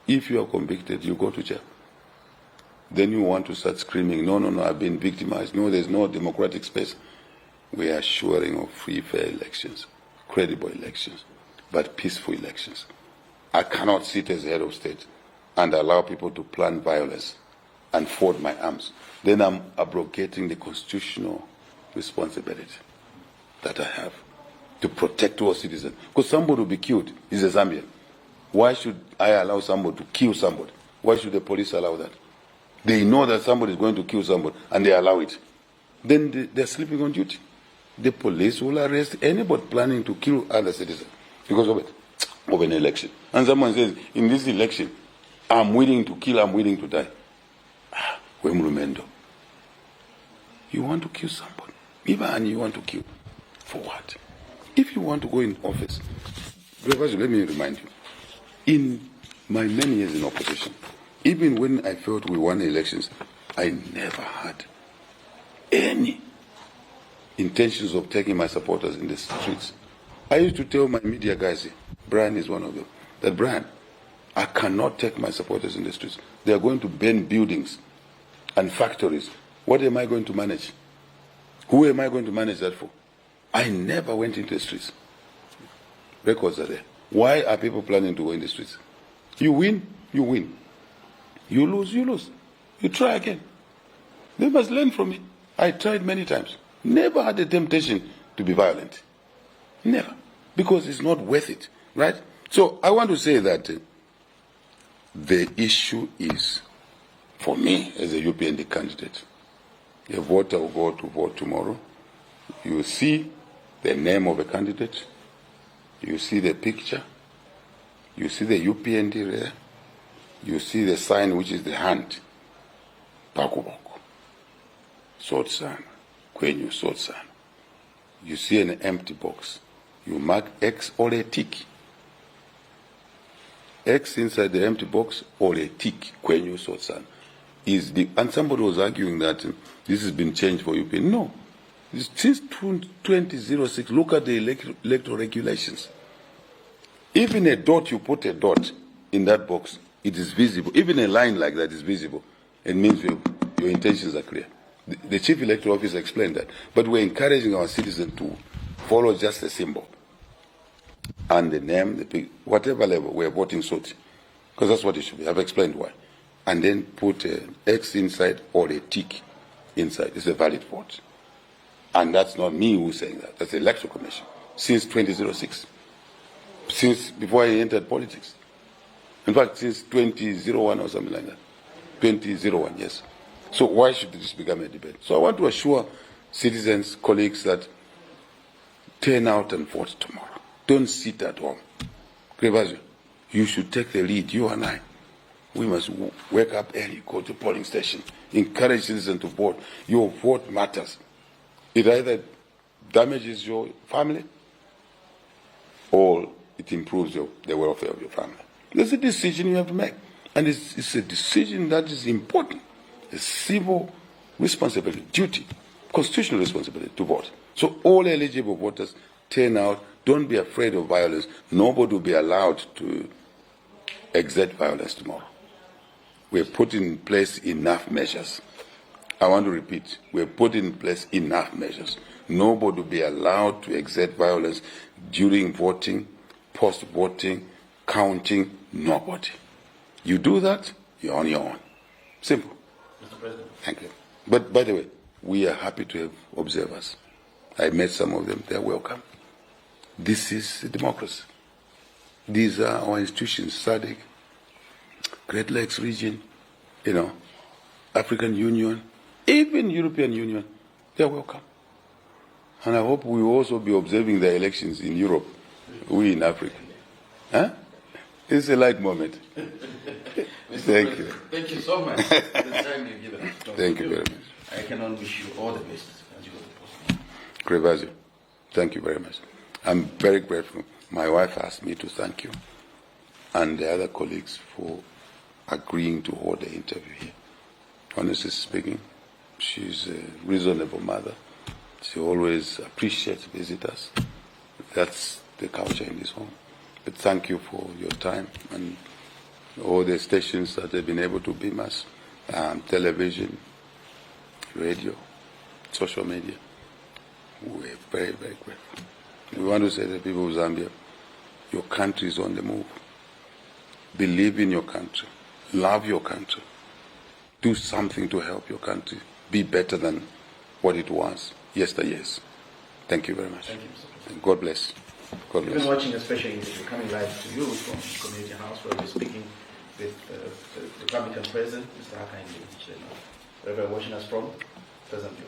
[SPEAKER 2] If you are convicted, you go to jail. Then you want to start screaming, no, I've been victimized. No, there's no democratic space. We are assuring of free, fair elections, credible elections, but peaceful elections. I cannot sit as head of state and allow people to plan violence and fold my arms. Then I'm abrogating the constitutional responsibility that I have to protect our citizens. Because somebody will be killed. He's a Zambian. Why should I allow somebody to kill somebody? Why should the police allow that? They know that somebody is going to kill somebody and they allow it. Then they're sleeping on duty. The police will arrest anybody planning to kill other citizens because of it, of an election. And someone says, in this election, I'm willing to kill, I'm willing to die. Wemrumendo. You want to kill somebody. Even you want to kill. For what? If you want to go in office, let me remind you, in my many years in opposition, even when I felt we won elections, I never had any intentions of taking my supporters in the streets. I used to tell my media guys, Brian is one of them, that Brian, I cannot take my supporters in the streets. They are going to burn buildings and factories. What am I going to manage? Who am I going to manage that for? I never went into the streets. Records are there. Why are people planning to go in the streets? You win, you win. You lose, you lose. You try again. They must learn from it. I tried many times. Never had a temptation to be violent. Never. Because it's not worth it. Right? So I want to say that the issue is, for me as a UPND candidate, a voter will go to vote tomorrow. You see the name of a candidate. You see the picture. You see the UPND there. You see the sign, which is the hand. Pakuboko. Sotsan. Kwenyu Sotsan. You see an empty box. You mark X or a tick. X inside the empty box or a tick. Kwenyu Sotsan. and somebody was arguing that this has been changed for UPN. No. Since 2006, look at the electoral regulations. Even a dot, you put a dot in that box, it is visible. Even a line like that is visible. It means your intentions are clear. The Chief Electoral Officer explained that. But we're encouraging our citizens to follow just a symbol. And the name, whatever level, we're voting SOTI. Because that's what it should be. I've explained why. And then put an X inside or a tick inside. It's a valid vote. And that's not me who's saying that. That's the Electoral Commission. Since 2006. Since before I entered politics. In fact, since 2001 or something like that. 2001, yes. So why should this become a debate? So I want to assure citizens, colleagues, that turn out and vote tomorrow. Don't sit at home. Krevazio, you should take the lead, you and I. We must wake up early, go to polling station, encourage citizens to vote. Your vote matters. It either damages your family or it improves the welfare of your family. There's a decision you have to make. And it's a decision that is important. A civil responsibility, duty, constitutional responsibility to vote. So all eligible voters turn out. Don't be afraid of violence. Nobody will be allowed to exert violence tomorrow. We have put in place enough measures. I want to repeat, we have put in place enough measures. Nobody will be allowed to exert violence during voting, post-voting, counting, nobody. You do that, you're on your own. Simple.
[SPEAKER 3] Mr. President.
[SPEAKER 2] Thank you. But by the way, we are happy to have observers. I met some of them. They're welcome. This is a democracy. These are our institutions, SADC, Great Lakes region, African Union, even European Union. They're welcome. And I hope we will also be observing the elections in Europe, we in Africa. Huh? It's a light moment. Thank you.
[SPEAKER 1] Thank you so much for the time you've given us.
[SPEAKER 2] Thank you very much.
[SPEAKER 1] I can only wish you all the best as you go to post.
[SPEAKER 2] Krevazio, thank you very much. I'm very grateful. My wife asked me to thank you and the other colleagues for agreeing to hold the interview here. Honestly speaking, she's a reasonable mother. She always appreciates visitors. That's the culture in this home. But thank you for your time and all the stations that have been able to beam us, television, radio, social media. We're very, very grateful. We want to say to the people of Zambia, your country is on the move. Believe in your country. Love your country. Do something to help your country be better than what it was yesteryears. Thank you very much.
[SPEAKER 3] Thank you, Mr. President.
[SPEAKER 2] God bless. God
[SPEAKER 3] We've
[SPEAKER 2] bless.
[SPEAKER 3] been watching a special interview coming live to you from Community House, where we're speaking with the Republican President, Mr. Hakainde Hichilema. Wherever you're watching us from, President.